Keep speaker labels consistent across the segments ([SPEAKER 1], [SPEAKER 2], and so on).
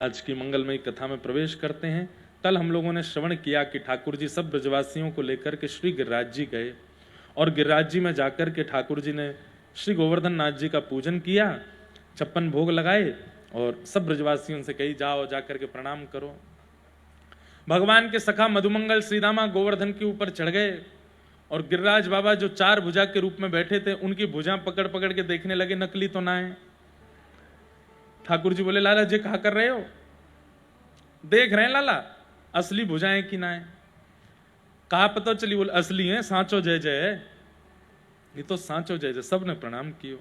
[SPEAKER 1] आज की मंगलमयी कथा में प्रवेश करते हैं। कल हम लोगों ने श्रवण किया कि ठाकुर जी सब ब्रजवासियों को लेकर के श्री गिरिराज जी गए और गिरिराज जी में जाकर के ठाकुर जी ने श्री गोवर्धन नाथ जी का पूजन किया, 56 भोग लगाए और सब ब्रजवासियों से कही जाओ जाकर के प्रणाम करो। भगवान के सखा मधुमंगल श्रीदामा गोवर्धन के ऊपर चढ़ गए और गिरिराज बाबा जो 4 भुजा के रूप में बैठे थे उनकी भुजा पकड़ पकड़ के देखने लगे नकली तो ना है। ठाकुर जी बोले लाला जी कहा कर रहे हो, देख रहे हैं लाला असली भुजाएं कि ना है। कहा पता चली, बोले असली है, सांचो जय जय है, ये तो सांचो जय जय। सबने प्रणाम कियो।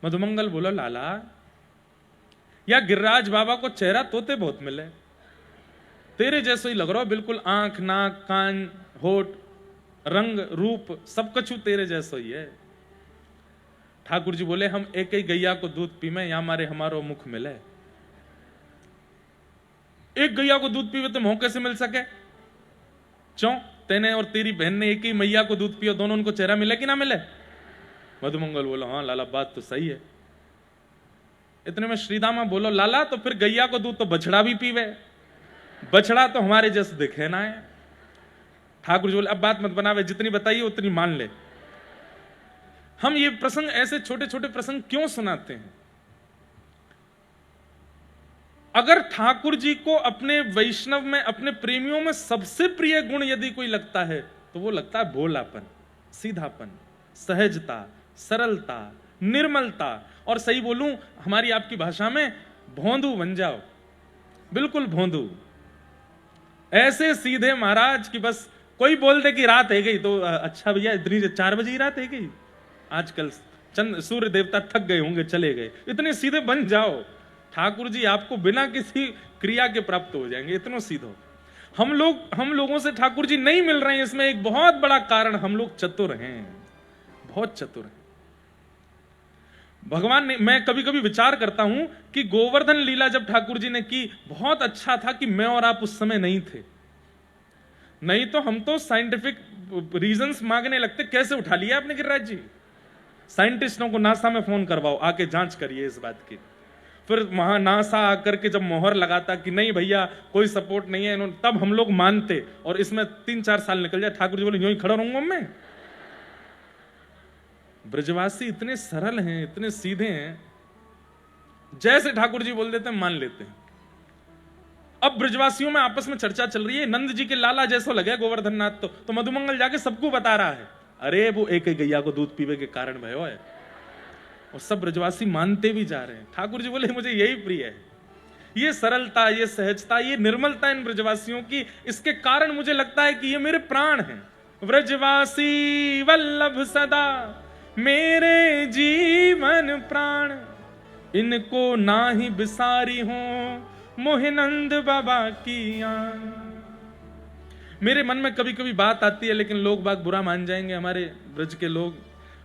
[SPEAKER 1] मधुमंगल बोला लाला या गिरिराज बाबा को चेहरा तोते बहुत मिले, तेरे जैसो ही लग रहा हो, बिल्कुल आंख नाक कान होठ रंग रूप सब कछु तेरे जैसो ही है। ठाकुर जी बोले हम एक ही गैया को दूध पीमे या मारे हमारो मुख मिले। एक गैया को दूध पीवे तो मुंह कैसे मिल सके? क्यों? तेने और तेरी बहन ने एक ही मैया को दूध पियो, दोनों उनको चेहरा मिले कि ना मिले? मधुमंगल बोला हाँ लाला बात तो सही है। इतने में श्रीदामा बोलो लाला तो फिर गैया को दूध तो बछड़ा भी पीवे, बछड़ा तो हमारे जैसे दिखे ना है। ठाकुर जी बोले अब बात मत बनावे, जितनी बताइए उतनी मान ले। हम ये प्रसंग ऐसे छोटे छोटे प्रसंग क्यों सुनाते हैं? अगर ठाकुर जी को अपने वैष्णव में अपने प्रेमियों में सबसे प्रिय गुण यदि कोई लगता है तो वो लगता है भोलापन, सीधापन, सहजता, सरलता, निर्मलता और सही बोलूं हमारी आपकी भाषा में भोंदू बन जाओ, बिल्कुल भोंदू। ऐसे सीधे महाराज कि बस कोई बोल दे कि रात है गई तो अच्छा भैया इतनी 4 बजे ही रात है गई, आजकल चंद सूर्य देवता थक गए होंगे चले गए, इतने सीधे बन जाओ। ठाकुर जी आपको बिना किसी क्रिया के प्राप्त हो जाएंगे, इतना सीधो। हम लोगों से ठाकुर जी नहीं मिल रहे हैं, इसमें एक बहुत बड़ा कारण हम लोग चतुर हैं, बहुत चतुर हैं। भगवान ने, मैं कभी कभी विचार करता हूं कि गोवर्धन लीला जब ठाकुर जी ने की, बहुत अच्छा था कि मैं और आप उस समय नहीं थे, नहीं तो हम तो साइंटिफिक रीजंस मांगने लगते। कैसे उठा लिया आपने गिरिराज जी? साइंटिस्टों को नासा में फोन करवाओ, आके जांच करिए इस बात की। फिर वहां नासा आकर के जब मोहर लगाता कि नहीं भैया कोई सपोर्ट नहीं है, तब हम लोग मानते और इसमें 3-4 साल निकल जाए। ठाकुर जी बोले यूं ही खड़ा रहूंगा मैं। ब्रजवासी इतने सरल हैं, इतने सीधे हैं, जैसे ठाकुर जी बोल देते हैं मान लेते हैं। अब ब्रजवासियों में आपस में चर्चा चल रही है, नंद जी के लाला जैसा लगे गोवर्धन नाथ तो मधुमंगल जाके सबको बता रहा है अरे वो एक गैया को दूध पीवे के कारण भयो है, और सब ब्रजवासी मानते भी जा रहे हैं। ठाकुर जी बोले मुझे यही प्रिय है, ये सरलता, ये सहजता, ये निर्मलता इन ब्रजवासियों की, इसके कारण मुझे लगता है कि ये मेरे प्राण हैं। ब्रजवासी वल्लभ सदा मेरे जीवन प्राण, इनको ना ही बिसारी हो मोहिनंद बाबा की आन। मेरे मन में कभी कभी बात आती है, लेकिन लोग बाग बुरा मान जाएंगे, हमारे ब्रज के लोग।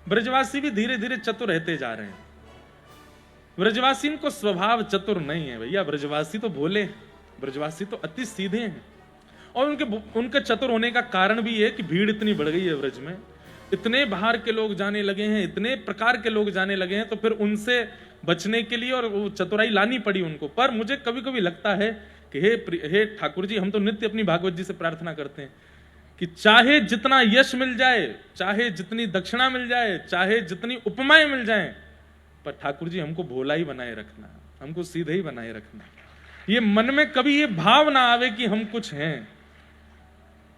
[SPEAKER 1] ब्रजवासी भी धीरे धीरे चतुर रहते जा रहे हैं। ब्रजवासी को स्वभाव चतुर नहीं है भैया, ब्रजवासी तो भोले हैं, ब्रजवासी तो अति सीधे हैं। और उनके चतुर होने का कारण भी है कि भीड़ इतनी बढ़ गई है ब्रज में, इतने बाहर के लोग जाने लगे हैं, इतने प्रकार के लोग जाने लगे हैं, तो फिर उनसे बचने के लिए और वो चतुराई लानी पड़ी उनको। पर मुझे कभी कभी लगता है कि हे ठाकुर जी, हम तो नित्य अपनी भागवत जी से प्रार्थना करते हैं कि चाहे जितना यश मिल जाए, चाहे जितनी दक्षिणा मिल जाए, चाहे जितनी उपमाएं मिल जाएं, पर ठाकुर जी हमको भोला ही बनाए रखना, हमको सीधे ही बनाए रखना। ये मन में कभी ये भाव ना आवे कि हम कुछ हैं।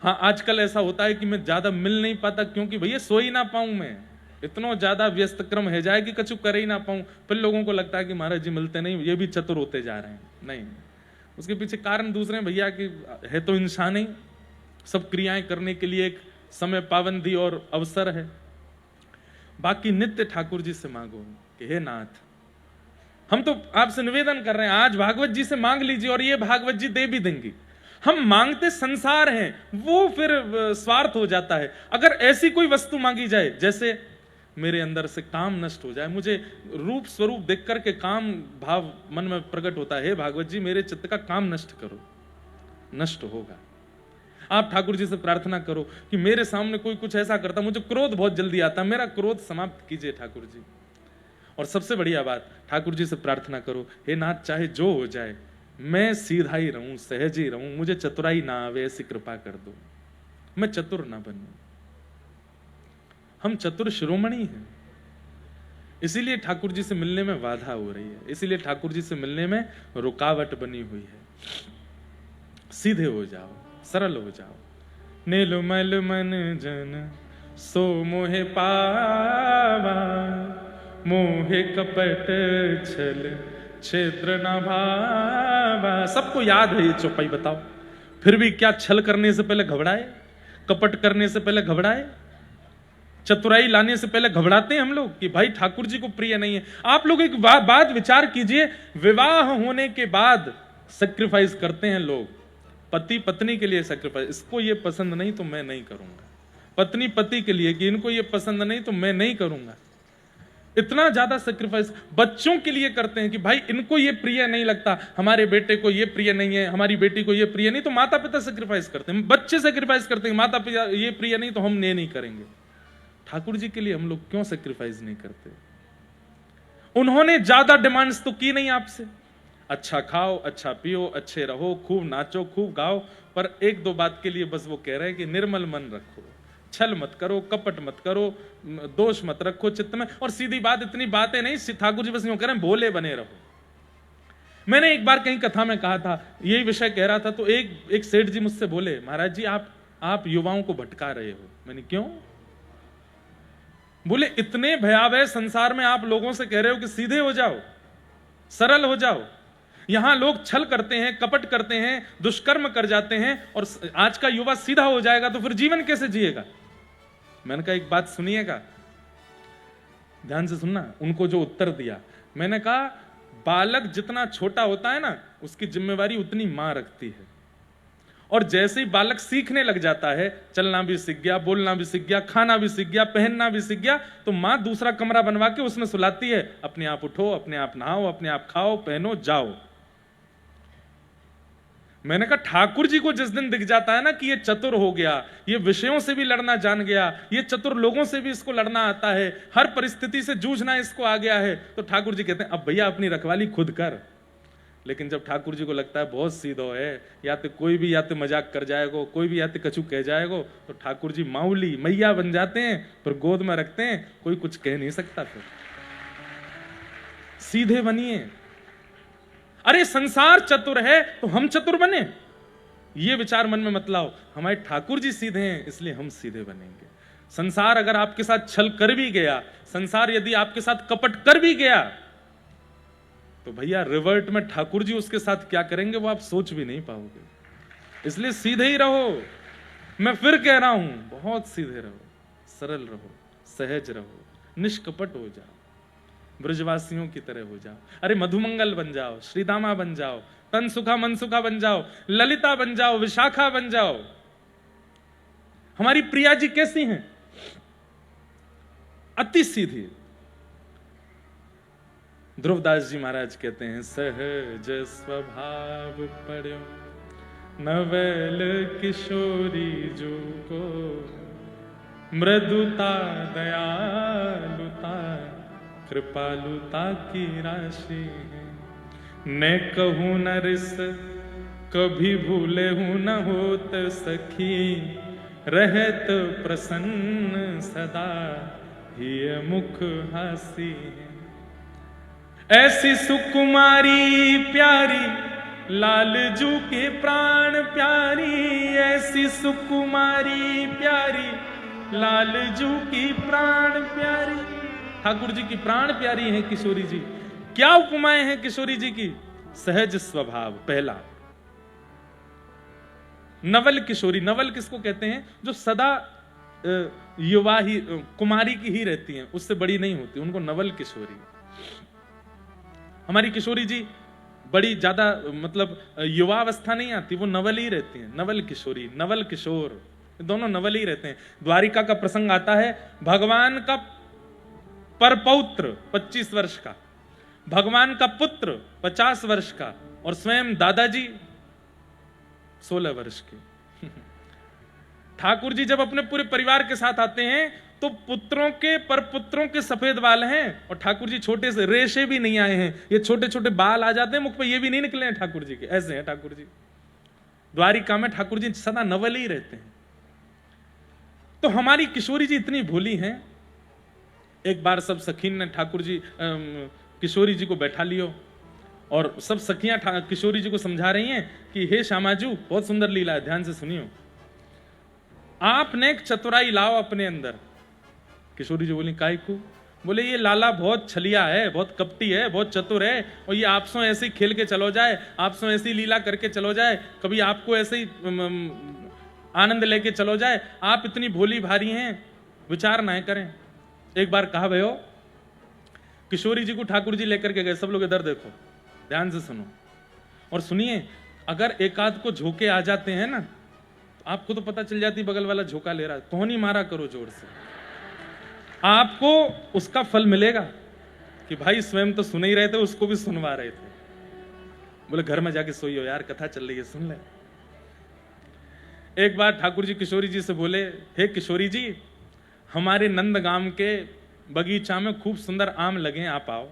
[SPEAKER 1] हाँ आजकल ऐसा होता है कि मैं ज्यादा मिल नहीं पाता, क्योंकि भैया सो ही ना पाऊं, मैं इतना ज्यादा व्यस्त क्रम है जाए कि कछु कर ही ना पाऊं। फिर लोगों को लगता है कि महाराज जी मिलते नहीं, ये भी चतुर होते जा रहे हैं। नहीं, उसके पीछे कारण दूसरे भैया कि है तो इंसान ही, सब क्रियाएं करने के लिए एक समय पाबंदी और अवसर है। बाकी नित्य ठाकुर जी से मांगो कि हे नाथ, हम तो आपसे निवेदन कर रहे हैं, आज भागवत जी से मांग लीजिए और ये भागवत जी दे भी देंगी। हम मांगते संसार हैं, वो फिर स्वार्थ हो जाता है। अगर ऐसी कोई वस्तु मांगी जाए, जैसे मेरे अंदर से काम नष्ट हो जाए, मुझे रूप स्वरूप देख करके काम भाव मन में प्रकट होता है, भागवत जी मेरे चित्त का काम नष्ट करो, नष्ट होगा। आप ठाकुर जी से प्रार्थना करो कि मेरे सामने कोई कुछ ऐसा करता, मुझे क्रोध बहुत जल्दी आता, मेरा क्रोध समाप्त कीजिए ठाकुर जी। और सबसे बढ़िया बात, ठाकुर जी से प्रार्थना करो, हे नाथ चाहे जो हो जाए मैं सीधा ही रहूं, सहज ही रहूं, मुझे चतुराई ना आवे ऐसी कृपा कर दो, मैं चतुर ना बनूं। हम चतुर शिरोमणि हैं, इसीलिए ठाकुर जी से मिलने में बाधा हो रही है, इसीलिए ठाकुर जी से मिलने में रुकावट बनी हुई है। सीधे हो जाओ, सरल हो जाओ। नीलमल मन जन सो मोहे पावा, मोहे कपट छल क्षेत्र न भावा। सबको याद है ये चौपाई, बताओ फिर भी क्या छल करने से पहले घबराए, कपट करने से पहले घबराए, चतुराई लाने से पहले घबराते हैं हम लोग कि भाई ठाकुर जी को प्रिय नहीं है। आप लोग एक बात विचार कीजिए, विवाह होने के बाद सैक्रिफाइस करते हैं लोग, पति पत्नी के लिए सैक्रिफाइस, इसको ये पसंद नहीं तो मैं नहीं करूंगा, पत्नी पति के लिए कि इनको ये पसंद नहीं तो मैं नहीं करूंगा। इतना ज्यादा सैक्रिफाइस बच्चों के लिए करते हैं कि भाई इनको ये प्रिय नहीं लगता, हमारे बेटे को ये प्रिय नहीं है, हमारी बेटी को ये प्रिय नहीं, तो माता पिता सैक्रिफाइस करते हैं, बच्चे सैक्रिफाइस करते हैं, माता पिता ये प्रिय नहीं तो हम ये नहीं करेंगे। ठाकुर जी के लिए हम लोग क्यों सैक्रिफाइस नहीं करते? उन्होंने ज्यादा डिमांड्स तो की नहीं आपसे, अच्छा खाओ, अच्छा पियो, अच्छे रहो, खूब नाचो, खूब गाओ, पर एक दो बात के लिए बस वो कह रहे हैं कि निर्मल मन रखो, छल मत करो, कपट मत करो, दोष मत रखो चित्त में। और सीधी बात, इतनी बातें नहीं, ठाकुर जी बस यूं कह रहे हैं भोले बने रहो। मैंने एक बार कहीं कथा में कहा था, यही विषय कह रहा था, तो एक सेठ जी मुझसे बोले, महाराज जी आप युवाओं को भटका रहे हो। मैंने क्यों? बोले इतने भयावह संसार में आप लोगों से कह रहे हो कि सीधे हो जाओ, सरल हो जाओ, यहां लोग छल करते हैं, कपट करते हैं, दुष्कर्म कर जाते हैं, और आज का युवा सीधा हो जाएगा तो फिर जीवन कैसे जिएगा? मैंने कहा एक बात सुनिएगा, ध्यान से सुनना। उनको जो उत्तर दिया, मैंने कहा बालक जितना छोटा होता है ना, उसकी जिम्मेवारी उतनी मां रखती है, और जैसे ही बालक सीखने लग जाता है, चलना भी सीख गया, बोलना भी सीख गया, खाना भी सीख गया, पहनना भी सीख गया, तो मां दूसरा कमरा बनवा के उसमें सुलाती है, अपने आप उठो, अपने आप नहाओ, अपने आप खाओ, पहनो, जाओ। मैंने कहा ठाकुर जी को जिस दिन दिख जाता है ना कि ये चतुर हो गया, ये विषयों से भी लड़ना जान गया, ये चतुर लोगों से भी इसको लड़ना आता है, हर परिस्थिति से जूझना इसको आ गया है, तो ठाकुर जी कहते हैं अब भैया अपनी रखवाली खुद कर। लेकिन जब ठाकुर जी को लगता है बहुत सीधो है, या तो कोई भी या तो मजाक कर जाएगा, कोई भी या तो कछु कह जाएगा, तो ठाकुर जी माऊली मैया बन जाते हैं, फिर गोद में रखते हैं, कोई कुछ कह नहीं सकता। फिर सीधे बनिए। अरे संसार चतुर है तो हम चतुर बने, ये विचार मन में मत लाओ। हमारे ठाकुर जी सीधे हैं इसलिए हम सीधे बनेंगे। संसार अगर आपके साथ छल कर भी गया, संसार यदि आपके साथ कपट कर भी गया, तो भैया रिवर्ट में ठाकुर जी उसके साथ क्या करेंगे वो आप सोच भी नहीं पाओगे। इसलिए सीधे ही रहो। मैं फिर कह रहा हूं, बहुत सीधे रहो, सरल रहो, सहज रहो, निष्कपट हो जाओ, ब्रजवासियों की तरह हो जाओ। अरे मधुमंगल बन जाओ, श्रीदामा बन जाओ, तनसुखा मनसुखा बन जाओ, ललिता बन जाओ, विशाखा बन जाओ। हमारी प्रिया जी कैसी हैं? अति सीधी। ध्रुवदास जी महाराज कहते हैं, सहज स्वभाव पड़ो नवल किशोरी जो को, मृदुता दयालुता कृपालुता की राशि है। न कहूं न रिस कभी भूले हूं न होत सखी, रहत प्रसन्न सदा ही मुख हासी है। ऐसी सुकुमारी प्यारी लालजू के प्राण प्यारी, ऐसी सुकुमारी प्यारी लालजू की प्राण प्यारी। ठाकुर जी की प्राण प्यारी हैं किशोरी जी। क्या उपमाएं हैं किशोरी जी की? सहज स्वभाव पहला, नवल किशोरी। नवल किसको कहते हैं? जो सदा युवा ही, कुमारी की ही रहती हैं, उससे बड़ी नहीं होती, उनको नवल किशोरी। हमारी किशोरी जी बड़ी ज्यादा मतलब युवावस्था नहीं आती, वो नवल ही रहती हैं। नवल किशोरी, नवल किशोर, दोनों नवल ही रहते हैं। द्वारिका का प्रसंग आता है, भगवान का परपौत्र 25 वर्ष का, भगवान का पुत्र 50 वर्ष का, और स्वयं दादाजी 16 वर्ष के। ठाकुर जी जब अपने पूरे परिवार के साथ आते हैं तो पुत्रों के परपुत्रों के सफेद बाल हैं और ठाकुर जी छोटे से रेशे भी नहीं आए हैं, ये छोटे छोटे बाल आ जाते हैं मुख पे, ये भी नहीं निकले हैं ठाकुर जी के, ऐसे हैं ठाकुर जी। द्वारिका में ठाकुर जी सदा नवल ही रहते हैं। तो हमारी किशोरी जी इतनी भोली हैं। एक बार सब सखीन ने ठाकुर जी किशोरी जी को बैठा लियो और सब सखियां किशोरी जी को समझा रही हैं कि हे श्यामाजू, बहुत सुंदर लीला है, ध्यान से सुनियो, आपने एक चतुराई लाओ अपने अंदर। किशोरी जी बोली काय को? बोले ये लाला बहुत छलिया है, बहुत कपटी है, बहुत चतुर है, और ये आपसों ऐसे ही खेल के चलो जाए, आपसों ऐसी लीला करके चलो जाए, कभी आपको ऐसे ही आनंद लेके चलो जाए, आप इतनी भोली भारी हैं, विचार ना करें। एक बार कहा भयो, किशोरी जी को ठाकुर जी लेकर के गए, सब लोग इधर देखो, ध्यान से सुनो और सुनिए, अगर एकाध को झोंके आ जाते हैं ना, तो आपको तो पता चल जाती बगल वाला झोंका ले रहा है, कौन ही मारा करो जोर से, आपको उसका फल मिलेगा कि भाई स्वयं तो सुन ही रहे थे, उसको भी सुनवा रहे थे। बोले घर में जाके सोइयो यार, कथा चल रही है, सुन ले। एक बार ठाकुर जी किशोरी जी से बोले, हे किशोरी जी, हमारे नंदगाम के बगीचा में खूब सुंदर आम लगे हैं, आप आओ।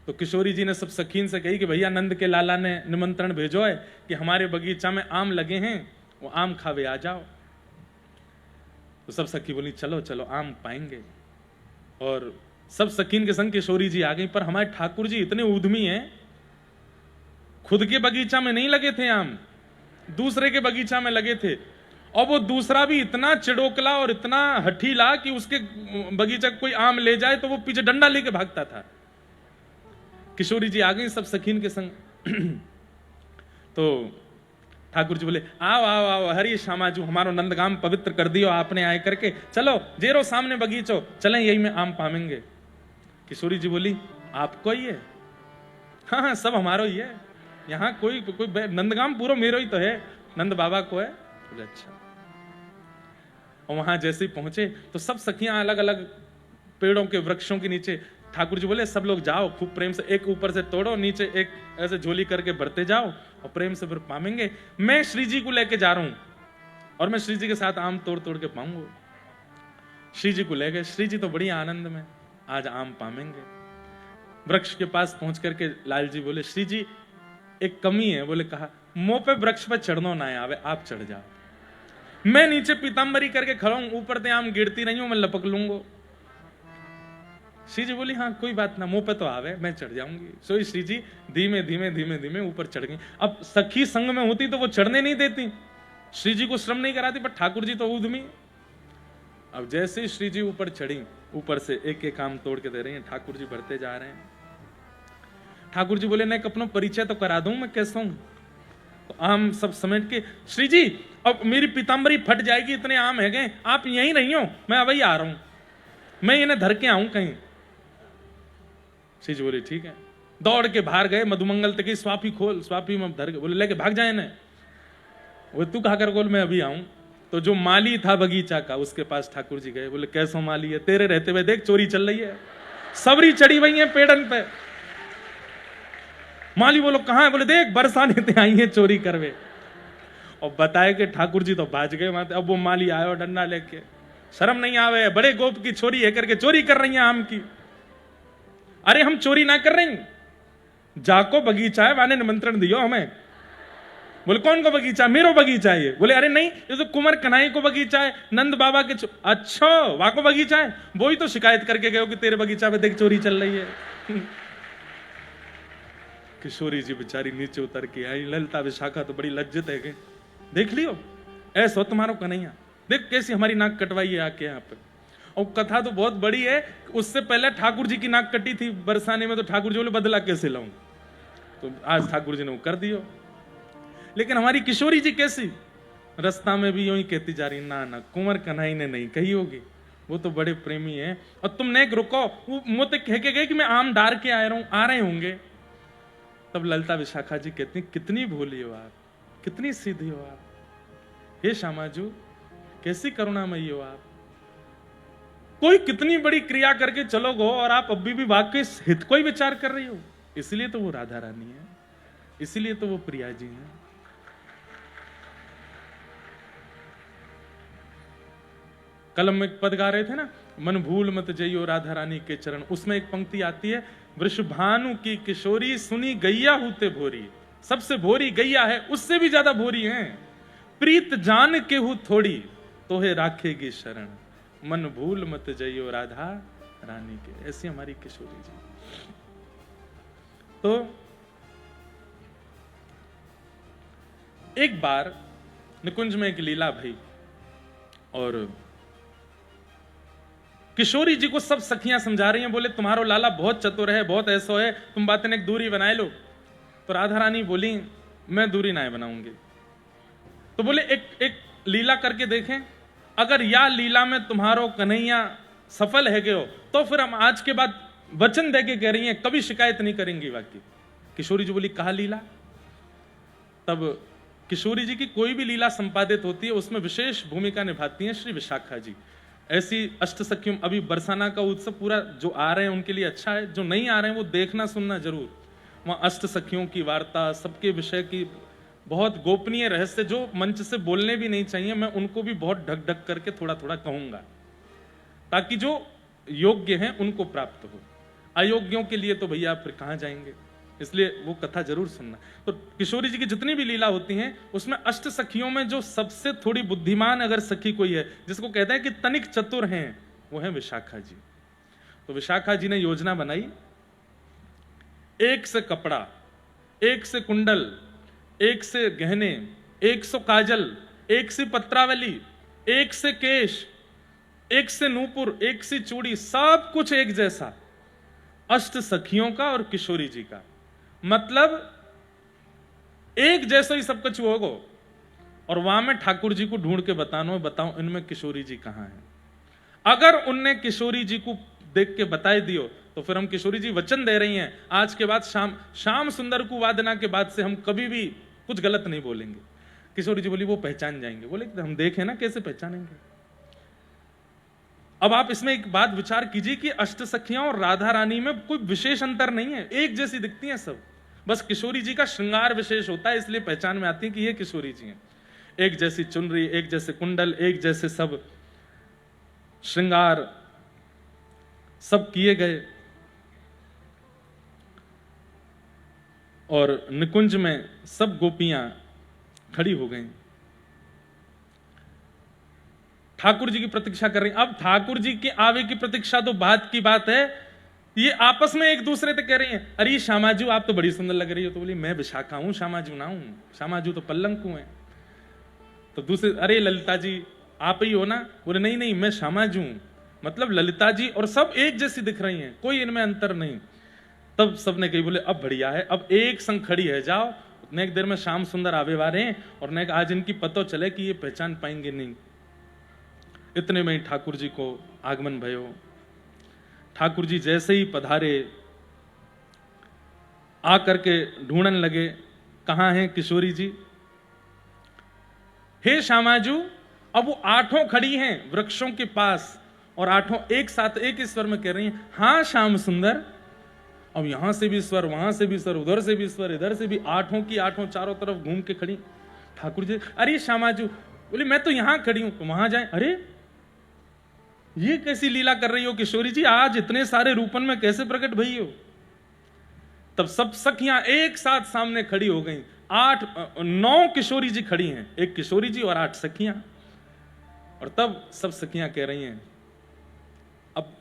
[SPEAKER 1] तो किशोरी जी ने सब सखीन से कही कि भैया नंद के लाला ने निमंत्रण भेजो है कि हमारे बगीचा में आम लगे हैं, वो आम खावे आ जाओ। तो सब सखी बोली चलो चलो आम पाएंगे, और सब सखीन के संग किशोरी जी आ गई। पर हमारे ठाकुर जी इतने उद्यमी हैं, खुद के बगीचा में नहीं लगे थे आम, दूसरे के बगीचा में लगे थे, और वो दूसरा भी इतना चिड़ोकला और इतना हठीला कि उसके बगीचा कोई आम ले जाए तो वो पीछे डंडा लेके भागता था। किशोरी जी आ गई सब सखीन के संग। तो ठाकुर जी बोले आओ आओ आओ, हरी श्यामाजू, हमारो नंदगाम पवित्र कर दियो आपने आए करके, चलो जेरो सामने बगीचो, चलें यही में आम पावेंगे। किशोरी जी बोली आपको ही है? हाँ हाँ सब हमारो ही है, यहाँ कोई नंदगाम पूरा मेरो ही तो है, नंद बाबा को है। बोले अच्छा। और वहां जैसे ही पहुंचे तो सब सखियां अलग अलग पेड़ों के वृक्षों के नीचे, ठाकुर जी बोले सब लोग जाओ, खूब प्रेम से एक ऊपर से तोड़ो, नीचे एक ऐसे झोली करके भरते जाओ और प्रेम से फिर पावेंगे। मैं श्री जी को लेके जा रहा हूं और मैं श्री जी के साथ आम तोड़ तोड़ के पाऊंगा। श्री जी को ले गए, श्री जी तो बड़ी आनंद में आज आम पावेंगे। वृक्ष के पास पहुंच करके लाल जी बोले श्री जी एक कमी है। बोले कहा? मुंह पे वृक्ष पर चढ़ना ना आवे, आप चढ़ जाओ, मैं नीचे पीताम्बरी करके खड़ा हूं, ऊपर से आम गिरती नहीं हूं, मैं लपक लूंगा। श्री जी बोली हाँ कोई बात ना, मुंह पे तो आवे, मैं चढ़ जाऊंगी। सो श्री जी धीमे धीमे धीमे धीमे ऊपर चढ़ गई। अब सखी संग में होती तो वो चढ़ने नहीं देती, श्री जी को श्रम नहीं कराती, पर ठाकुर जी तो उद्यमी। अब जैसे श्री जी ऊपर चढ़ी, ऊपर से एक एक आम तोड़ के दे रही हैं, ठाकुर जी बढ़ते जा रहे हैं। ठाकुर जी बोले नहीं अपना परिचय तो करा दूं मैं कैसा हूं। तो आम सब समेट के, श्री जी अब मेरी पीताम्बरी फट जाएगी, इतने आम है गए, आप यहीं नहीं हो, मैं अभी आ रहा हूं, मैं इन्हें धर के आऊं कहीं। श्री जी बोले ठीक है। दौड़ के बाहर गए, मधुमंगल तक स्वापी खोल, स्वापी में धर के बोले लेके भाग जाए ना। वो तू कहा कर बोल मैं अभी आऊं। तो जो माली था बगीचा का उसके पास ठाकुर जी गए, बोले कैसो माली है, तेरे रहते हुए देख चोरी चल रही है, सबरी चढ़ी हुई है पेड़न पे। माली बोलो कहां है? बोले देख बरसाने ते आई है चोरी करवे। और बताए कि ठाकुर जी तो भाज गए वहां। अब वो माली आयो डंडा लेके, शर्म नहीं आवे, बड़े गोप की छोरी है करके चोरी कर रही है आम की। अरे हम चोरी ना कर रहे, जाको बगीचा है वाने निमंत्रण दियो हमें। बोले कौन को बगीचा? मेरो बगीचा है ये। बोले अरे नहीं ये तो कुंवर कन्हई को बगीचा है, नंद बाबा के। अच्छा वहां को बगीचा है, वो ही तो शिकायत करके गए कि तेरे बगीचा में देख चोरी चल रही है। किशोरी जी बेचारी नीचे उतर के आई। ललिता विशाखा तो बड़ी लज्जित है, देख लियो ऐसा तुम्हारो कन्हैया, देख कैसी हमारी नाक कटवाई है आके यहाँ पे। और कथा तो बहुत बड़ी है, उससे पहले ठाकुर जी की नाक कटी थी बरसाने में, तो ठाकुर जी बोले बदला कैसे लाऊं, तो आज ठाकुर जी ने वो कर दियो। लेकिन हमारी किशोरी जी कैसी, रास्ता में भी यूं ही कहती जा रही, ना ना कुंवर कन्हई ने नहीं कही होगी, वो तो बड़े प्रेमी हैं। और तुमने रुको, वो मुंह तक कह के गए कि मैं आम डार के आ रहे होंगे। तब ललिता विशाखा जी कहती कितनी भोली हो आप, कितनी सीधी हो आप, हे श्यामाजू कैसी करुणामयी हो आप। कोई कितनी बड़ी क्रिया करके चलो गो और आप अभी भी वाकई हित को ही विचार कर रही हो। इसलिए तो वो राधा रानी है, इसलिए तो वो प्रिया जी हैं। कलम में एक पद गा रहे थे ना, मन भूल मत जइयो राधा रानी के चरण, उसमें एक पंक्ति आती है, वृषभानु की किशोरी सुनी गैया हूते भोरी। सबसे भोरी गैया है, उससे भी ज्यादा भोरी है। प्रीत जान के हूं थोड़ी तोहे राखेगी शरण, मन भूल मत जइयो राधा रानी के। ऐसी हमारी किशोरी जी। तो एक बार निकुंज में एक लीला भई और किशोरी जी को सब सखियां समझा रही हैं, बोले तुम्हारो लाला बहुत चतुर है, बहुत ऐसो है, तुम बातें एक दूरी बनाए लो। तो राधा रानी बोली मैं दूरी ना बनाऊंगी। तो बोले एक लीला करके देखें, अगर या लीला में तुम्हारो कन्हैया सफल है गयो तो फिर हम आज के बाद वचन दे के कह रही हैं कभी शिकायत नहीं करेंगी। बाकी किशोरी जी बोली कहा लीला। तब किशोरी जी की कोई भी लीला संपादित होती है उसमें विशेष भूमिका निभाती हैं श्री विशाखा जी। ऐसी अष्ट सखियों, अभी बरसाना का उत्सव पूरा जो आ रहे हैं उनके लिए अच्छा है, जो नहीं आ रहे हैं वो देखना सुनना जरूर। वहां अष्ट सखियों की वार्ता, सबके विषय की बहुत गोपनीय रहस्य जो मंच से बोलने भी नहीं चाहिए, मैं उनको भी बहुत ढक ढक करके थोड़ा थोड़ा कहूंगा ताकि जो योग्य हैं उनको प्राप्त हो। अयोग्यों के लिए तो भैया फिर कहां जाएंगे, इसलिए वो कथा जरूर सुनना। तो किशोरी जी की जितनी भी लीला होती हैं उसमें अष्ट सखियों में जो सबसे थोड़ी बुद्धिमान अगर सखी कोई है, जिसको कहते हैं कि तनिक चतुर हैं, वो है विशाखा जी। तो विशाखा जी ने योजना बनाई, एक से कपड़ा, एक से कुंडल, एक से गहने, एक से काजल, एक से पत्रावली, एक से केश, एक से नूपुर, एक से चूड़ी, सब कुछ एक जैसा। अष्ट सखियों का और किशोरी जी का मतलब एक जैसा ही सब कुछ होगा। और वहां में ठाकुर जी को ढूंढ के बताओ इनमें किशोरी जी कहां है। अगर उनने किशोरी जी को देख के बताए दियो तो फिर हम किशोरी जी वचन दे रही हैं आज के बाद श्याम सुंदर को वादना के बाद से हम कभी भी कुछ गलत नहीं बोलेंगे। किशोरी जी बोली वो पहचान जाएंगे। बोले हम देखें ना कैसे पहचानेंगे। अब आप इसमें एक बात विचार कीजिए कि अष्ट सखियां और राधा रानी में कोई विशेष अंतर नहीं है, एक जैसी दिखती हैं सब। बस किशोरी जी का श्रृंगार विशेष होता है, इसलिए पहचान में आती है कि ये किशोरी जी हैं। एक जैसी चुनरी, एक जैसे कुंडल, एक जैसे सब श्रृंगार सब किए गए। और निकुंज में सब गोपियां खड़ी हो गईं, ठाकुर जी की प्रतीक्षा कर रही। अब ठाकुर जी के आवे की प्रतीक्षा तो बात की बात है, ये आपस में एक दूसरे से कह रही हैं अरे श्यामाजू आप तो बड़ी सुंदर लग रही हो। तो बोली मैं विशाखा हूं, श्यामाजू ना हूं, श्यामाजू तो पल्लंकू हैं। तो दूसरे अरे ललिता जी आप ही हो ना। बोले नहीं नहीं मैं श्यामाजू हूं। मतलब ललिता जी और सब एक जैसी दिख रही हैं, कोई इनमें अंतर नहीं। तब सबने कही बोले अब बढ़िया है, अब एक संग खड़ी है जाओ। उतने एक देर में श्याम सुंदर आवे वाले हैं और ने आज इनकी पतो चले कि ये पहचान पाएंगे नहीं। इतने में ही ठाकुर जी को आगमन भयो। ठाकुर जी जैसे ही पधारे आकर के ढूंढन लगे कहां हैं किशोरी जी। हे श्यामाजू, अब वो आठों खड़ी हैं वृक्षों के पास और आठों एक साथ एक स्वर में कह रही हैं हां श्याम सुंदर। अब यहां से भी स्वर, वहां से भी स्वर, उधर से भी स्वर, इधर से भी, आठों की आठों चारों तरफ घूम के खड़ी। ठाकुर जी अरे श्यामाजू, बोले मैं तो यहां खड़ी हूं, तो वहां जाए। अरे ये कैसी लीला कर रही हो किशोरी जी, आज इतने सारे रूपन में कैसे प्रकट भई हो। तब सब सखियां एक साथ सामने खड़ी हो गईं। 9 किशोरी जी खड़ी हैं, एक किशोरी जी और 8 सखियां। और तब सब सखियां कह रही हैं अब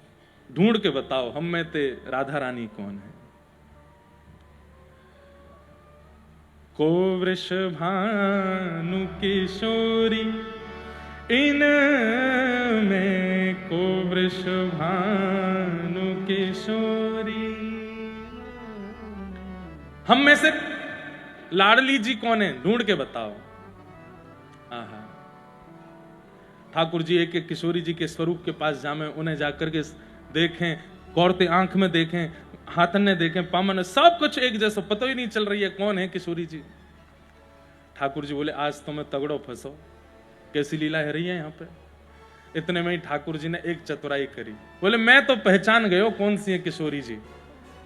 [SPEAKER 1] ढूंढ के बताओ हम में ते राधा रानी कौन है। को वृषभानु किशोरी इन में को वृषभानु किशोरी। हम में से लाडली जी कौन है, ढूंढ के बताओ। आहा, ठाकुर जी एक एक किशोरी जी के स्वरूप के पास जामे, उन्हें जाकर के देखें, गौरते आंख में देखें, हाथन ने देखें, पामन, सब कुछ एक जैसा, पता ही नहीं चल रही है कौन है किशोरी जी। ठाकुर जी बोले आज तो मैं तगड़ो फंसो, कैसी लीला है रही है यहाँ पे। इतने में ही ठाकुर जी ने एक चतुराई करी, बोले मैं तो पहचान गए हो कौन सी है किशोरी जी।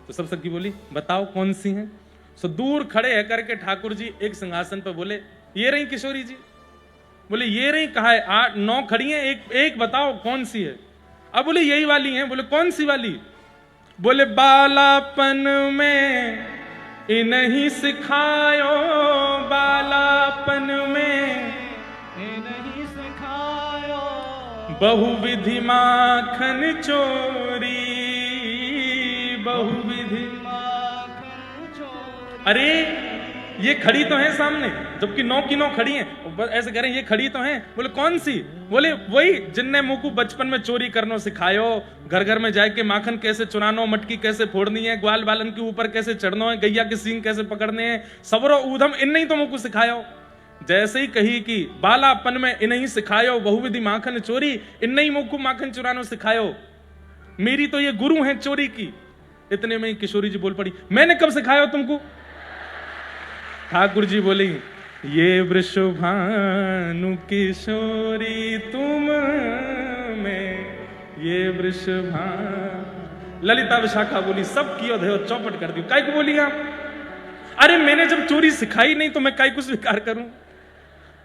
[SPEAKER 1] तो सब सखी बोली बताओ कौन सी हैं। सो दूर खड़े है करके ठाकुर जी एक सिंहासन पर बोले ये रही किशोरी जी। बोले ये रही, कहा है 8 9 खड़ी हैं, एक बताओ कौन सी है। अब बोले यही वाली हैं। बोले कौन सी वाली? बोले बालापन में इन्हीं सिखायो, बालापन में
[SPEAKER 2] नहीं सिखायो,
[SPEAKER 1] बहुविधि माखन चोरी, बहुविधि।
[SPEAKER 2] माखन चोरी।
[SPEAKER 1] अरे ये खड़ी तो है सामने, जबकि 9 की 9 खड़ी हैं। ऐसे कह रहे हैं ये खड़ी तो हैं। बोले कौन सी? बोले वही जिनने मुंह को बचपन में चोरी करनो सिखायो, घर घर में जाके माखन कैसे चुरानो, मटकी कैसे फोड़नी है, ग्वाल बालन के ऊपर कैसे चढ़ना है, गैया के सींग कैसे पकड़ने हैं, सबरो ऊधम इन्हीं तो मुंह को सिखायो। जैसे ही कही कि बालापन में इन्हीं सिखायो, बहुविधि माखन चोरी, इन्हीं मुंह को माखन चुरानो सिखायो, मेरी तो ये गुरु है चोरी की। इतने में ही किशोरी जी बोल पड़ी, मैंने कब सिखाया तुमको? ठाकुर जी बोली, ये वृषभानु किशोरी तुम में, ये वृषभानु। ललिता विशाखा बोली, सब कियो धयो चौपट कर दियो। काय को बोली आप? अरे मैंने जब चोरी सिखाई नहीं तो मैं काय को स्वीकार करूं?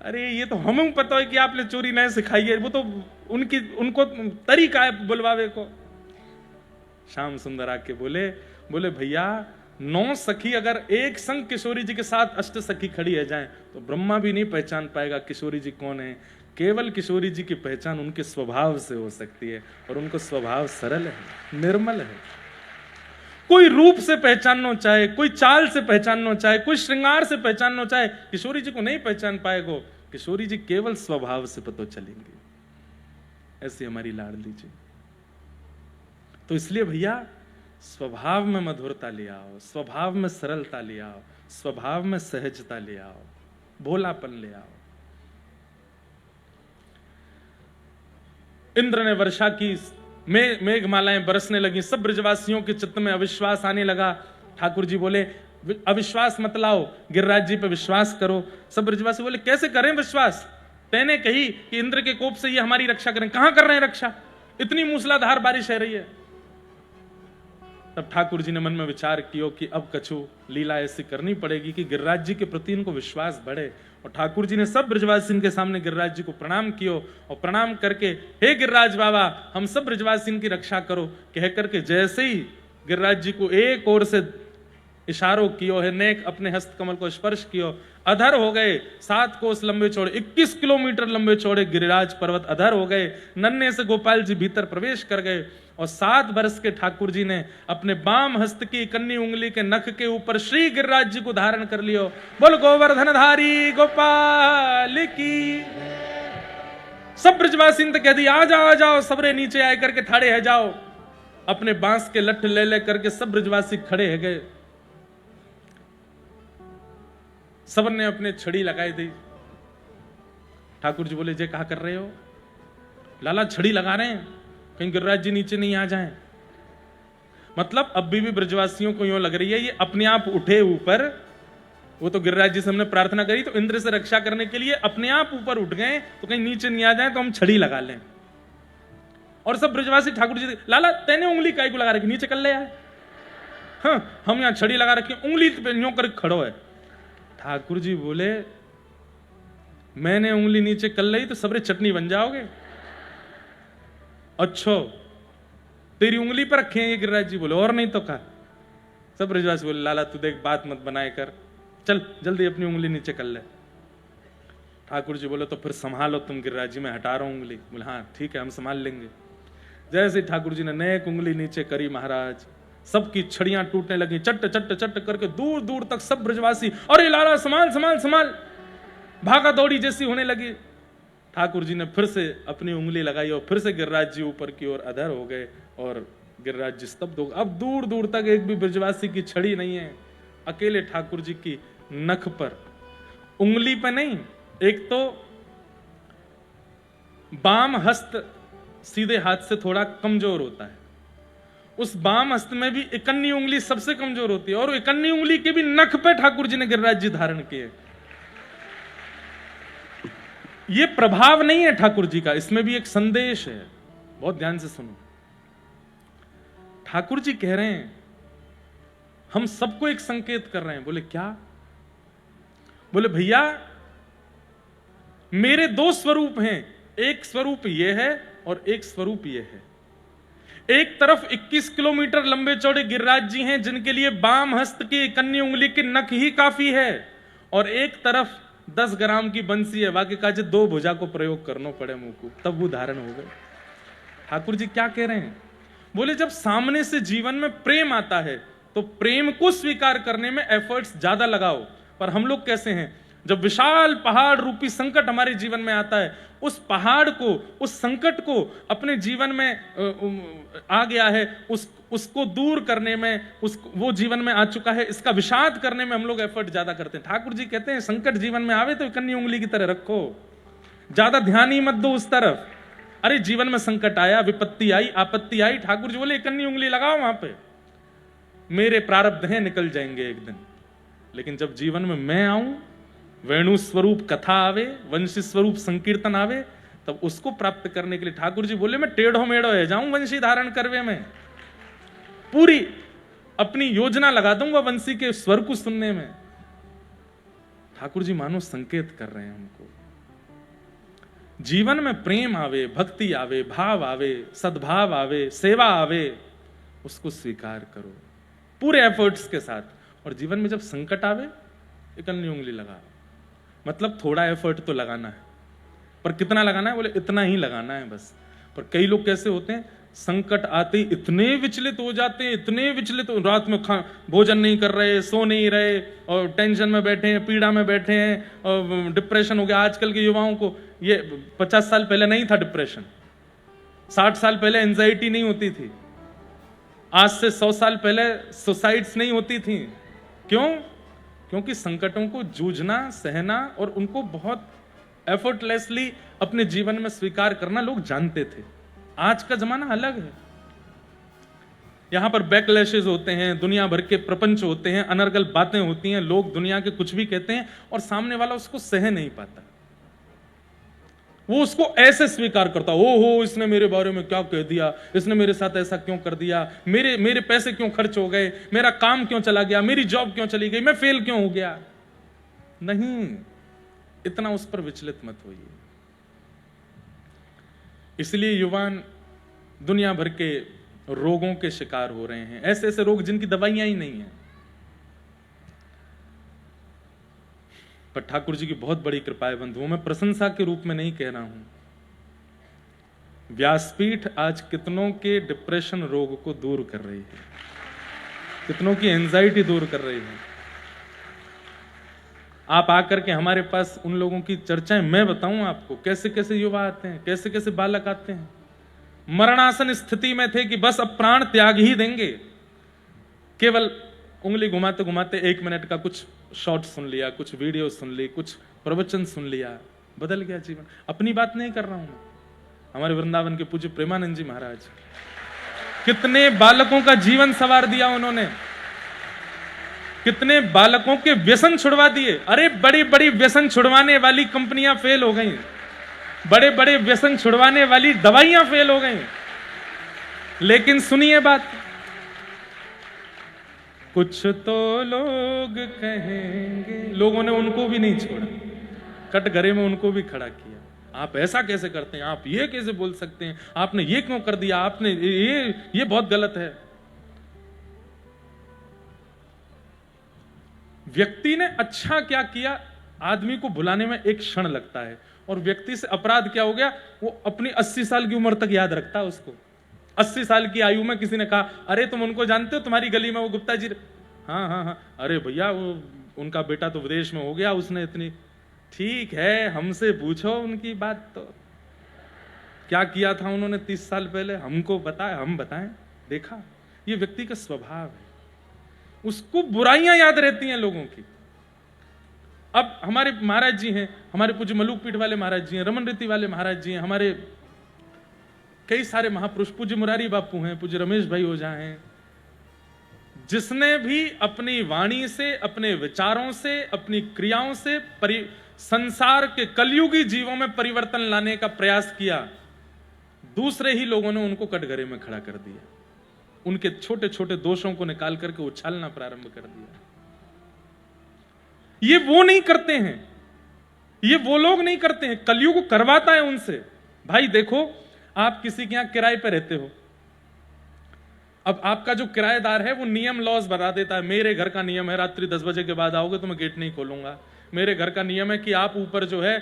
[SPEAKER 1] अरे ये तो हमें पता है कि आपने चोरी नहीं सिखाई है, वो तो उनको तरीका है बुलवावे को। श्याम सुंदर आके बोले भैया 9 सखी अगर एक संग किशोरी जी के साथ अष्ट सखी खड़ी है जाए तो ब्रह्मा भी नहीं पहचान पाएगा किशोरी जी कौन है। केवल किशोरी जी की पहचान उनके स्वभाव से हो सकती है, और उनका स्वभाव सरल है, निर्मल है। कोई रूप से पहचानना चाहे, कोई चाल से पहचानना चाहे, कोई श्रृंगार से पहचानना चाहे, किशोरी जी को नहीं पहचान पाएगा। किशोरी जी केवल स्वभाव से पता चलेंगे। ऐसी हमारी लाडली जी। तो इसलिए भैया स्वभाव में मधुरता ले आओ, स्वभाव में सरलता ले आओ, स्वभाव में सहजता ले आओ, भोलापन ले आओ। इंद्र ने वर्षा की, मेघमालाएं बरसने लगी, सब ब्रजवासियों के चित्त में अविश्वास आने लगा। ठाकुर जी बोले अविश्वास मत लाओ, गिरिराज जी पे विश्वास करो। सब ब्रजवासी बोले कैसे करें विश्वास? तैने कही कि इंद्र के कोप से ये हमारी रक्षा करें, कहां कर रहे हैं रक्षा? इतनी मूसलाधार बारिश है रही है। तब ठाकुर जी ने मन में विचार किया कि अब कछु लीला ऐसी करनी पड़ेगी कि गिरिराज जी के प्रति इनको विश्वास बढ़े। और ठाकुर जी ने सब ब्रजवासी के सामने गिरिराज जी को प्रणाम किया, और प्रणाम करके हे गिरिराज बाबा हम सब ब्रजवासी की रक्षा करो कह करके जैसे ही गिरिराज जी को एक ओर से इशारों कियो है, नेक अपने हस्त कमल को स्पर्श कियो, अधर हो गए 7 कोस लंबे चौड़े, 21 किलोमीटर लंबे चौड़े गिरिराज पर्वत अधर हो गए। नन्हे से गोपाल जी भीतर प्रवेश कर गए, और 7 वर्ष के ठाकुर जी ने अपने बाम हस्त की कन्नी उंगली के नख के ऊपर श्री गिरिराज जी को धारण कर लियो। बोल गोवर्धनधारी गोपाल की। सब ब्रजवासी ने कह दिया आ जाओ, सबरे नीचे आए करके ठाड़े है जाओ। अपने बांस के लठ ले करके सब ब्रजवासी खड़े है गए। सब ने अपने छड़ी लगाई दी। ठाकुर जी बोले जे कहा कर रहे हो? लाला छड़ी लगा रहे हैं कहीं गिरिराज जी नीचे नहीं आ जाएं। मतलब अब भी ब्रजवासियों को यूं लग रही है ये अपने आप उठे ऊपर। वो तो गिरिराज जी से हमने प्रार्थना करी तो इंद्र से रक्षा करने के लिए अपने आप ऊपर उठ गए, तो कहीं नीचे नहीं आ जाए तो हम छड़ी लगा लें। और सब ब्रजवासी ठाकुर जी लाला तेने उंगली काय को लगा रखी, नीचे कर ले यार। हाँ हम यहां छड़ी लगा रखी, उंगली पे यूं कर खड़ो है। ठाकुर जी बोले मैंने उंगली नीचे कर ली तो सबरे चटनी बन जाओगे। अच्छा तेरी उंगली पर रखे हैं ये गिरिराज जी? बोले और नहीं तो कहा। सब ब्रजवासी बोले लाला तू देख बात मत बनाए कर, चल जल्दी अपनी उंगली नीचे कर ले। ठाकुर जी बोले तो फिर संभालो तुम गिरिराज जी, मैं हटा रहा हूं उंगली। बोले हाँ ठीक है हम संभाल लेंगे। जैसे ठाकुर जी ने नेक उंगली नीचे करी महाराज, सबकी छड़ियां टूटने लगी, चट चट चट करके दूर दूर तक सब ब्रजवासी अरे लाला संभाल संभाल संभाल, भागा दौड़ी जैसी होने लगी। ठाकुर जी ने फिर से अपनी उंगली लगाई और फिर से गिरिराज जी ऊपर की ओर अधर हो गए और गिरिराज जी स्तब्ध हो गए। अब दूर दूर तक एक भी ब्रजवासी की छड़ी नहीं है, अकेले ठाकुर जी की नख पर, उंगली पर नहीं। एक तो बाम हस्त सीधे हाथ से थोड़ा कमजोर होता है, उस बाम हस्त में भी इकन्नी उंगली सबसे कमजोर होती है, और इकन्नी उंगली के भी नख पे ठाकुर जी ने गिरिराज जी धारण किए। ये प्रभाव नहीं है ठाकुर जी का, इसमें भी एक संदेश है, बहुत ध्यान से सुनो। ठाकुर जी कह रहे हैं हम सबको एक संकेत कर रहे हैं। बोले क्या? बोले भैया मेरे दो स्वरूप हैं, एक स्वरूप ये है और एक स्वरूप ये है। एक तरफ 21 किलोमीटर लंबे चौड़े गिरिराज जी हैं जिनके लिए बाम हस्त की कन्नी उंगली की नख ही काफी है, और एक तरफ 10 ग्राम की बंसी है, वाकई काजे 2 भुजा को प्रयोग करना पड़े मुंह को तब वो धारण हो गए। ठाकुर जी क्या कह रहे हैं? बोले जब सामने से जीवन में प्रेम आता है तो प्रेम को स्वीकार करने में एफर्ट्स ज्यादा लगाओ। पर हम लोग कैसे हैं, जब विशाल पहाड़ रूपी संकट हमारे जीवन में आता है, उस पहाड़ को, उस संकट को अपने जीवन में आ गया है, उसको दूर करने में, वो जीवन में आ चुका है, इसका विषाद करने में हम लोग एफर्ट ज्यादा करते हैं। ठाकुर जी कहते हैं संकट जीवन में आवे तो कन्नी उंगली की तरह रखो, ज्यादा ध्यान ही मत दो उस तरफ। अरे जीवन में संकट आया, विपत्ति आई, आपत्ति आई, ठाकुर जी बोले कन्नी उंगली लगाओ वहां पे, मेरे प्रारब्ध हैं निकल जाएंगे एक दिन। लेकिन जब जीवन में मैं आऊं, वेणु स्वरूप कथा आवे, वंशी स्वरूप संकीर्तन आवे, तब उसको प्राप्त करने के लिए ठाकुर जी बोले मैं टेढ़ो मेढ़ो है जाऊं वंशी धारण करवे में, पूरी अपनी योजना लगा दूंगा वंशी के स्वर को सुनने में। ठाकुर जी मानो संकेत कर रहे हैं हमको, जीवन में प्रेम आवे, भक्ति आवे, भाव आवे, सद्भाव आवे, सेवा आवे, उसको स्वीकार करो पूरे एफर्ट्स के साथ। और जीवन में जब संकट आवे, एक अन्य उंगली लगा, मतलब थोड़ा एफर्ट तो लगाना है, पर कितना लगाना है? बोले इतना ही लगाना है बस। पर कई लोग कैसे होते हैं, संकट आते ही इतने विचलित हो जाते हैं, इतने विचलित, रात में भोजन नहीं कर रहे, सो नहीं रहे, और टेंशन में बैठे हैं, पीड़ा में बैठे हैं, और डिप्रेशन हो गया। आजकल के युवाओं को, ये 50 साल पहले नहीं था डिप्रेशन, 60 साल पहले एंजाइटी नहीं होती थी, आज से 100 साल पहले सुसाइड्स नहीं होती थी। क्यों? क्योंकि संकटों को जूझना, सहना और उनको बहुत एफर्टलेसली अपने जीवन में स्वीकार करना लोग जानते थे। आज का जमाना अलग है, यहां पर बैकलैशेस होते हैं, दुनिया भर के प्रपंच होते हैं, अनर्गल बातें होती हैं, लोग दुनिया के कुछ भी कहते हैं और सामने वाला उसको सह नहीं पाता, वो उसको ऐसे स्वीकार करता, हो इसने मेरे बारे में क्या कह दिया, इसने मेरे साथ ऐसा क्यों कर दिया, मेरे पैसे क्यों खर्च हो गए, मेरा काम क्यों चला गया, मेरी जॉब क्यों चली गई, मैं फेल क्यों हो गया। नहीं, इतना उस पर विचलित मत होइए। इसलिए युवान दुनिया भर के रोगों के शिकार हो रहे हैं, ऐसे ऐसे रोग जिनकी दवाइयां ही नहीं है। पर ठाकुर जी की बहुत बड़ी कृपा है बंधुओं, मैं प्रशंसा के रूप में नहीं कह रहा हूं। व्यासपीठ आज कितनों के डिप्रेशन रोग को दूर कर रही है, कितनों की एंजाइटी दूर कर रही है। आप आकर के हमारे पास उन लोगों की चर्चाएं, मैं बताऊं आपको कैसे कैसे युवा आते हैं, कैसे कैसे बालक आते हैं, मरणासन स्थिति में थे कि बस अब प्राण त्याग ही देंगे, केवल उंगली घुमाते घुमाते 1 मिनट का कुछ शॉर्ट सुन लिया, कुछ वीडियो सुन ली, कुछ प्रवचन सुन लिया, बदल गया जीवन। अपनी बात नहीं कर रहा हूं, हमारे वृंदावन के पूज्य प्रेमानंद जी महाराज, कितने बालकों का जीवन संवार दिया उन्होंने, कितने बालकों के व्यसन छुड़वा दिए। अरे बड़ी बड़ी व्यसन छुड़वाने वाली कंपनियां फेल हो गई, बड़े बड़े व्यसन छुड़वाने वाली दवाइयां फेल हो गई, लेकिन सुनिए बात, कुछ तो लोग कहेंगे, लोगों ने उनको भी नहीं छोड़ा, कटघरे में उनको भी खड़ा किया। आप ऐसा कैसे करते हैं, आप ये कैसे बोल सकते हैं, आपने ये क्यों कर दिया, आपने ये बहुत गलत है। व्यक्ति ने अच्छा क्या किया, आदमी को भुलाने में एक क्षण लगता है, और व्यक्ति से अपराध क्या हो गया, वो अपनी 80 साल की उम्र तक याद रखता है उसको। 80 साल की आयु में किसी ने कहा, अरे तुम उनको जानते हो, तुम्हारी गली में वो गुप्ता जी, हाँ, अरे भैया वो उनका बेटा तो विदेश में हो गया, उसने इतनी, ठीक है हमसे पूछो उनकी बात, तो क्या किया था उन्होंने 30 साल पहले, हमको बताए, हम बताएं। देखा, ये व्यक्ति का स्वभाव है, उसको बुराइयां याद रहती हैं लोगों की। अब हमारे महाराज जी हैं, हमारे पूज्य मलूक पीठ वाले महाराज जी हैं, रमन रीति वाले महाराज जी हैं, हमारे कई सारे महापुरुष, पूज्य मुरारी बापू हैं, पूज्य रमेश भाई ओझा हैं, जिसने भी अपनी वाणी से, अपने विचारों से, अपनी क्रियाओं से संसार के कलयुगी जीवों में परिवर्तन लाने का प्रयास किया, दूसरे ही लोगों ने उनको कटघरे में खड़ा कर दिया, उनके छोटे छोटे दोषों को निकाल करके उछालना प्रारंभ कर दिया। ये वो नहीं करते हैं, ये वो लोग नहीं करते हैं, कलयुग करवाता है उनसे। भाई देखो, आप किसी के यहां किराए पे रहते हो, अब आपका जो किराएदार है वो नियम लॉज बता देता है, मेरे घर का नियम है रात्रि 10 बजे के बाद आओगे तो मैं गेट नहीं खोलूंगा, मेरे घर का नियम है कि आप ऊपर जो है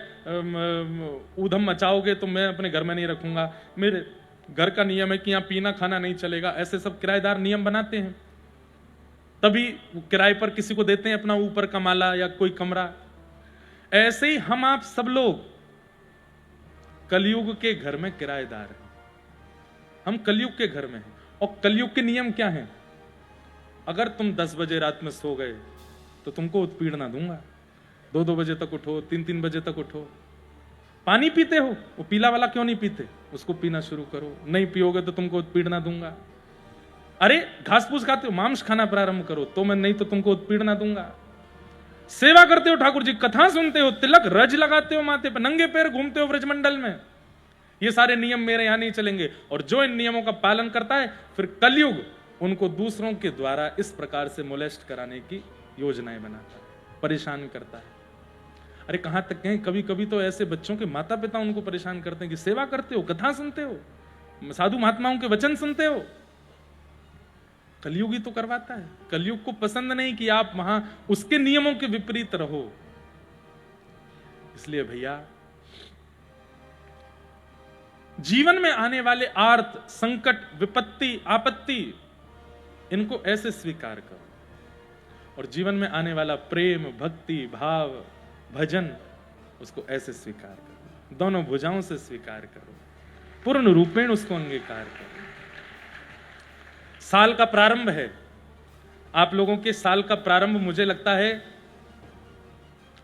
[SPEAKER 1] ऊधम मचाओगे तो मैं अपने घर में नहीं रखूंगा, मेरे घर का नियम है कि यहाँ पीना खाना नहीं चलेगा। ऐसे सब किराएदार नियम बनाते हैं, तभी किराए पर किसी को देते हैं अपना ऊपर का माला या कोई कमरा। ऐसे ही हम आप सब लोग कलयुग के घर में किराएदार हैं, हम कलयुग के घर में हैं। और कलयुग के नियम क्या हैं? अगर तुम 10 बजे रात में सो गए तो तुमको उत्पीड़ना दूंगा, 2-2 बजे तक उठो, 3-3 बजे तक उठो। पानी पीते हो, वो पीला वाला क्यों नहीं पीते, उसको पीना शुरू करो, नहीं पियोगे तो तुमको उत्पीड़ना दूंगा। अरे घास फूस खाते हो, मांस खाना प्रारंभ करो तो मैं नहीं तो तुमको उत्पीड़ना दूंगा। सेवा करते हो ठाकुर जी, कथा सुनते हो, तिलक रज लगाते हो माथे पर, नंगे पैर घूमते हो ब्रजमंडल में, ये सारे नियम मेरे यहां नहीं चलेंगे। और जो इन नियमों का पालन करता है, फिर कलयुग उनको दूसरों के द्वारा इस प्रकार से मोलेस्ट कराने की योजनाएं बनाता है, परेशान करता है। अरे कहां तक कहें, कभी कभी तो ऐसे बच्चों के माता पिता उनको परेशान करते हैं कि सेवा करते हो, कथा सुनते हो, साधु महात्माओं के वचन सुनते हो। कलयुग ही तो करवाता है। कलयुग को पसंद नहीं कि आप वहां उसके नियमों के विपरीत रहो। इसलिए भैया, जीवन में आने वाले आर्त, संकट, विपत्ति, आपत्ति, इनको ऐसे स्वीकार करो। और जीवन में आने वाला प्रेम, भक्ति, भाव, भजन, उसको ऐसे स्वीकार करो, दोनों भुजाओं से स्वीकार करो, पूर्ण रूपेण उसको अंगीकार करो। साल का प्रारंभ है, आप लोगों के साल का प्रारंभ मुझे लगता है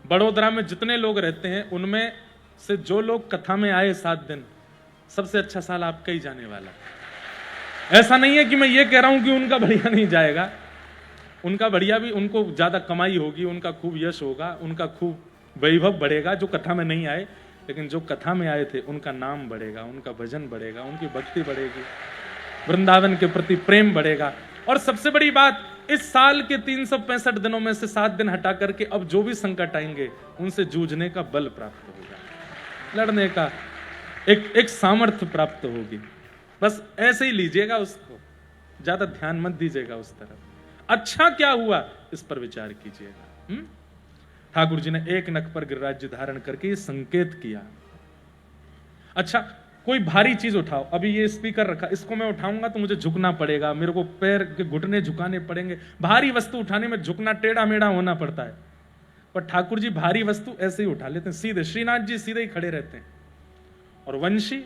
[SPEAKER 1] बड़ोदरा में जितने लोग रहते हैं उनमें से जो लोग कथा में आए 7 दिन, सबसे अच्छा साल आपका ही जाने वाला। ऐसा नहीं है कि मैं ये कह रहा हूं कि उनका बढ़िया नहीं जाएगा, उनका बढ़िया भी, उनको ज्यादा कमाई होगी, उनका खूब यश होगा, उनका खूब वैभव बढ़ेगा, जो कथा में नहीं आए। लेकिन जो कथा में आए थे उनका नाम बढ़ेगा, उनका भजन बढ़ेगा, उनकी भक्ति बढ़ेगी, वृंदावन के प्रति प्रेम बढ़ेगा। और सबसे बड़ी बात, इस साल के 365 दिनों में से 7 दिन हटा करके अब जो भी संकट आएंगे उनसे जूझने का बल प्राप्त होगा, लड़ने का एक सामर्थ्य प्राप्त होगी। बस ऐसे ही लीजिएगा उसको, ज्यादा ध्यान मत दीजिएगा उस तरफ। अच्छा क्या हुआ इस पर विचार कीजिएगा। ठाकुर जी ने एक नख पर गिरिराज धारण करके ये संकेत किया। अच्छा, कोई भारी चीज उठाओ, अभी ये स्पीकर रखा, इसको मैं उठाऊंगा तो मुझे झुकना पड़ेगा, मेरे को पैर के घुटने झुकाने पड़ेंगे। भारी वस्तु उठाने में झुकना, टेढ़ा मेढ़ा होना पड़ता है, पर ठाकुर जी भारी वस्तु ऐसे ही उठा लेते हैं, सीधे। श्रीनाथ जी सीधे ही खड़े रहते हैं, और वंशी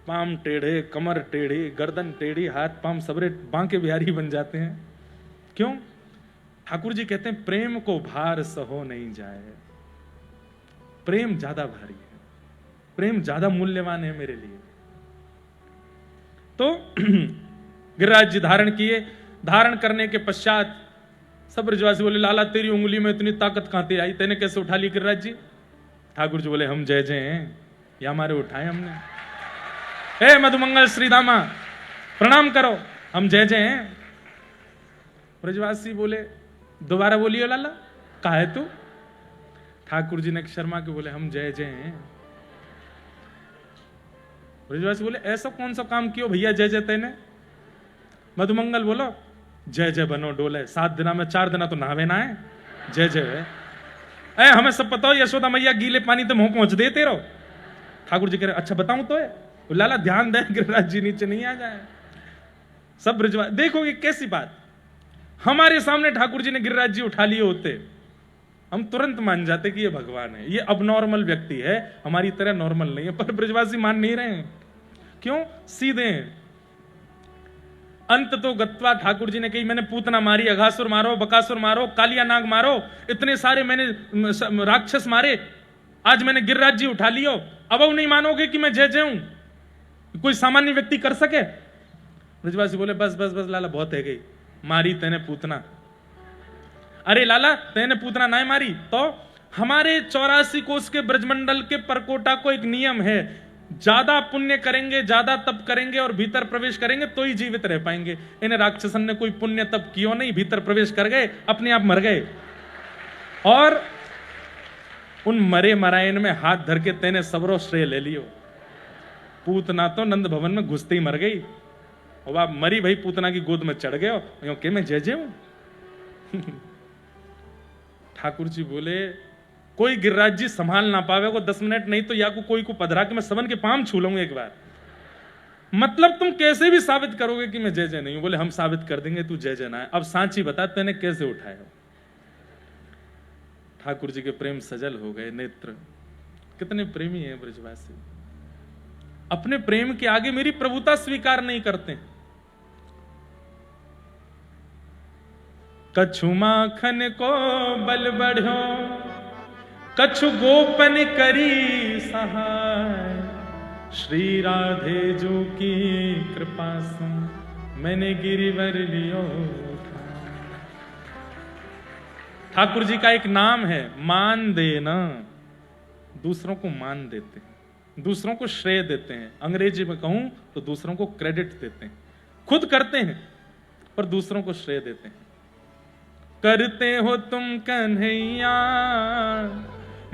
[SPEAKER 1] पाम टेढ़े, कमर टेढ़ी, गर्दन टेढ़ी, हाथ पाम सबरे बांके बिहारी बन जाते हैं। क्यों? ठाकुर जी कहते हैं प्रेम को भार सहो नहीं जाए। प्रेम ज्यादा भारी है, प्रेम ज्यादा मूल्यवान है मेरे लिए। तो गिरिराज जी धारण किए। धारण करने के पश्चात सब ब्रजवासी बोले, लाला तेरी उंगली में इतनी ताकत कहां से आई, तेने कैसे उठा ली गिरिराज जी? ठाकुर जी बोले, हम जय जय हैं, या हमारे उठाए हमने। हे मधुमंगल श्रीदामा, प्रणाम करो, हम जय जय हैं। ब्रजवासी बोले, दोबारा बोलियो लाला, कहा है तू? ठाकुर जी ने शर्मा के बोले, हम जय जय हैं। ब्रजवासी बोले, ऐसा कौन सा काम कियो भैया जय जय तेने? मधुमंगल बोलो, जय जय बनो डोले, 7 दिना में 4 दिना तो नहावे ना है, जय जय है। हमें सब पता हो, यशोदा मैया गीले पानी तो मुंह पहुंच देते रहो। ठाकुर जी कह रहे, अच्छा बताऊं तो है? लाला ध्यान दे, गिरिराज जी नीचे नहीं आ जाए। सब ब्रजवासी, देखोगे कैसी बात, हमारे सामने ठाकुर जी ने गिरिराज जी उठा लिए होते, हम तुरंत मान जाते कि ये भगवान है, ये अबनॉर्मल व्यक्ति है, हमारी तरह नॉर्मल नहीं है। पर ब्रजवासी मान नहीं रहे हैं। क्यों? सीधे हैं। अंत तो गत्वा ठाकुर जी ने कही, मैंने पूतना मारी, अघासुर मारो, बकासुर मारो, कालिया नाग मारो, इतने सारे मैंने राक्षस मारे, आज मैंने गिरिराज जी उठा लियो, अब नहीं मानोगे कि मैं जय जय हूं? कोई सामान्य व्यक्ति कर सके? ब्रजवासी बोले, बस बस बस लाला, बहुत है गई, मारी तेने पूतना। अरे लाला, तेने पूतना नहीं मारी तो? हमारे 84 कोस के ब्रजमंडल के परकोटा को एक नियम है, ज्यादा पुण्य करेंगे, ज्यादा तप करेंगे और भीतर प्रवेश करेंगे तो ही जीवित रह पाएंगे। इन राक्षसन ने कोई पुण्य तप किया नहीं, भीतर प्रवेश कर गए, अपने आप मर गए। और उन मरे मरायन में हाथ धर के तेने सबरो श्रेय ले लियो। पूतना तो नंद भवन में घुसते ही मर गई, और आप मरी भाई पूतना की गोद में चढ़ गए हो के मैं जय जय हूं। ठाकुर जी बोले कोई गिरिराज जी संभाल ना पावे को 10 मिनट नहीं तो या को कोई को पधरा के मैं सबन के पाम छू लूंगा एक बार। मतलब तुम कैसे भी साबित करोगे कि मैं जय जय नहीं हूं। बोले हम साबित कर देंगे तू जय जय ना है। अब सांची बता तेने कैसे उठाया हो। ठाकुर जी के प्रेम सजल हो गए नेत्र। कितने प्रेमी हैं ब्रजवासी, अपने प्रेम के आगे मेरी प्रभुता स्वीकार नहीं करते। कछु माखन को बल बढ़ो, कछु गोपन करी सहाय, श्री राधे जो की कृपा से मैंने गिरिवर लियो। ठाकुर जी का एक नाम है मान देना। दूसरों को मान देते हैं, दूसरों को श्रेय देते हैं। अंग्रेजी में कहूं तो दूसरों को क्रेडिट देते हैं। खुद करते हैं पर दूसरों को श्रेय देते हैं। करते हो तुम कन्हैया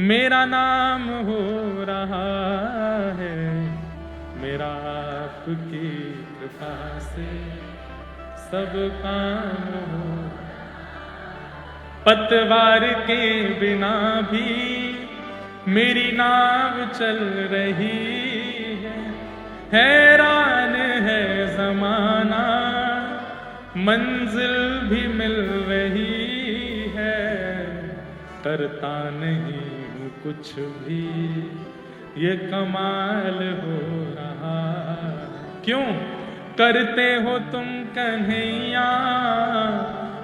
[SPEAKER 1] मेरा नाम हो रहा है, मेरा आपकी कृपा से सब काम हो। पतवार के बिना भी मेरी नाव चल रही है, हैरान है जमाना मंजिल भी मिल रही है। करता नहीं हूं कुछ भी ये कमाल हो रहा। क्यों करते हो तुम कन्हैया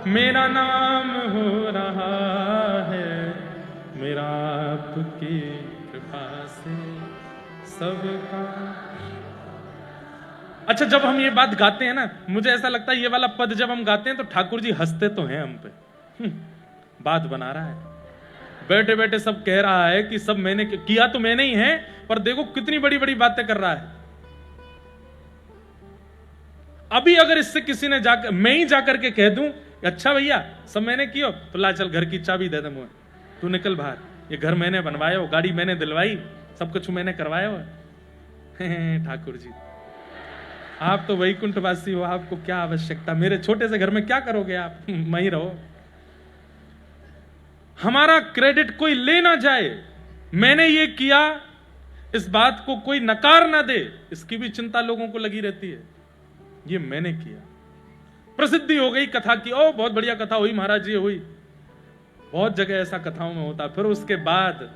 [SPEAKER 1] मेरा नाम हो रहा है, मेरा आपकी कृपा से सबका। अच्छा जब हम ये बात गाते हैं ना, मुझे ऐसा लगता है ये वाला पद जब हम गाते हैं तो ठाकुर जी हंसते तो हैं हम पे। बात बना रहा है, बैठे बैठे सब कह रहा है कि सब मैंने किया तो मैंने ही है, पर देखो कितनी बड़ी बड़ी बातें कर रहा है। अभी अगर इससे किसी ने जाकर मैं ही जाकर के कह दूं अच्छा भैया सब मैंने किया, तो ला चल घर की चाबी दे दे मुझे, तू निकल बाहर, ये घर मैंने बनवाया हो, गाड़ी मैंने दिलवाई, सब कुछ मैंने करवाया हो। ठाकुर जी आप तो वैकुंठवासी हो, आपको क्या आवश्यकता, मेरे छोटे से घर में क्या करोगे आप, वहीं रहो। हमारा क्रेडिट कोई ले ना जाए, मैंने ये किया इस बात को कोई नकार ना दे, इसकी भी चिंता लोगों को लगी रहती है। ये मैंने किया, प्रसिद्धि हो गई कथा की, ओ बहुत बढ़िया कथा हुई महाराज जी हुई। बहुत जगह ऐसा कथाओं में होता, फिर उसके बाद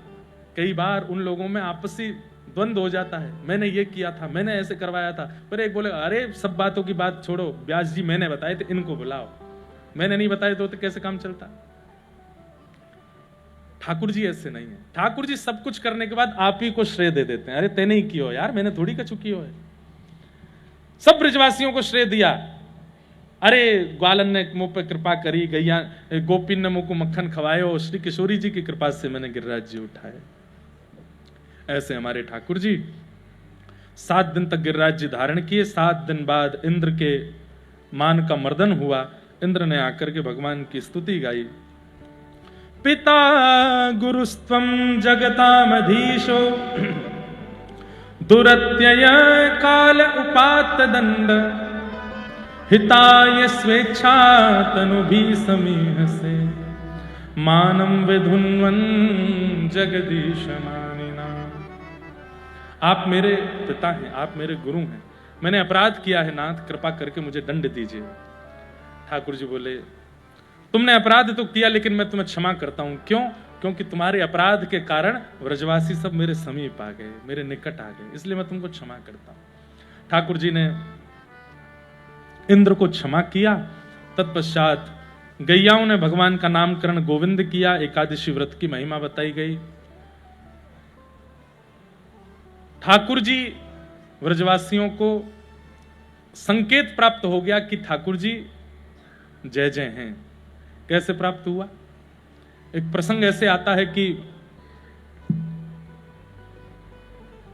[SPEAKER 1] कई बार उन लोगों में आपसी द्वंद हो जाता है, मैंने ये किया था, मैंने ऐसे करवाया था। फिर एक बोले अरे सब बातों की बात छोड़ो, व्यास जी मैंने बताए थे, इनको बुलाओ, मैंने नहीं बताए तो कैसे काम चलता। ठाकुर जी ऐसे नहीं है। ठाकुर जी सब कुछ करने के बाद आप ही को श्रेय दे देते हैं, अरे तेने ही किया यार, मैंने थोड़ी कछु किया है। सब ब्रजवासियों को श्रेय दिया, अरे ग्वालन ने मुंह पे कृपा करी, गैया गोपी ने मुंह को मक्खन खवाए, श्री किशोरी जी की कृपा से मैंने गिरिराज जी उठाए। ऐसे हमारे ठाकुर जी 7 दिन तक गिरिराज जी धारण किए। 7 दिन बाद इंद्र के मान का मर्दन हुआ। इंद्र ने आकर के भगवान की स्तुति गाई। पिता गुरुस्त्वं जगतामधीशो दुरत्यय काल उपात दंड हिताय स्वेच्छा तनुभी समीह से मानम विधुन्वन जगदीश मानिना। आप मेरे पिता हैं, आप मेरे गुरु हैं, मैंने अपराध किया है नाथ, कृपा करके मुझे दंड दीजिए। ठाकुर जी बोले तुमने अपराध तो किया लेकिन मैं तुम्हें क्षमा करता हूं। क्यों? क्योंकि तुम्हारे अपराध के कारण व्रजवासी सब मेरे समीप आ गए, मेरे निकट आ गए, इसलिए मैं तुमको क्षमा करता हूं। ठाकुर जी ने इंद्र को क्षमा किया। तत्पश्चात गैयाओं ने भगवान का नामकरण गोविंद किया। एकादशी व्रत की महिमा बताई गई। ठाकुर जी व्रजवासियों को संकेत प्राप्त हो गया कि ठाकुर जी जय जय हैं। कैसे प्राप्त हुआ? एक प्रसंग ऐसे आता है कि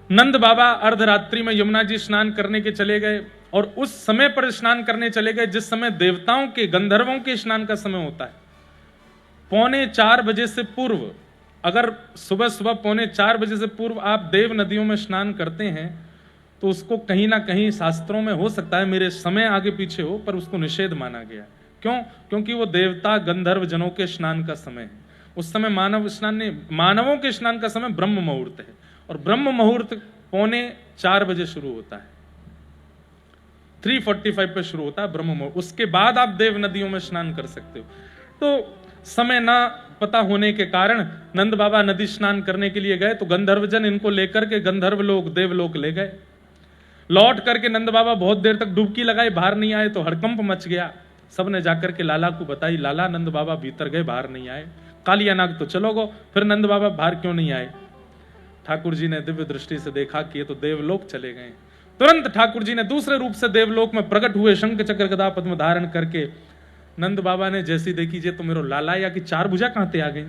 [SPEAKER 1] नंद बाबा अर्धरात्रि में यमुना जी स्नान करने के चले गए, और उस समय पर स्नान करने चले गए जिस समय देवताओं के, गंधर्वों के स्नान का समय होता है। 3:45 बजे से पूर्व अगर सुबह सुबह 3:45 से पूर्व आप देव नदियों में स्नान करते हैं तो उसको कहीं ना कहीं शास्त्रों में हो सकता है मेरे समय आगे पीछे हो, पर उसको निषेध माना गया। क्यों? क्योंकि वो देवता गंधर्व जनों के स्नान का समय है। उस समय मानव स्नान नहीं, मानवों के स्नान का समय ब्रह्म मुहूर्त है, और ब्रह्म मुहूर्त 3:45 शुरू होता है, 3:45 पे शुरू होता है ब्रह्म मुहूर्त। उसके बाद आप देव नदियों में स्नान कर सकते हो। तो समय ना पता होने के कारण नंद बाबा नदी स्नान करने के लिए गए, तो गंधर्वजन इनको लेकर के गंधर्व लोग देवलोक ले गए। लौट करके नंद बाबा बहुत देर तक डुबकी लगाए, बाहर नहीं आए, तो हड़कंप मच गया। सबने जाकर के लाला को बताई, लाला नंद बाबा भीतर गए, बाहर नहीं आए। कालिया नाग तो चलो गो, फिर नंद बाबा बाहर क्यों नहीं आए? ठाकुर जी ने दिव्य दृष्टि से देखा कि ये तो देवलोक चले गए। तुरंत ठाकुर जी ने दूसरे रूप से देवलोक में प्रकट हुए, शंख चक्र गदा पद्म धारण करके। नंद बाबा ने जैसी देखी, जे तो मेरो लाला या कि 4 भुजा कहां ते आ गई।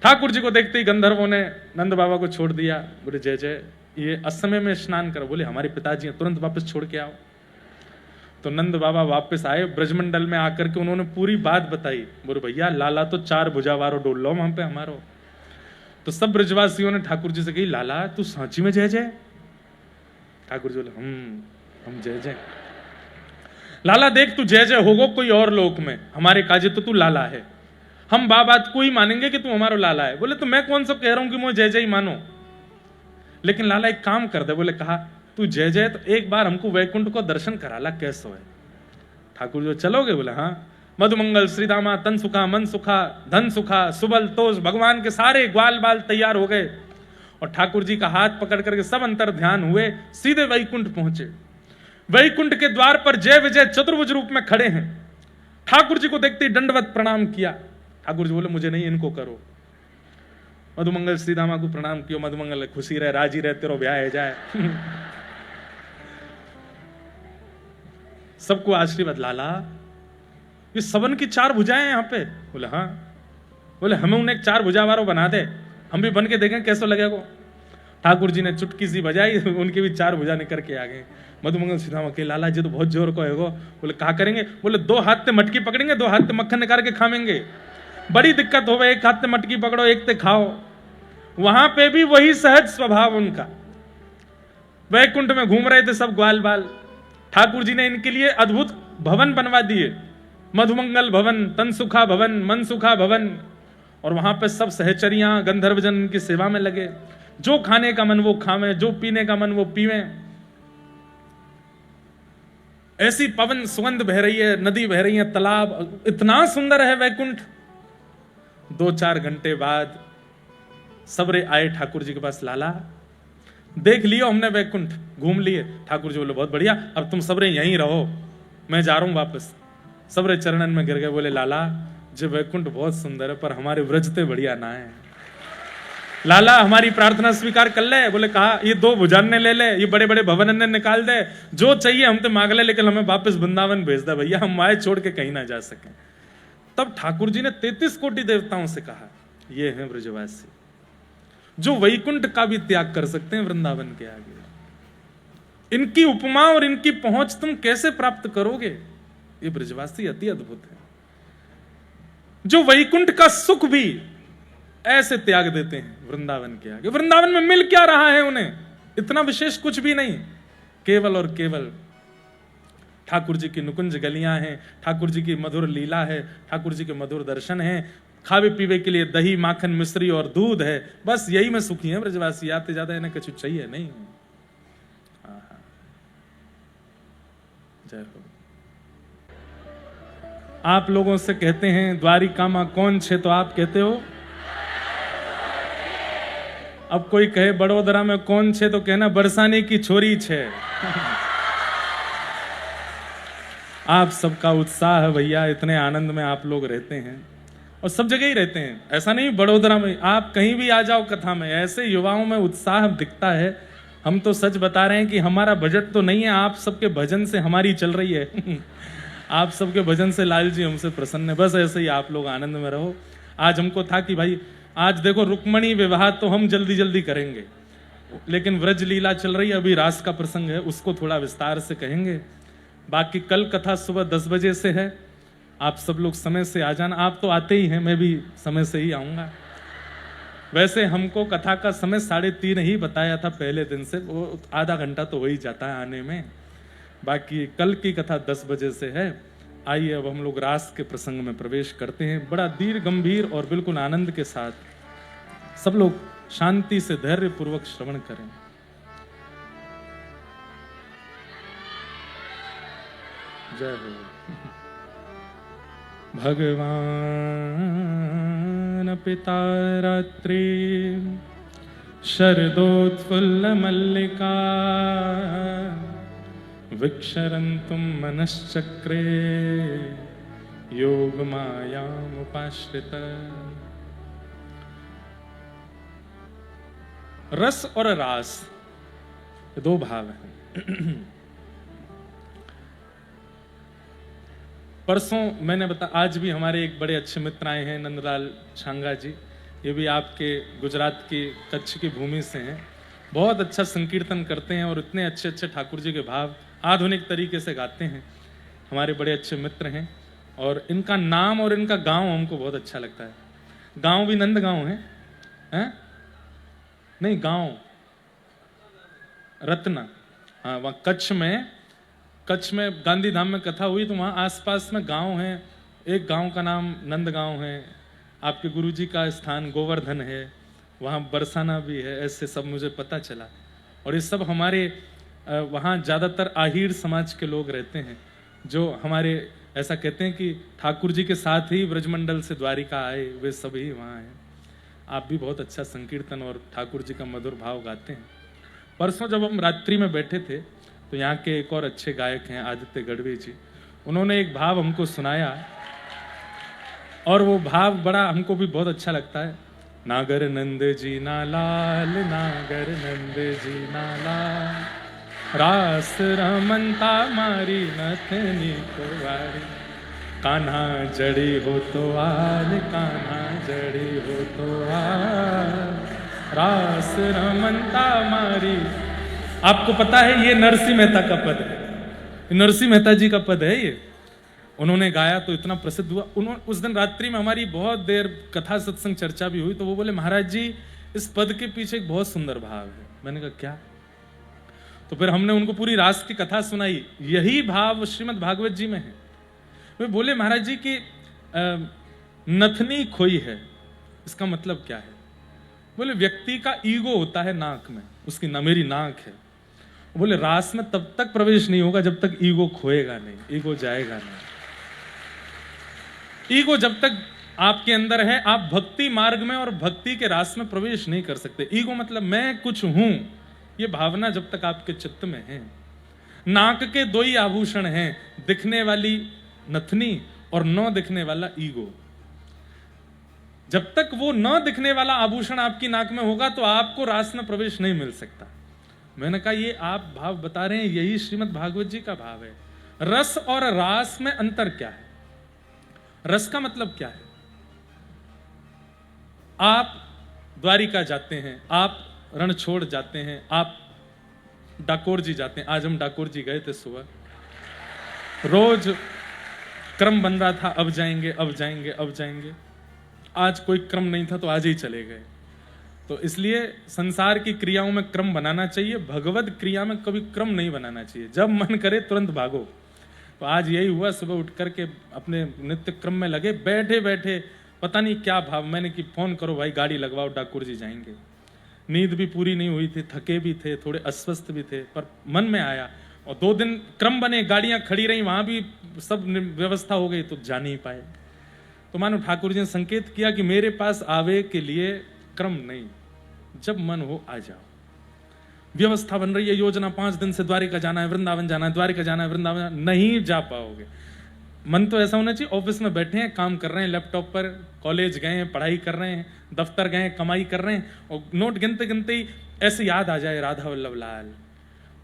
[SPEAKER 1] ठाकुर जी को देखते ही गंधर्वों ने नंद बाबा को छोड़ दिया। बोले जय जय, ये असमय में स्नान करो। बोले हमारे पिताजी हैं, तुरंत वापस छोड़ के आओ। तो नंद बाबा वापस आए ब्रजमंडल में आकर के, उन्होंने पूरी बात बताई। बोले भैया लाला तो 4 भुजा वारो डोल लो वहां पे हमारो। तो सब ब्रजवासियों ने ठाकुर जी से कही, लाला तू सांची में जय जय? ठाकुर जी बोले हम जय जय। लाला देख तू जय जय होगो कोई और लोक में, हमारे काजे तो तू लाला है, हम बात को ही मानेंगे कि तू हमारा लाला है। बोले तो मैं कौन सा कह रहा हूं कि मुझे जय जय ही मानो, लेकिन लाला एक काम कर दे। बोले कहा तू जय जय तो एक बार हमको वैकुंठ को दर्शन कराला, कैसो है? ठाकुर जी चलोगे? बोले हाँ। मधुमंगल श्रीदामा तन सुखा मन सुखा धन सुखा सुबल तोष, भगवान के सारे ग्वाल बाल तैयार हो गए, और ठाकुर जी का हाथ पकड़ करके सब अंतर ध्यान हुए, सीधे वैकुंठ पहुंचे। वैकुंठ के द्वार पर जय विजय चतुर्भुज रूप में खड़े हैं। ठाकुर जी को देखते ही दंडवत प्रणाम किया। ठाकुर जी बोले मुझे नहीं, इनको करो। मधुमंगल श्रीदामा को प्रणाम किया। मधुमंगल खुशी रहे, राजी रहे, तेरो ब्याह है जाए। सबको आशीर्वाद, लाला ये सबन की 4 भुजाएं यहाँ पे? बोले हाँ। बोले हमें उन्हें 4 भुजा वालों बना दे, हम भी बन के देखें कैसा लगेगा। ठाकुर जी ने चुटकी सी बजाई, उनके भी 4 भुजा निकल के आ गए। मधुमंगल श्रीदामा के लाला जी तो बहुत जोर को है। बोले कहा करेंगे? बोले 2 हाथ से मटकी पकड़ेंगे, 2 हाथ से मक्खन निकाल के खाएंगे। बड़ी दिक्कत हो, एक हाथ से मटकी पकड़ो, एक से खाओ। वहां पे भी वही सहज स्वभाव उनका। वैकुंठ में घूम रहे थे सब ग्वाल बाल। ठाकुर जी ने इनके लिए अद्भुत भवन बनवा दिए, मधुमंगल भवन, तनसुखा भवन, मनसुखा भवन। और वहां पे सब सहचरियां गंधर्वजन इनकी सेवा में लगे। जो खाने का मन वो खावें, जो पीने का मन वो पीवें। ऐसी पवन सुगंध बह रही है, नदी बह रही है, तालाब, इतना सुंदर है वैकुंठ। 2-4 घंटे बाद सबरे आए ठाकुर जी के पास, लाला देख लियो हमने वैकुंठ, घूम लिए। ठाकुर जी बोले बहुत बढ़िया, अब तुम सबरे यहीं रहो, मैं जा रहा हूं वापस। सबरे चरणन में गिर गए। बोले लाला जो वैकुंठ बहुत सुंदर है, पर हमारे व्रजते बढ़िया ना है। लाला हमारी प्रार्थना स्वीकार कर ले। बोले कहा ये 2 भुजान ने ले ले, ये बड़े बड़े भवन ने निकाल दे, जो चाहिए हम तो मांग ले, लेकिन हमें वापस वृंदावन भेज दे भैया, हम माए छोड़ के कहीं ना जा सके। तब ठाकुर जी ने 33 कोटि देवताओं से कहा, ये हैं ब्रजवासी जो वैकुंठ का भी त्याग कर सकते हैं वृंदावन के आगे। इनकी उपमा और इनकी पहुंच तुम कैसे प्राप्त करोगे? ये ब्रजवासी अति अद्भुत है, जो वैकुंठ का सुख भी ऐसे त्याग देते हैं वृंदावन के आगे। वृंदावन में मिल क्या रहा है उन्हें? इतना विशेष कुछ भी नहीं, केवल और केवल ठाकुर जी की नुकुंज गलियां हैं, ठाकुर जी की मधुर लीला है, ठाकुर जी के मधुर दर्शन हैं, खावे पीवे के लिए दही माखन मिश्री और दूध है। बस यही में सुखी है ब्रजवासी, आते ज्यादा इन्हें कुछ चाहिए नहीं। जय हो। आप लोगों से कहते हैं द्वारिका मां कौन छे, तो आप कहते हो। अब कोई कहे बड़ोदरा में कौन छे, तो कहना बरसाने की छोरी छे। आप सबका उत्साह है भैया, इतने आनंद में आप लोग रहते हैं, और सब जगह ही रहते हैं। ऐसा नहीं बड़ोदरा में, आप कहीं भी आ जाओ कथा में, ऐसे युवाओं में उत्साह दिखता है। हम तो सच बता रहे हैं कि हमारा बजट तो नहीं है, आप सबके भजन से हमारी चल रही है। आप सबके भजन से लाल जी हमसे प्रसन्न है। बस ऐसे ही आप लोग आनंद में रहो। आज हमको था कि भाई आज देखो रुक्मणी विवाह तो हम जल्दी जल्दी करेंगे, लेकिन व्रज लीला चल रही है, अभी रास का प्रसंग है, उसको थोड़ा विस्तार से कहेंगे। बाकी कल कथा सुबह 10 बजे से है, आप सब लोग समय से आ जाना। आप तो आते ही हैं, मैं भी समय से ही आऊंगा। वैसे हमको कथा का समय 3:30 ही बताया था पहले दिन से, वो आधा घंटा तो हो ही जाता है आने में। बाकी कल की कथा 10 बजे से है। आइए अब हम लोग रास के प्रसंग में प्रवेश करते हैं। बड़ा दीर्घ गंभीर और बिल्कुल आनंद के साथ सब लोग शांति से धैर्य पूर्वक श्रवण करें। जय हो। भगवान पिता रात्रि शरदोत्फुल्ल मल्लिका विक्षरन्तुं मनश्चक्रे योग मायामुपाश्रित। रस और रास दो भाव हैं। परसों मैंने आज भी हमारे एक बड़े अच्छे मित्र आए हैं, नंदलाल छांगा जी। ये भी आपके गुजरात की कच्छ की भूमि से हैं। बहुत अच्छा संकीर्तन करते हैं और इतने अच्छे अच्छे ठाकुर जी के भाव आधुनिक तरीके से गाते हैं। हमारे बड़े अच्छे मित्र हैं और इनका नाम और इनका गांव हमको बहुत अच्छा लगता है। गांव भी नंद गांव है, हैं? नहीं, गांव रत्ना। हाँ, वहाँ कच्छ में गांधी धाम में कथा हुई तो वहाँ आसपास में गांव हैं। एक गांव का नाम नंद गांव है। आपके गुरुजी का स्थान गोवर्धन है, वहाँ बरसाना भी है। ऐसे सब मुझे पता चला। और ये सब हमारे वहाँ ज़्यादातर आहिर समाज के लोग रहते हैं, जो हमारे ऐसा कहते हैं कि ठाकुर जी के साथ ही ब्रजमंडल से द्वारिका आए, वे सभी वहाँ हैं। आप भी बहुत अच्छा संकीर्तन और ठाकुर जी का मधुर भाव गाते हैं। परसों जब हम रात्रि में बैठे थे तो यहाँ के एक और अच्छे गायक हैं आदित्य गढ़वी जी, उन्होंने एक भाव हमको सुनाया और वो भाव बड़ा हमको भी बहुत अच्छा लगता है। नागर नंद जी ना लाल, नागर नंद जी ना लाल, रास रमनता मारी नथनी कुंवारी, कान्हा जड़ी हो तो आल, कान्हा जड़ी हो तो आल, रास रमनता मारी। आपको पता है ये नरसिंह मेहता का पद है, नरसिंह मेहता जी का पद है ये। उन्होंने गाया तो इतना प्रसिद्ध हुआ। उन्होंने उस दिन रात्रि में हमारी बहुत देर कथा सत्संग चर्चा भी हुई, तो वो बोले महाराज जी इस पद के पीछे एक बहुत सुंदर भाव है। मैंने कहा क्या? तो फिर हमने उनको पूरी रास की कथा सुनाई। यही भाव श्रीमद् भागवत जी में है। वे बोले महाराज जी की नथनी खोई है, इसका मतलब क्या है? बोले व्यक्ति का ईगो होता है नाक में, उसकी ना मेरी नाक है। बोले रास में तब तक प्रवेश नहीं होगा जब तक ईगो खोएगा नहीं, ईगो जाएगा नहीं। ईगो जब तक आपके अंदर है, आप भक्ति मार्ग में और भक्ति के रास में प्रवेश नहीं कर सकते। ईगो मतलब मैं कुछ हूं, ये भावना जब तक आपके चित्त में है। नाक के दो ही आभूषण हैं, दिखने वाली नथनी और न दिखने वाला ईगो। जब तक वो न दिखने वाला आभूषण आपकी नाक में होगा तो आपको रास में प्रवेश नहीं मिल सकता। मैंने कहा ये आप भाव बता रहे हैं, यही श्रीमद् भागवत जी का भाव है। रस और रास में अंतर क्या है? रस का मतलब क्या है? आप द्वारिका जाते हैं, आप रणछोड़ जाते हैं, आप डाकोर जी जाते हैं। आज हम डाकोर जी गए थे सुबह। रोज क्रम बन रहा था, अब जाएंगे अब जाएंगे अब जाएंगे। आज कोई क्रम नहीं था तो आज ही चले गए। तो इसलिए संसार की क्रियाओं में क्रम बनाना चाहिए, भगवत क्रिया में कभी क्रम नहीं बनाना चाहिए। जब मन करे तुरंत भागो। तो आज यही हुआ, सुबह उठ करके अपने नित्य क्रम में लगे। बैठे बैठे पता नहीं क्या भाव, मैंने कि फोन करो भाई गाड़ी लगवाओ, डाकोर जी जाएंगे। नींद भी पूरी नहीं हुई थी, थके भी थे, थोड़े अस्वस्थ भी थे, पर मन में आया। और 2 दिन क्रम बने, गाड़ियां खड़ी रही, वहां भी सब व्यवस्था हो गई, तो जा नहीं पाए। तो मानो ठाकुर जी ने संकेत किया कि मेरे पास आवे के लिए क्रम नहीं, जब मन हो आ जाओ। व्यवस्था बन रही है, योजना 5 दिन से द्वारिका जाना है, वृंदावन जाना है, द्वारिका जाना है, वृंदावन, नहीं जा पाओगे। मन तो ऐसा होना चाहिए ऑफिस में बैठे हैं, काम कर रहे हैं लैपटॉप पर, कॉलेज गए हैं, पढ़ाई कर रहे हैं, दफ्तर गए हैं, कमाई कर रहे हैं, और नोट गिनते गिनते ही ऐसे याद आ जाए राधा वल्लभ लाल।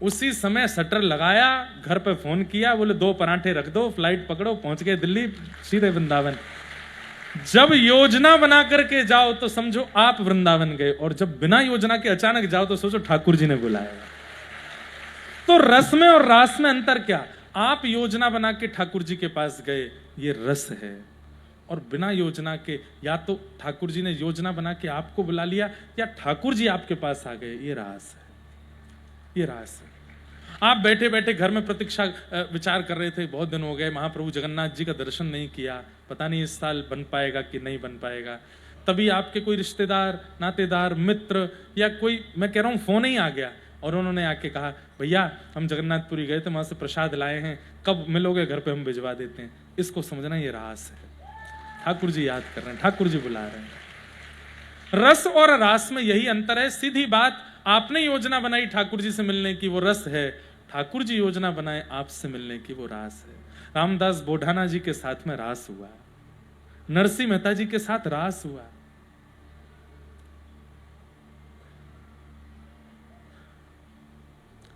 [SPEAKER 1] उसी समय शटर लगाया, घर पे फोन किया, बोले 2 पराठे रख दो, फ्लाइट पकड़ो, पहुंच गए दिल्ली, सीधे वृंदावन। जब योजना बना करके जाओ तो समझो आप वृंदावन गए, और जब बिना योजना के अचानक जाओ तो सोचो ठाकुर जी ने बुलाया। तो रस में और रास में अंतर क्या? आप योजना बना के ठाकुर जी के पास गए, ये रस है। और बिना योजना के, या तो ठाकुर जी ने योजना बना के आपको बुला लिया, या ठाकुर जी आपके पास आ गए, ये रास है, ये रास है। आप बैठे बैठे घर में प्रतीक्षा विचार कर रहे थे, बहुत दिन हो गए महाप्रभु जगन्नाथ जी का दर्शन नहीं किया, पता नहीं इस साल बन पाएगा कि नहीं बन पाएगा। तभी आपके कोई रिश्तेदार, नातेदार, मित्र या कोई, मैं कह रहा हूं, फोन ही आ गया और उन्होंने आके कहा, भैया हम जगन्नाथपुरी गए थे, वहां से प्रसाद लाए हैं, कब मिलोगे, घर पे हम भिजवा देते हैं। इसको समझना ये रास है। ठाकुर जी याद कर रहे हैं, ठाकुर जी बुला रहे हैं। रस और रास में यही अंतर है। सीधी बात, आपने योजना बनाई ठाकुर जी से मिलने की, वो रस है। ठाकुर जी योजना बनाए आपसे मिलने की, वो रास है। रामदास बोढ़ाना जी के साथ में रास हुआ, नरसिंह मेहता जी के साथ रास हुआ।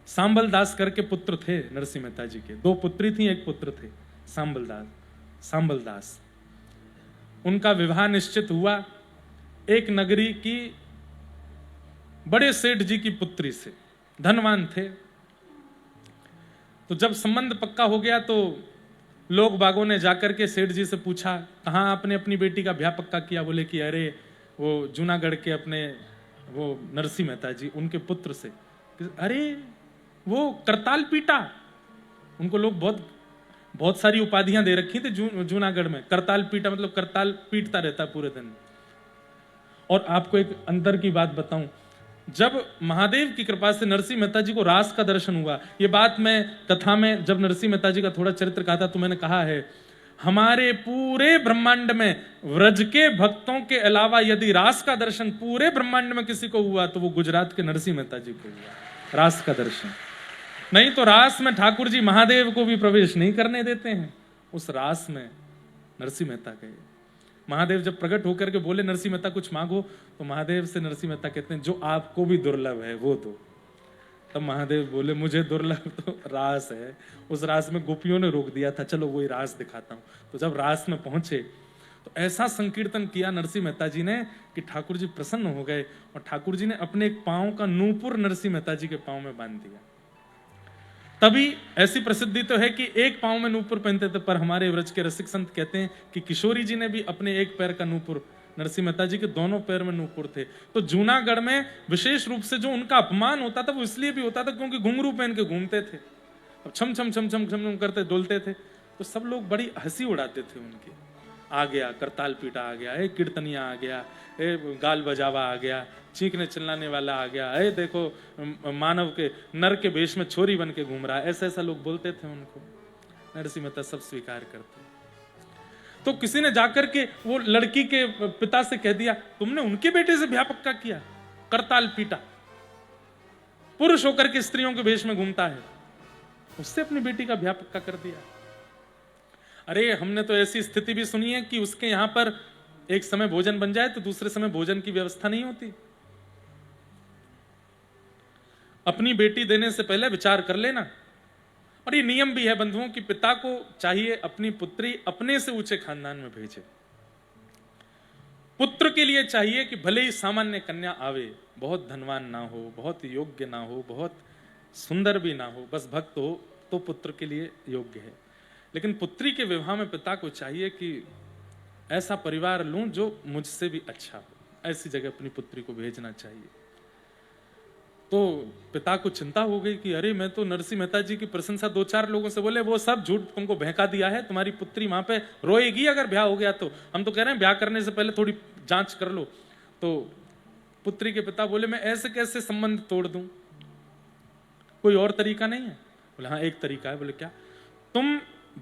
[SPEAKER 1] सांबल दास करके पुत्र थे नरसिंह मेहता जी के, 2 पुत्री थी, 1 पुत्र थे, सांबल दास। उनका विवाह निश्चित हुआ एक नगरी की बड़े सेठ जी की पुत्री से, धनवान थे। तो जब संबंध पक्का हो गया तो लोग बागों ने जाकर के सेठ जी से पूछा, कहाँ आपने अपनी बेटी का ब्याह पक्का किया? बोले कि अरे वो जूनागढ़ के अपने वो नरसिंह मेहता जी, उनके पुत्र से। अरे वो करताल पीटा, उनको लोग बहुत सारी उपाधियां दे रखी थी जूनागढ़ में। करताल पीटा मतलब करताल पीटता रहता पूरे दिन। और आपको एक अंतर की बात बताऊं, जब महादेव की कृपा से नरसिंह मेहता जी को रास का दर्शन हुआ, ये बात मैं कथा में जब नरसिंह मेहता जी का थोड़ा चरित्र कहा था तो मैंने कहा है, हमारे पूरे ब्रह्मांड में व्रज के भक्तों के अलावा यदि रास का दर्शन पूरे ब्रह्मांड में किसी को हुआ तो वो गुजरात के नरसिंह मेहता जी को हुआ रास का दर्शन। नहीं तो रास में ठाकुर जी महादेव को भी प्रवेश नहीं करने देते हैं। उस रास में नरसिंह मेहता गए। महादेव जब प्रकट होकर के बोले नरसिंह मेहता कुछ मांगो, तो महादेव से नरसिंह मेहता कहते हैं जो आपको भी दुर्लभ है वो दो। तब महादेव बोले मुझे दुर्लभ तो रास है। उस रास में गोपियों ने रोक दिया था, चलो वही रास दिखाता हूं। तो जब रास में पहुंचे तो ऐसा संकीर्तन किया नरसिंह मेहता जी ने कि ठाकुर जी प्रसन्न हो गए। और ठाकुर जी ने अपने एक पांव का नूपुर नरसिंह मेहता जी के पांव में बांध दिया। तभी ऐसी प्रसिद्धि तो है कि एक पांव में नूपुर पहनते थे, पर हमारे व्रज के रसिक संत कहते हैं कि किशोरी जी ने भी अपने एक पैर का नूपुर, नरसिंह मेहता जी के दोनों पैर में नूपुर थे। तो जूनागढ़ में विशेष रूप से जो उनका अपमान होता था वो इसलिए भी होता था क्योंकि घुंघरू पहन के घूमते थे, अब छम छम छम छम छम करते डोलते थे। तो सब लोग बड़ी हंसी उड़ाते थे उनकी। आ गया करताल पीटा, आ गया कीर्तनिया, आ गया गाल बजावा, आ गया चीखने चिल्लाने वाला, आ गया देखो मानव के नर के वेश में छोरी बन के घूम रहा है। ऐसा ऐसा लोग बोलते थे उनको। नरसिंह मेहता सब स्वीकार करते। तो किसी ने जाकर के वो लड़की के पिता से कह दिया, तुमने उनके बेटे से ब्याह पक्का किया? करताल पीटा, पुरुष होकर के स्त्रियों के वेश में घूमता है, उससे अपनी बेटी का ब्याह पक्का कर दिया। अरे हमने तो ऐसी स्थिति भी सुनी है कि उसके यहां पर एक समय भोजन बन जाए तो दूसरे समय भोजन की व्यवस्था नहीं होती। अपनी बेटी देने से पहले विचार कर लेना। और ये नियम भी है बंधुओं कि पिता को चाहिए अपनी पुत्री अपने से ऊंचे खानदान में भेजे। पुत्र के लिए चाहिए कि भले ही सामान्य कन्या आवे, बहुत धनवान ना हो, बहुत योग्य ना हो, बहुत सुंदर भी ना हो, बस भक्त हो तो पुत्र के लिए योग्य है। लेकिन पुत्री के विवाह में पिता को चाहिए कि ऐसा परिवार लूं जो मुझसे भी अच्छा हो। ऐसी जगह अपनी पुत्री को भेजना चाहिए। तो पिता को चिंता हो गई कि अरे मैं तो नरसिंह मेहता जी की प्रशंसा 2-4 लोगों से बोले, वो सब झूठ तुमको बहका दिया है, तुम्हारी पुत्री वहां पे रोएगी अगर ब्याह हो गया तो। हम तो कह रहे हैं ब्याह करने से पहले थोड़ी जांच कर लो। तो पुत्री के पिता बोले मैं ऐसे कैसे संबंध तोड़ दूं, कोई और तरीका नहीं है? बोले हाँ एक तरीका है। बोले क्या? तुम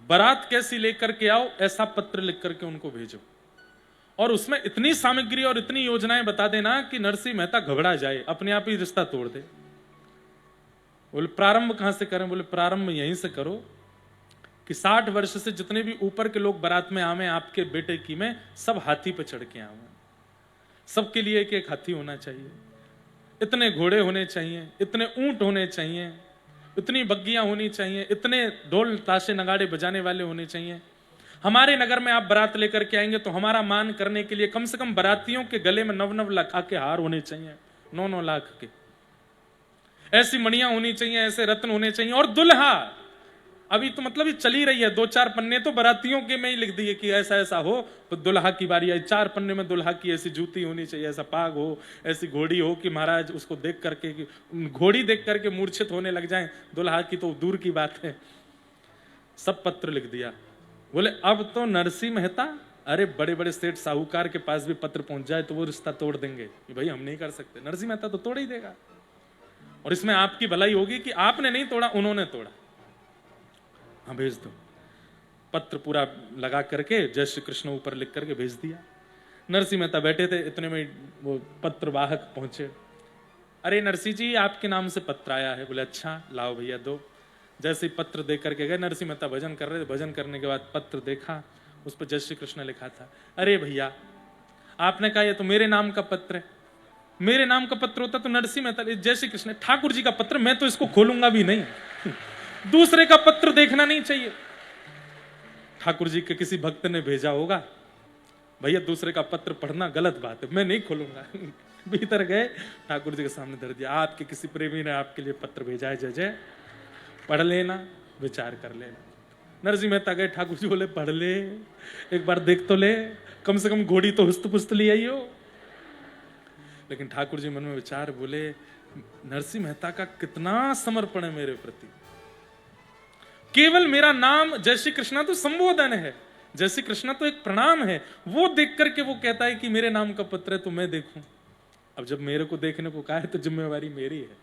[SPEAKER 1] बारात कैसी लेकर के आओ, ऐसा पत्र लिख करके उनको भेजो और उसमें इतनी सामग्री और इतनी योजनाएं बता देना कि नरसिंह मेहता घबरा जाए, अपने आप ही रिश्ता तोड़ दे। बोले प्रारंभ कहां से करें? बोले प्रारंभ यहीं से करो कि 60 वर्ष से जितने भी ऊपर के लोग बारात में आवे आपके बेटे की में, सब हाथी पे चढ़ के आवे। सबके लिए एक एक हाथी होना चाहिए, इतने घोड़े होने चाहिए, इतने ऊंट होने चाहिए, इतनी बग्गियां होनी चाहिए, इतने ढोल ताशे नगाड़े बजाने वाले होने चाहिए। हमारे नगर में आप बारात लेकर के आएंगे तो हमारा मान करने के लिए कम से कम बारातियों के गले में 9-9 लाख के हार होने चाहिए, 9-9 लाख के। ऐसी मणियां होनी चाहिए, ऐसे रत्न होने चाहिए। और दुल्हा अभी तो मतलब ये चली रही है, 2-4 पन्ने तो बारातियों के में ही लिख दिए कि ऐसा ऐसा हो तो दुल्हा की बारी आई। 4 पन्ने में दुल्हा की ऐसी जूती होनी चाहिए, ऐसा पाग हो, ऐसी घोड़ी हो कि महाराज उसको देख करके, घोड़ी देख करके मूर्छित होने लग जाए, दुल्हा की तो दूर की बात है। सब पत्र लिख दिया। बोले अब तो नरसिंह मेहता, अरे बड़े बड़े सेठ साहूकार के पास भी पत्र पहुंच जाए तो वो रिश्ता तोड़ देंगे कि भाई हम नहीं कर सकते। नरसिंह मेहता तो तोड़ ही देगा, और इसमें आपकी भलाई होगी कि आपने नहीं तोड़ा, उन्होंने तोड़ा। हाँ भेज दो। पत्र पूरा लगा करके जय श्री कृष्ण ऊपर लिख करके भेज दिया। नरसिंह मेहता बैठे थे, इतने में वो पत्र वाहक पहुंचे। अरे नरसिंह जी आपके नाम से पत्र आया है। बोले अच्छा लाओ भैया दो। जैसे ही पत्र दे करके गए, नरसिंह मेहता भजन कर रहे थे, भजन करने के बाद पत्र देखा, उस पर जय श्री कृष्ण लिखा था। अरे भैया आपने कहा ये तो मेरे नाम का पत्र है, मेरे नाम का पत्र होता तो नरसिंह मेहता, जय श्री कृष्ण ठाकुर जी का पत्र, मैं तो इसको खोलूंगा भी नहीं। दूसरे का पत्र देखना नहीं चाहिए। ठाकुर जी के किसी भक्त ने भेजा होगा, भैया दूसरे का पत्र पढ़ना गलत बात है, मैं नहीं खोलूंगा। भीतर गए, ठाकुर जी के सामने धर दिया, आपके किसी प्रेमी ने आपके लिए पत्र भेजा है, जय जय, पढ़ लेना, विचार कर लेना। नरसिंह मेहता गए, ठाकुर जी बोले पढ़ ले, एक बार देख तो ले, कम से कम घोड़ी तो हुस्त पुस्त ले आई हो। लेकिन ठाकुर जी मन में विचार, बोले नरसिंह मेहता का कितना समर्पण है मेरे प्रति। केवल मेरा नाम जय श्री कृष्णा तो संबोधन है, जय श्री कृष्णा तो एक प्रणाम है, वो देख करके वो कहता है कि मेरे नाम का पत्र है तो मैं देखूं। अब जब मेरे को देखने को कहा है तो जिम्मेवारी मेरी है।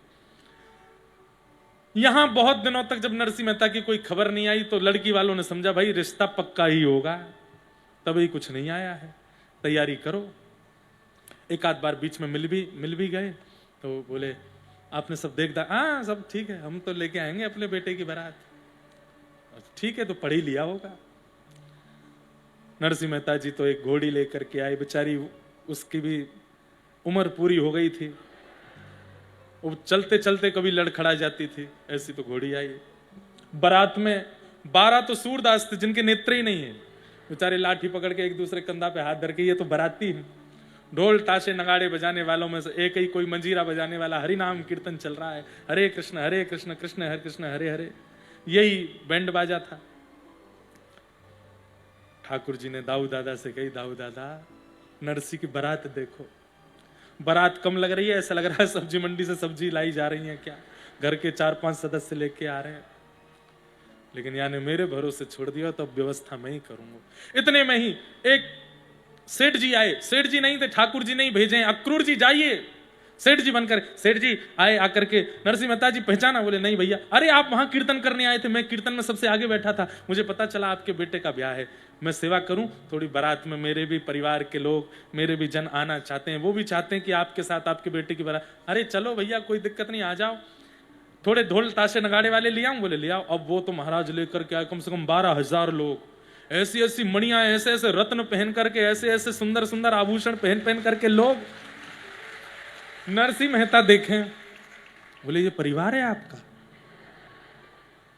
[SPEAKER 1] यहां बहुत दिनों तक जब नरसिंह मेहता की कोई खबर नहीं आई तो लड़की वालों ने समझा भाई रिश्ता पक्का ही होगा, तभी कुछ नहीं आया है, तैयारी करो। एक आध बार बीच में मिल भी गए तो बोले आपने सब देख दा? हाँ सब ठीक है, हम तो लेके आएंगे अपने बेटे की बारात। ठीक है तो पढ़ ही लिया होगा। नरसिंह मेहता जी तो एक घोड़ी लेकर के आए, बेचारी उसकी भी उम्र पूरी हो गई थी, वो चलते चलते कभी लड़खड़ा जाती थी, ऐसी तो घोड़ी आई। बारात में 12 तो सूरदास थे जिनके नेत्र ही नहीं है, बेचारे लाठी पकड़ के एक दूसरे कंधा पे हाथ धर के, ये तो बाराती है। ढोल ताशे नगाड़े बजाने वालों में से एक ही कोई मंजीरा बजाने वाला, हरि नाम कीर्तन चल रहा है, हरे कृष्ण कृष्ण हरे हरे, यही बैंड बाजा था। ठाकुर जी ने दाऊ दादा से कही, दाऊ दादा नरसिंह की बारात देखो। बारात कम लग रही है, ऐसा लग रहा है सब्जी मंडी से सब्जी लाई जा रही है क्या, घर के 4-5 सदस्य लेके आ रहे हैं। लेकिन यानी मेरे भरोसे छोड़ दिया तो अब व्यवस्था मैं ही करूंगा। इतने में ही एक सेठ जी आए, सेठ जी नहीं थे, ठाकुर जी नहीं भेजे, अक्रूर जी जाइए, सेठ जी बनकर सेठ जी आए। आकर के नरसिंह मेहता जी पहचाना? बोले नहीं भैया। अरे आप वहां कीर्तन करने आए थे, मैं कीर्तन में सबसे आगे बैठा था, मुझे पता चला आपके बेटे का ब्याह है, मैं सेवा करूं थोड़ी, बारात में मेरे भी परिवार के लोग, मेरे भी जन आना चाहते हैं, वो भी चाहते हैं कि आपके साथ आपके बेटे की बारात। अरे चलो भैया कोई दिक्कत नहीं, आ जाओ। थोड़े ढोल ताशे नगाड़े वाले ले आऊं? बोले ले आओ। अब वो तो महाराज लेकर के आए कम से कम 12,000 लोग, ऐसी ऐसी मणियां, ऐसे ऐसे रत्न पहन करके, ऐसे ऐसे सुंदर सुंदर आभूषण पहन पहन करके लोग। नरसिंह मेहता देखें, बोले ये परिवार है आपका?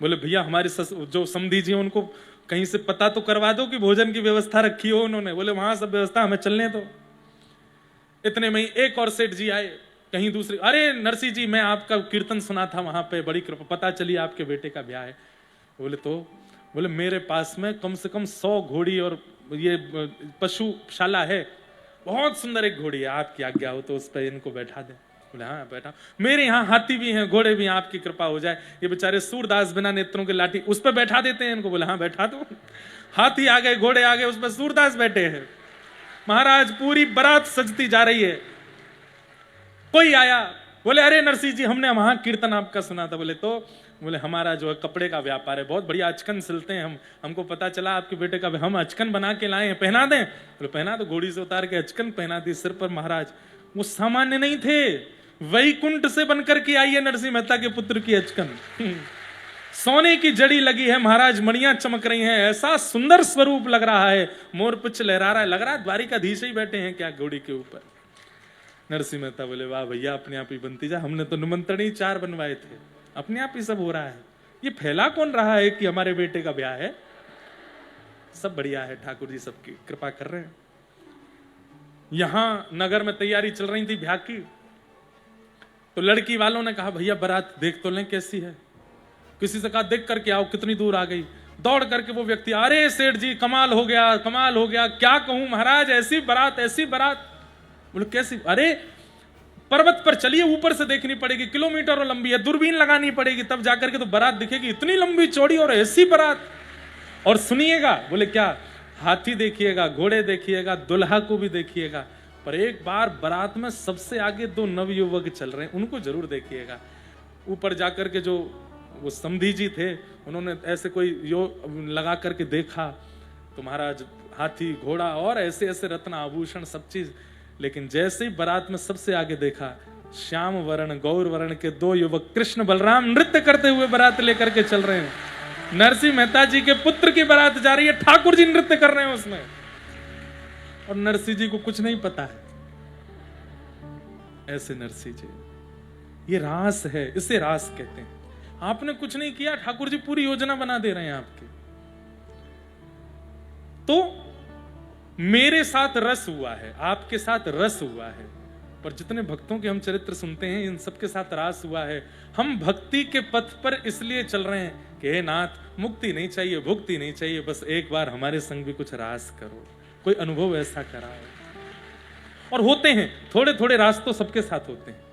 [SPEAKER 1] बोले भैया हमारे जो समधी जी उनको कहीं से पता तो करवा दो कि भोजन की व्यवस्था रखी हो उन्होंने। बोले वहां सब व्यवस्था, हमें चलने दो। इतने में ही एक और सेठ जी आए कहीं दूसरे, अरे नरसिंह जी मैं आपका कीर्तन सुना था वहां पे, बड़ी कृपा, पता चली आपके बेटे का ब्याह है। बोले तो? बोले मेरे पास में कम से कम 100 घोड़ी और ये पशुशाला है, बहुत सुंदर एक घोड़ी है, आपकी आज्ञा हो तो उस पर इनको बैठा दे। बोले हाँ बैठा। मेरे यहाँ हाथी भी हैं, घोड़े भी हैं, आपकी कृपा हो जाए, ये बेचारे सूरदास बिना नेत्रों के लाठी, उस पर बैठा देते हैं इनको। बोले हाँ बैठा दो। हाथी आ गए, घोड़े आ गए, उस पर सूरदास बैठे हैं। महाराज पूरी बारात सजती जा रही है। कोई आया, बोले अरे नरसिंह जी हमने वहां कीर्तन आपका सुना था। बोले तो? बोले हमारा जो है कपड़े का व्यापार है, बहुत बढ़िया अचकन सिलते हैं हम, हमको पता चला आपके बेटे का, हम अचकन बना के लाए हैं, पहना दें? बोले पहना दो। घोड़ी से उतार के अचकन पहना दी सिर पर। महाराज वो सामान्य नहीं थे, वैकुंठ से बनकर के आई है नरसिंह मेहता के पुत्र की अचकन। सोने की जड़ी लगी है महाराज, मणियां चमक रही हैं, ऐसा सुंदर स्वरूप लग रहा है, मोर पुच्छ लहरा रहा है, लग रहा है द्वारिकाधीश ही बैठे हैं क्या घोड़ी के ऊपर। नरसिंह मेहता बोले वाह भैया अपने आप ही बनती जा, हमने तो निमंत्रण ही 4 बनवाए थे, अपने आप ही सब हो रहा है। ये फैला कौन रहा है कि हमारे बेटे का ब्याह है? सब बढ़िया है, ठाकुर जी सबकी कृपा कर रहे हैं। यहां नगर में तैयारी चल रही थी ब्याह की, तो लड़की वालों ने कहा भैया बारात देख तो लें कैसी है। किसी से कहा देख करके आओ, कितनी दूर आ गई, दौड़ करके वो व्यक्ति, अरे सेठ जी कमाल हो गया, कमाल हो गया, क्या कहूं महाराज, ऐसी बारात ऐसी बारात। बोले कैसी? अरे पर्वत पर चलिए, ऊपर से देखनी पड़ेगी, किलोमीटरों लंबी है, दूरबीन लगानी पड़ेगी, तब जाकर के तो बारात दिखेगी, इतनी लंबी चौड़ी और ऐसी बारात। और सुनिएगा, बोले क्या? हाथी देखिएगा, घोड़े देखिएगा, दुल्हा को भी देखिएगा, पर एक बार बारात में सबसे आगे 2 नवयुवक चल रहे हैं, उनको जरूर देखिएगा। ऊपर जाकर के जो वो समधी जी थे, उन्होंने ऐसे कोई लगा करके देखा तो महाराज हाथी घोड़ा और ऐसे ऐसे रत्न आभूषण सब चीज, लेकिन जैसे ही बारात में सबसे आगे देखा, श्याम वर्ण गौर वर्ण के 2 युवक कृष्ण बलराम नृत्य करते हुए बारात लेकर के चल रहे हैं। नरसिंह मेहता जी के पुत्र की बारात जा रही है, ठाकुर जी नृत्य कर रहे हैं उसमें, और नरसिंह जी को कुछ नहीं पता है। ऐसे नरसिंह जी, ये रास है, इसे रास कहते हैं। आपने कुछ नहीं किया, ठाकुर जी पूरी योजना बना दे रहे हैं आपकी। तो मेरे साथ रस हुआ है, आपके साथ रस हुआ है, पर जितने भक्तों के हम चरित्र सुनते हैं, इन सबके साथ रास हुआ है। हम भक्ति के पथ पर इसलिए चल रहे हैं कि हे नाथ, मुक्ति नहीं चाहिए, भुक्ति नहीं चाहिए, बस एक बार हमारे संग भी कुछ रास करो, कोई अनुभव ऐसा कराओ। और होते हैं थोड़े थोड़े रास तो सबके साथ होते हैं।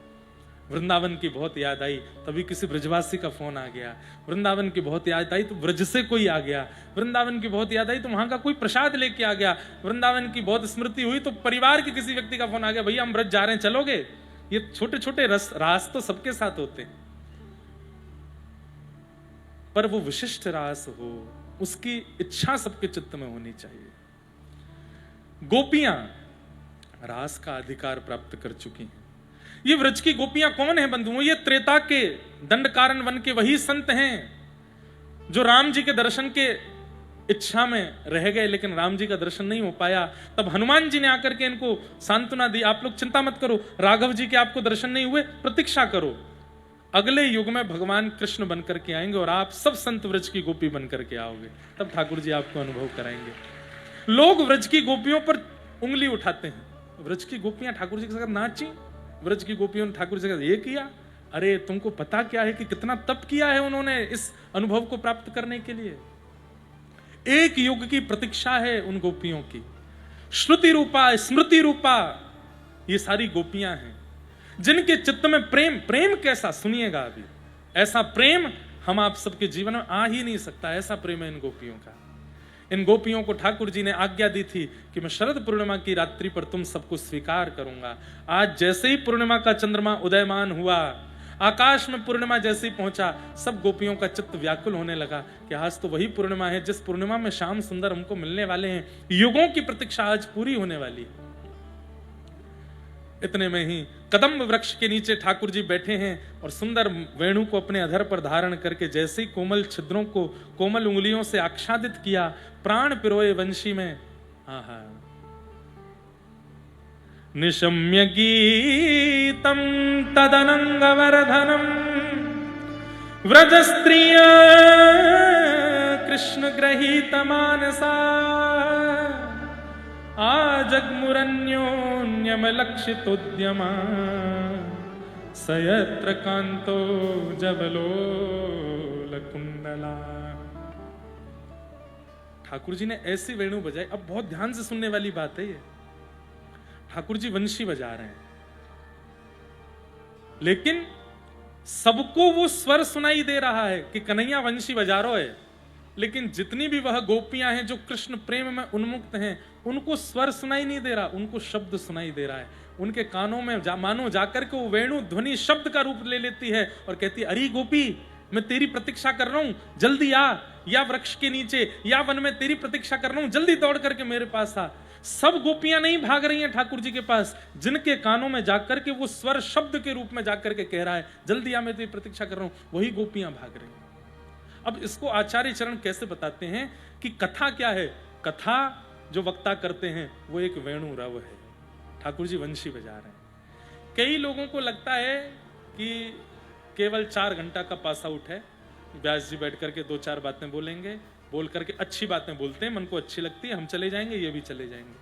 [SPEAKER 1] वृंदावन की बहुत याद आई, तभी किसी ब्रजवासी का फोन आ गया। वृंदावन की बहुत याद आई तो ब्रज से कोई आ गया। वृंदावन की बहुत याद आई तो वहां का कोई प्रसाद लेके आ गया। वृंदावन की बहुत स्मृति हुई तो परिवार के किसी व्यक्ति का फोन आ गया, भैया हम ब्रज जा रहे हैं, चलोगे? ये छोटे छोटे रास तो सबके साथ होते हैं, पर वो विशिष्ट रास हो, उसकी इच्छा सबके चित्त में होनी चाहिए। गोपियां रास का अधिकार प्राप्त कर चुकी हैं। ये व्रज की गोपियां कौन है बंधुओं? ये त्रेता के दंडकारण्य वन के वही संत हैं जो राम जी के दर्शन के इच्छा में रह गए, लेकिन राम जी का दर्शन नहीं हो पाया। तब हनुमान जी ने आकर के इनको सांत्वना दी, आप लोग चिंता मत करो, राघव जी के आपको दर्शन नहीं हुए, प्रतीक्षा करो, अगले युग में भगवान कृष्ण बनकर के आएंगे और आप सब संत व्रज की गोपी बनकर के आओगे, तब ठाकुर जी आपको अनुभव कराएंगे। लोग व्रज की गोपियों पर उंगली उठाते हैं, व्रज की गोपियां ठाकुर जी के साथ नाची, व्रज की गोपियों ने ठाकुर जी के साथ ये किया। अरे तुमको पता क्या है कि कितना तप किया है उन्होंने इस अनुभव को प्राप्त करने के लिए। एक युग की प्रतीक्षा है उन गोपियों की। श्रुति रूपा, स्मृति रूपा ये सारी गोपियां हैं जिनके चित्त में प्रेम, प्रेम कैसा सुनिएगा अभी, ऐसा प्रेम हम आप सबके जीवन में आ ही नहीं सकता, ऐसा प्रेम है इन गोपियों का। इन गोपियों को ठाकुर जी ने आज्ञा दी थी कि मैं शरद पूर्णिमा की रात्रि पर तुम सबको स्वीकार करूंगा। आज जैसे ही पूर्णिमा का चंद्रमा उदयमान हुआ, आकाश में पूर्णिमा जैसे ही पहुंचा, सब गोपियों का चित्त व्याकुल होने लगा कि आज तो वही पूर्णिमा है जिस पूर्णिमा में श्याम सुंदर हमको मिलने वाले हैं। युगों की प्रतीक्षा आज पूरी होने वाली है। इतने में ही कदम्ब वृक्ष के नीचे ठाकुर जी बैठे हैं और सुंदर वेणु को अपने अधर पर धारण करके जैसे ही कोमल छिद्रों को कोमल उंगलियों से आच्छादित किया, प्राण पिरोए वंशी में, आहा, निशम्य गीतम तदनंगवर्धनम व्रज स्त्रिय कृष्ण गृहीत मानसा आजग्मुरन्योन्यम लक्षितोद्यमा सयत्र कांतो जबलोलकुंडला। ठाकुर जी ने ऐसी वेणु बजाई। अब बहुत ध्यान से सुनने वाली बात है ये। ठाकुर जी वंशी बजा रहे हैं, लेकिन सबको वो स्वर सुनाई दे रहा है कि कन्हैया वंशी बजा रहा है, लेकिन जितनी भी वह गोपियां हैं जो कृष्ण प्रेम में उन्मुक्त हैं, उनको स्वर सुनाई नहीं दे रहा, उनको शब्द सुनाई दे रहा है। उनके कानों में मानो जाकर के वो वेणु ध्वनि शब्द का रूप ले लेती है और कहती है, अरे गोपी मैं तेरी प्रतीक्षा कर रहा हूं, जल्दी आ, या वृक्ष के नीचे या वन में तेरी प्रतीक्षा कर रहा हूं, जल्दी दौड़ करके मेरे पास आ। सब गोपियां नहीं भाग रही हैं ठाकुर जी के पास, जिनके कानों में जाकर के वो स्वर शब्द के रूप में जाकर के कह रहा है, जल्दी आ, मैं तेरी प्रतीक्षा कर रहा हूं, वही गोपियां भाग रही हैं। अब इसको आचार्य चरण कैसे बताते हैं कि कथा क्या है? कथा जो वक्ता करते हैं वो एक वेणु रव है। ठाकुर जी वंशी बजा रहे हैं। कई लोगों को लगता है कि केवल 4 घंटा का पास आउट है, व्यास जी बैठ करके 2-4 बातें बोलेंगे, बोल करके अच्छी बातें बोलते हैं, मन को अच्छी लगती है, हम चले जाएंगे, ये भी चले जाएंगे।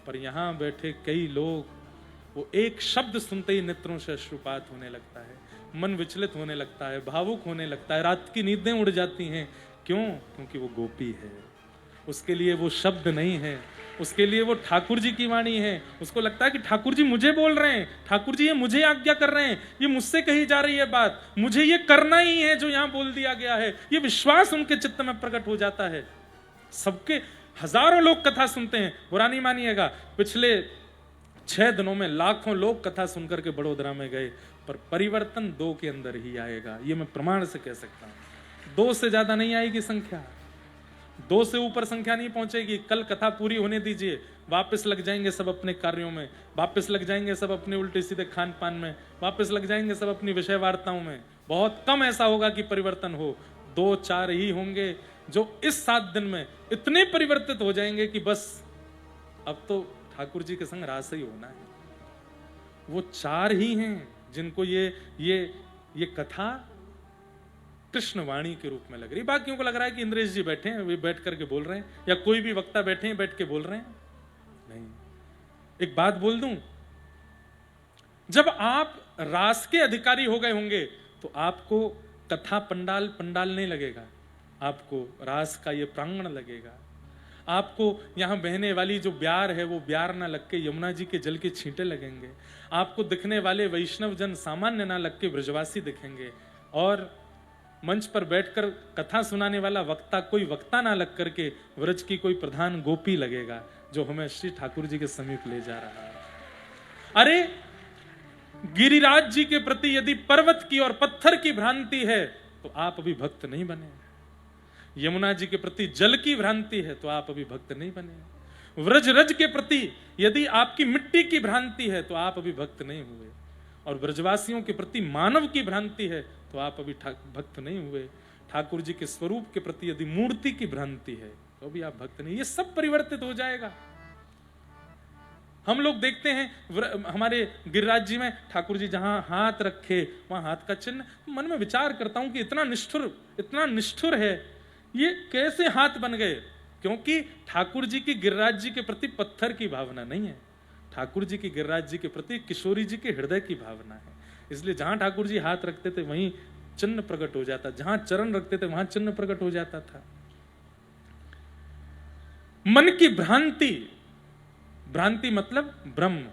[SPEAKER 1] पर यहां बैठे कई लोग वो एक शब्द सुनते ही नेत्रों से अश्रुपात होने लगता है, मन विचलित होने लगता है, भावुक होने लगता है, रात की नींदें उड़ जाती हैं। क्यों? क्योंकि वो गोपी है। उसके लिए वो शब्द नहीं है, उसके लिए वो ठाकुर जी की वाणी है। उसको लगता है कि ठाकुर जी मुझे बोल रहे हैं, ठाकुर जी ये मुझे आज्ञा कर रहे हैं, ये मुझसे कही जा रही है बात, मुझे ये करना ही है जो यहां बोल दिया गया है। ये विश्वास उनके चित्त में प्रकट हो जाता है। सबके हजारों लोग कथा सुनते हैं, बुरा नहीं मानिएगा, पिछले 6 दिनों में लाखों लोग कथा सुनकर के बड़ोदरा में गए, पर परिवर्तन 2 के अंदर ही आएगा, ये मैं प्रमाण से कह सकता हूं। 2 से ज्यादा नहीं आएगी संख्या, 2 से ऊपर संख्या नहीं पहुंचेगी। कल कथा पूरी होने दीजिए, वापस लग जाएंगे सब अपने कार्यों में, वापस लग जाएंगे सब अपने उल्टे सीधे खान पान में, वापस लग जाएंगे सब अपनी विषय वार्ताओं में। बहुत कम ऐसा होगा कि परिवर्तन हो, 2-4 ही होंगे जो इस 7 दिन में इतने परिवर्तित हो जाएंगे कि बस अब तो ठाकुर जी के संग रास ही होना है। वो 4 ही हैं जिनको ये कथा कृष्ण वाणी के रूप में लग रही। बाकियों को लग रहा है कि इंद्रेश जी बैठे हैं, वे बैठ करके बोल रहे हैं, या कोई भी वक्ता बैठे हैं बैठ के बोल रहे हैं। नहीं, एक बात बोल दूं, जब आप रास के अधिकारी हो गए होंगे तो आपको कथा पंडाल नहीं लगेगा, आपको रास का ये प्रांगण लगेगा। आपको यहां बहने वाली जो ब्यार है वो ब्यार ना लग के यमुना जी के जल के छींटे लगेंगे। आपको दिखने वाले वैष्णव जन सामान्य ना लग के ब्रजवासी दिखेंगे, और मंच पर बैठकर कथा सुनाने वाला वक्ता कोई वक्ता ना लग करके व्रज की कोई प्रधान गोपी लगेगा जो हमें श्री ठाकुर जी के समीप ले जा रहा है। अरे गिरिराज जी के प्रति यदि पर्वत की और पत्थर की भ्रांति है तो आप अभी भक्त नहीं बने। यमुना जी के प्रति जल की भ्रांति है तो आप अभी भक्त नहीं बने। व्रज रज के प्रति यदि आपकी मिट्टी की भ्रांति है तो आप अभी भक्त नहीं हुए। और ब्रजवासियों के प्रति मानव की भ्रांति है तो आप अभी भक्त नहीं हुए। ठाकुर जी के स्वरूप के प्रति यदि मूर्ति की भ्रांति है तो भी आप भक्त नहीं। ये सब परिवर्तित हो जाएगा। हम लोग देखते हैं हमारे गिरिराज जी में ठाकुर जी जहां हाथ रखे वहां हाथ का चिन्ह, मन में विचार करता हूं कि इतना निष्ठुर है, ये कैसे हाथ बन गए? क्योंकि ठाकुर जी की गिरिराज जी के प्रति पत्थर की भावना नहीं है, ठाकुर जी की गिरिराज जी के प्रति किशोरी जी के हृदय की भावना है। इसलिए जहां ठाकुर जी हाथ रखते थे वहीं चिन्ह प्रकट हो जाता, जहां चरण रखते थे वहां चिन्ह प्रकट हो जाता था। मन की भ्रांति मतलब ब्रह्म।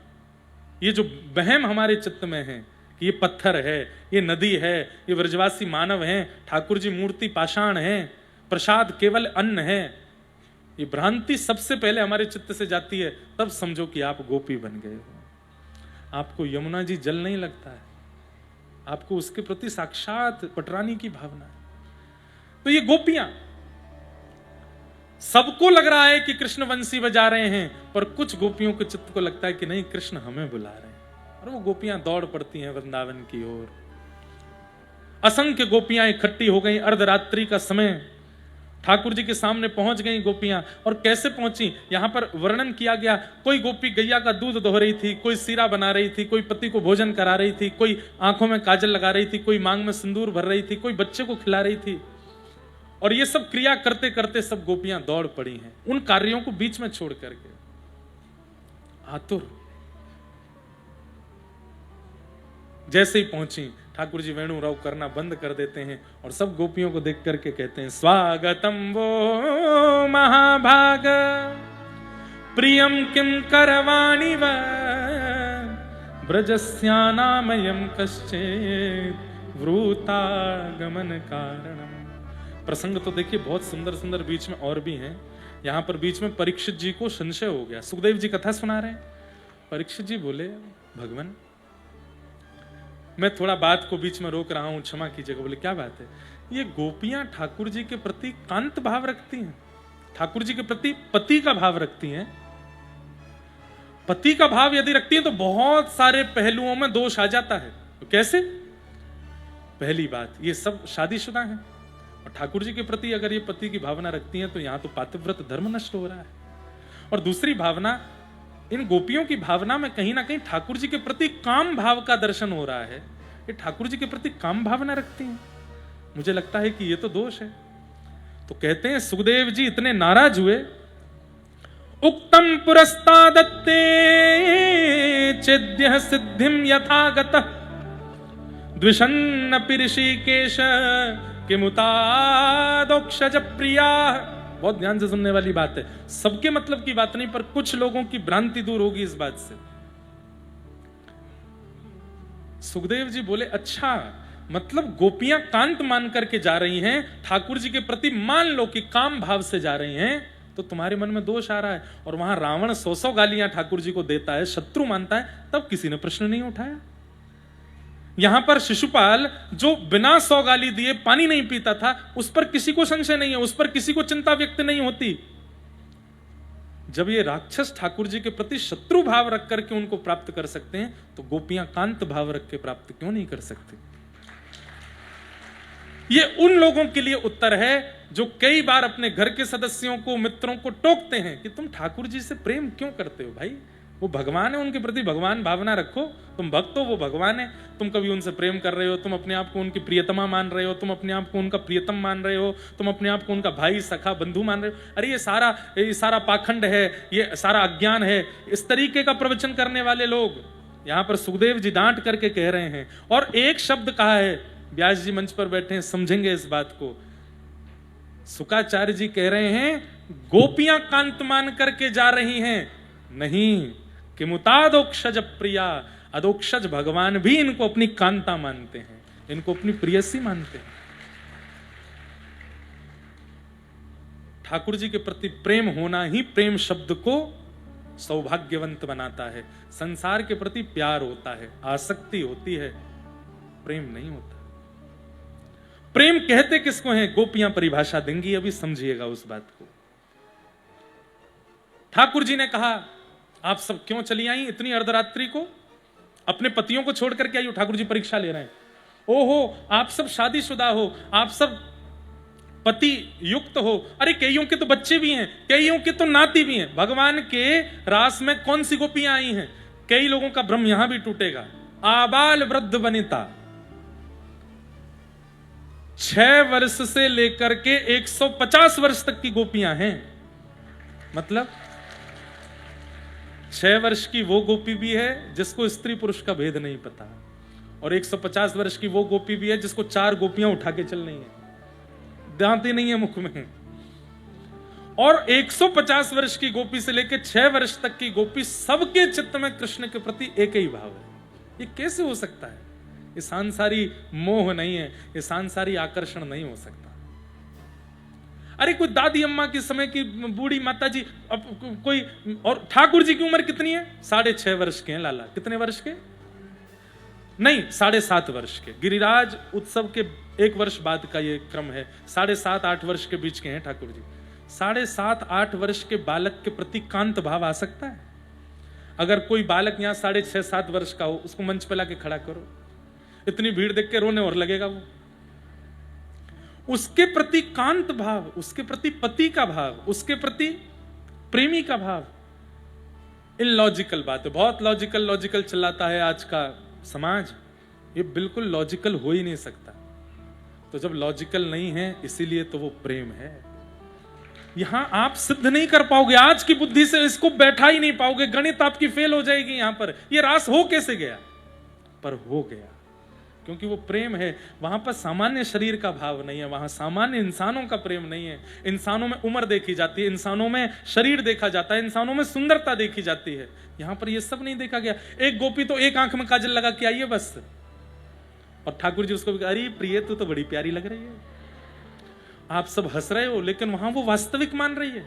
[SPEAKER 1] ये जो वहम हमारे चित्त में है कि ये पत्थर है, ये नदी है, ये व्रजवासी मानव हैं, ठाकुर जी मूर्ति पाषाण है, प्रसाद केवल अन्न है, ये भ्रांति सबसे पहले हमारे चित्त से जाती है, तब समझो कि आप गोपी बन गए हो। आपको यमुना जी जल नहीं लगता है, आपको उसके प्रति साक्षात पटरानी की भावना है। तो ये गोपियां, सबको लग रहा है कि कृष्ण वंशी बजा रहे हैं, पर कुछ गोपियों के चित्त को लगता है कि नहीं, कृष्ण हमें बुला रहे हैं, और वो गोपियां दौड़ पड़ती हैं वृंदावन की ओर। असंख्य गोपियां इकट्ठी हो गई। अर्धरात्रि का समय, ठाकुर जी के सामने पहुंच गई गोपियां। और कैसे पहुंची यहां पर वर्णन किया गया। कोई गोपी गैया का दूध दोह रही थी, कोई सीरा बना रही थी, कोई पति को भोजन करा रही थी, कोई आंखों में काजल लगा रही थी, कोई मांग में सिंदूर भर रही थी, कोई बच्चे को खिला रही थी। और ये सब क्रिया करते करते सब गोपियां दौड़ पड़ी हैं, उन कार्यों को बीच में छोड़ करके। आतुर जैसे ही पहुंची, ठाकुर जी वेणु राव करना बंद कर देते हैं और सब गोपियों को देख करके कहते हैं, स्वागतम वो महाभाग प्रियम किम करवाणि व ब्रजस्यानामयम कश्चित् वृतागमन कारणम। प्रसंग तो देखिए बहुत सुंदर सुंदर बीच में और भी हैं। यहां पर बीच में परीक्षित जी को संशय हो गया। सुखदेव जी कथा सुना रहे हैं, परीक्षित जी बोले, भगवान मैं थोड़ा बात को बीच में रोक रहा हूं, क्षमा कीजिएगा। बोले क्या बात है? ये गोपियां ठाकुर जी के प्रति कांत भाव रखती हैं, ठाकुर जी के प्रति पति का भाव रखती हैं। पति का भाव यदि रखती हैं तो बहुत सारे पहलुओं में दोष आ जाता है। तो कैसे? पहली बात, ये सब शादीशुदा हैं, और ठाकुर जी के प्रति अगर ये पति की भावना रखती हैं तो यहां तो पातिव्रत धर्म नष्ट हो रहा है। और दूसरी भावना, इन गोपियों की भावना में कहीं ना कहीं ठाकुर जी के प्रति काम भाव का दर्शन हो रहा है। ये ठाकुर जी के प्रति काम भावना रखती हैं, मुझे लगता है कि ये तो दोष है। तो कहते हैं सुखदेव जी इतने नाराज हुए उक्तम पुरस्तादत्ते चेद्यः सिद्धिं यथागतः द्विषन्नपि ऋषिकेश किमुतादोक्षज प्रिया। बहुत ध्यान से सुनने वाली बात है, सबके मतलब की बात नहीं, पर कुछ लोगों की भ्रांति दूर होगी इस बात से। सुखदेव जी बोले, अच्छा मतलब गोपियां कांत मान करके जा रही हैं, ठाकुर जी के प्रति मान लो कि काम भाव से जा रही हैं, तो तुम्हारे मन में दोष आ रहा है। और वहां रावण 100 गालियां ठाकुर जी को देता है, शत्रु मानता है, तब किसी ने प्रश्न नहीं उठाया। यहां पर शिशुपाल जो बिना 100 गाली दिए पानी नहीं पीता था, उस पर किसी को संशय नहीं है, उस पर किसी को चिंता व्यक्त नहीं होती। जब ये राक्षस ठाकुर जी के प्रति शत्रु भाव रख करके उनको प्राप्त कर सकते हैं, तो गोपियां कांत भाव रख के प्राप्त क्यों नहीं कर सकती? ये उन लोगों के लिए उत्तर है जो कई बार अपने घर के सदस्यों को, मित्रों को टोकते हैं कि तुम ठाकुर जी से प्रेम क्यों करते हो भाई, वो भगवान है, उनके प्रति भगवान भावना रखो, तुम भक्त हो, वो भगवान है, तुम कभी उनसे प्रेम कर रहे हो, तुम अपने आप को उनकी प्रियतमा मान रहे हो, तुम अपने आप को उनका प्रियतम मान रहे हो, तुम अपने आप को उनका भाई सखा बंधु मान रहे हो। अरे ये सारा पाखंड है, ये सारा अज्ञान है। इस तरीके का प्रवचन करने वाले लोग यहां पर सुखदेव जी डांट करके कह रहे हैं। और एक शब्द कहा है, व्यास जी मंच पर बैठे हैं, समझेंगे इस बात को। शुकाचार्य जी कह रहे हैं गोपियां कांत मान करके जा रही हैं, नहीं, किमुतादोक्षज प्रिया, अदोक्षज भगवान भी इनको अपनी कांता मानते हैं, इनको अपनी प्रियसी मानते हैं। ठाकुर जी के प्रति प्रेम होना ही प्रेम शब्द को सौभाग्यवंत बनाता है। संसार के प्रति प्यार होता है, आसक्ति होती है, प्रेम नहीं होता। प्रेम कहते किसको हैं, गोपियां परिभाषा देंगी, अभी समझिएगा उस बात को। ठाकुर जी ने कहा, आप सब क्यों चली आई इतनी अर्धरात्रि को, अपने पतियों को छोड़ करके आई हो? ठाकुर जी परीक्षा ले रहे हैं। ओहो, आप सब शादीशुदा हो, आप सब पति युक्त हो। अरे कईयों के तो बच्चे भी हैं, कईयों के तो नाती भी हैं। भगवान के रास में कौन सी गोपियां आई हैं? कई लोगों का भ्रम यहां भी टूटेगा। आबाल वृद्ध वनिता, 6 वर्ष से लेकर के 150 वर्ष तक की गोपियां हैं। मतलब 6 वर्ष की वो गोपी भी है जिसको स्त्री पुरुष का भेद नहीं पता, और 150 वर्ष की वो गोपी भी है जिसको 4 गोपियां उठा के चल रही है, दांतें नहीं है मुख में। और 150 वर्ष की गोपी से लेकर 6 वर्ष तक की गोपी, सबके चित्त में कृष्ण के प्रति एक ही भाव है। ये कैसे हो सकता है? ये सांसारी मोह नहीं है, ये सांसारी आकर्षण नहीं हो सकता। अरे कोई दादी अम्मा के समय की बूढ़ी माता जी, अब कोई, और ठाकुर जी की उम्र कितनी है? 6.5 वर्ष के हैं लाला। कितने वर्ष के? नहीं, 7.5 वर्ष के। गिरिराज उत्सव के 1 वर्ष बाद का ये क्रम है। 7.5-8 वर्ष के बीच के हैं ठाकुर जी। 7.5-8 वर्ष के बालक के प्रति कांत भाव आ सकता है? अगर कोई बालक यहाँ 6.5-7 वर्ष का हो, उसको मंच पे लाके खड़ा करो, इतनी भीड़ देख के रोने और लगेगा वो। उसके प्रति कांत भाव, उसके प्रति पति का भाव, उसके प्रति प्रेमी का भाव, इलॉजिकल बात है। बहुत लॉजिकल चलाता है आज का समाज, ये बिल्कुल लॉजिकल हो ही नहीं सकता। तो जब लॉजिकल नहीं है, इसीलिए तो वो प्रेम है। यहां आप सिद्ध नहीं कर पाओगे, आज की बुद्धि से इसको बैठा ही नहीं पाओगे, गणित आपकी फेल हो जाएगी। यहां पर ये रास हो कैसे गया? पर हो गया क्योंकि वो प्रेम है। वहां पर सामान्य शरीर का भाव नहीं है, वहां सामान्य इंसानों का प्रेम नहीं है। इंसानों में उम्र देखी जाती है, इंसानों में शरीर देखा जाता है, इंसानों में सुंदरता देखी जाती है। यहां पर ये सब नहीं देखा गया। एक गोपी तो एक आंख में काजल लगा के आई है बस, और ठाकुर जी उसको, अरे प्रिय तू तो बड़ी प्यारी लग रही है। आप सब हंस रहे हो, लेकिन वहां वो वास्तविक मान रही है।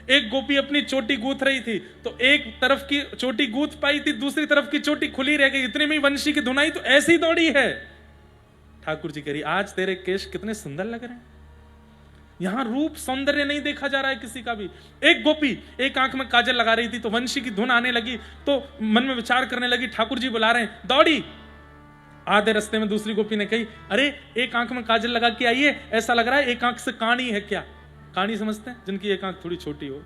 [SPEAKER 1] एक गोपी अपनी चोटी गूंथ रही थी, तो एक तरफ की चोटी गूंथ पाई थी, दूसरी तरफ की चोटी खुली रह गई। इतने में वंशी की धुनाई तो ऐसी दौड़ी है। ठाकुर जी कह रही, आज तेरे केश कितने सुंदर लग रहे हैं। यहां रूप सौंदर्य नहीं देखा जा रहा है किसी का भी। एक गोपी एक आंख में काजल लगा रही थी, तो वंशी की धुन आने लगी, तो मन में विचार करने लगी, ठाकुर जी बुला रहे हैं, दौड़ी। आधे रास्ते में दूसरी गोपी ने कही, अरे एक आंख में काजल लगा के आइए, ऐसा लग रहा है एक आंख से काणी है क्या? काणी समझते हैं? जिनकी एक आंख थोड़ी छोटी हो।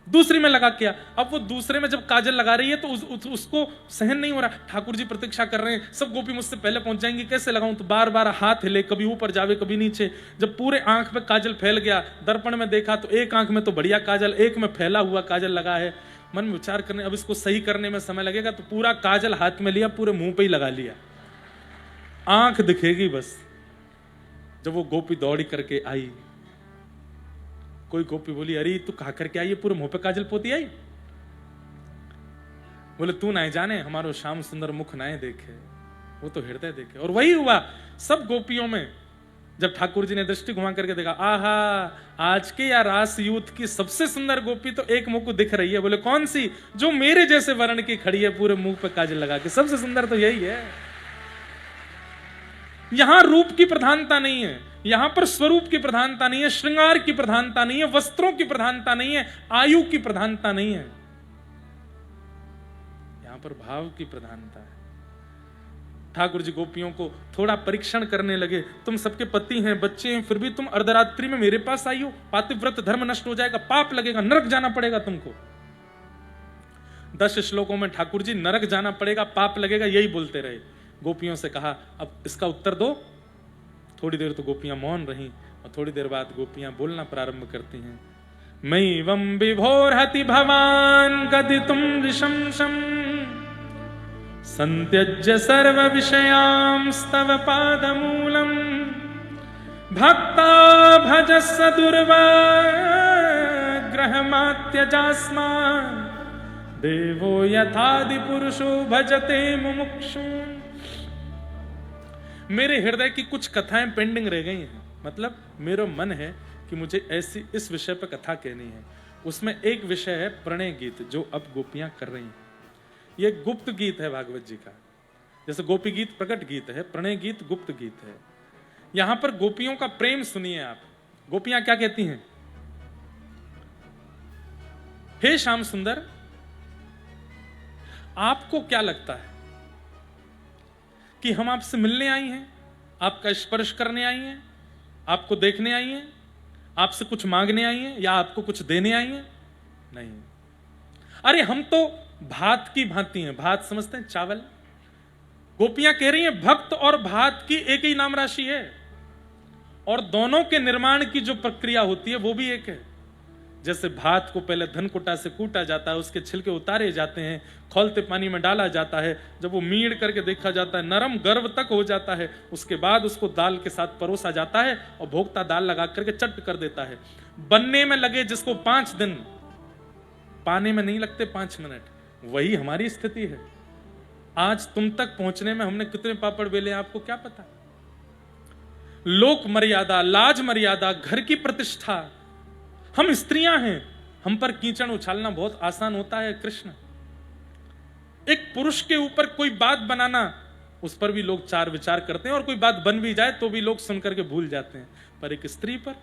[SPEAKER 1] दूसरी में लगा किया। अब वो दूसरे में जब काजल लगा रही है तो उसको सहन नहीं हो रहा। ठाकुर जी प्रतीक्षा कर रहे हैं, सब गोपी मुझसे पहले पहुंच जाएंगी, कैसे लगाऊं? तो बार बार हाथ हिले, कभी ऊपर जावे कभी नीचे। जब पूरे आंख पे काजल फैल गया, दर्पण में देखा तो एक आंख में तो बढ़िया काजल, एक में फैला हुआ काजल लगा है। मन में विचार करने, अब इसको सही करने में समय लगेगा, तो पूरा काजल हाथ में लिया, पूरे मुंह पे ही लगा लिया, आंख दिखेगी बस। जब वो गोपी दौड़ी करके आई, कोई गोपी बोली, अरे तू कहा करके आई है, पूरे मुंह पे काजल पोती आई? बोले तू ना जाने, हमारो श्याम सुंदर मुख नाए देखे, वो तो हृदय देखे। और वही हुआ सब गोपियों में। जब ठाकुर जी ने दृष्टि घुमा करके देखा, आहा, आज के या रास यूथ की सबसे सुंदर गोपी तो एक मुख को दिख रही है। बोले कौन सी? जो मेरे जैसे वर्ण की खड़ी है, पूरे मुंह पे काजल लगा के, सबसे सुंदर तो यही है। यहां रूप की प्रधानता नहीं है, यहां पर स्वरूप की प्रधानता नहीं है, श्रृंगार की प्रधानता नहीं है, वस्त्रों की प्रधानता नहीं है, आयु की प्रधानता नहीं है, यहां पर भाव की प्रधानता है। ठाकुर जी गोपियों को थोड़ा परीक्षण करने लगे। तुम सबके पति हैं, बच्चे हैं, फिर भी तुम अर्धरात्रि में मेरे पास आई हो, पातिव्रत धर्म नष्ट हो जाएगा, पाप लगेगा, नरक जाना पड़ेगा तुमको। 10 श्लोकों में ठाकुर जी नरक जाना पड़ेगा, पाप लगेगा, यही बोलते रहे। गोपियों से कहा अब इसका उत्तर दो। थोड़ी देर तो गोपियां मौन रहीं, और थोड़ी देर बाद गोपियां बोलना प्रारंभ करती हैं। मयि वम विभोरहति भवान कदितुम विशंसम संत्यज्य सर्व विषयांस्तव पादमूलम भक्ता भजस्स दुर्वाग्रहमात्यजास्मान् देवो यथादि पुरुषो भजते मुमुक्षुन्। मेरे हृदय की कुछ कथाएं पेंडिंग रह गई हैं, मतलब मेरा मन है कि मुझे ऐसी इस विषय पर कथा कहनी है। उसमें एक विषय है प्रणय गीत, जो अब गोपियां कर रही हैं। ये गुप्त गीत है भागवत जी का। जैसे गोपी गीत प्रकट गीत है, प्रणय गीत गुप्त गीत है। यहां पर गोपियों का प्रेम सुनिए आप। गोपियां क्या कहती हैं? हे श्याम सुंदर, आपको क्या लगता है कि हम आपसे मिलने आई हैं, आपका स्पर्श करने आई हैं, आपको देखने आई हैं, आपसे कुछ मांगने आई हैं, या आपको कुछ देने आई हैं? नहीं। अरे हम तो भात की भांति हैं। भात समझते हैं? चावल। गोपियां कह रही हैं भक्त और भात की एक ही नाम राशि है, और दोनों के निर्माण की जो प्रक्रिया होती है वो भी एक है। जैसे भात को पहले धनकुटा से कूटा जाता है, उसके छिलके उतारे जाते हैं, खौलते पानी में डाला जाता है, जब वो मीड़ करके देखा जाता है, नरम गर्व तक हो जाता है, उसके बाद उसको दाल के साथ परोसा जाता है, और भोक्ता दाल लगा करके चट कर देता है। बनने में लगे जिसको 5 दिन, पाने में नहीं लगते 5 मिनट। वही हमारी स्थिति है। आज तुम तक पहुंचने में हमने कितने पापड़ बेले आपको क्या पता। लोक मर्यादा, लाज मर्यादा, घर की प्रतिष्ठा। हम स्त्रियां हैं, हम पर कीचड़ उछालना बहुत आसान होता है। कृष्ण, एक पुरुष के ऊपर कोई बात बनाना, उस पर भी लोग 4 विचार करते हैं, और कोई बात बन भी जाए तो भी लोग सुनकर के भूल जाते हैं। पर एक स्त्री पर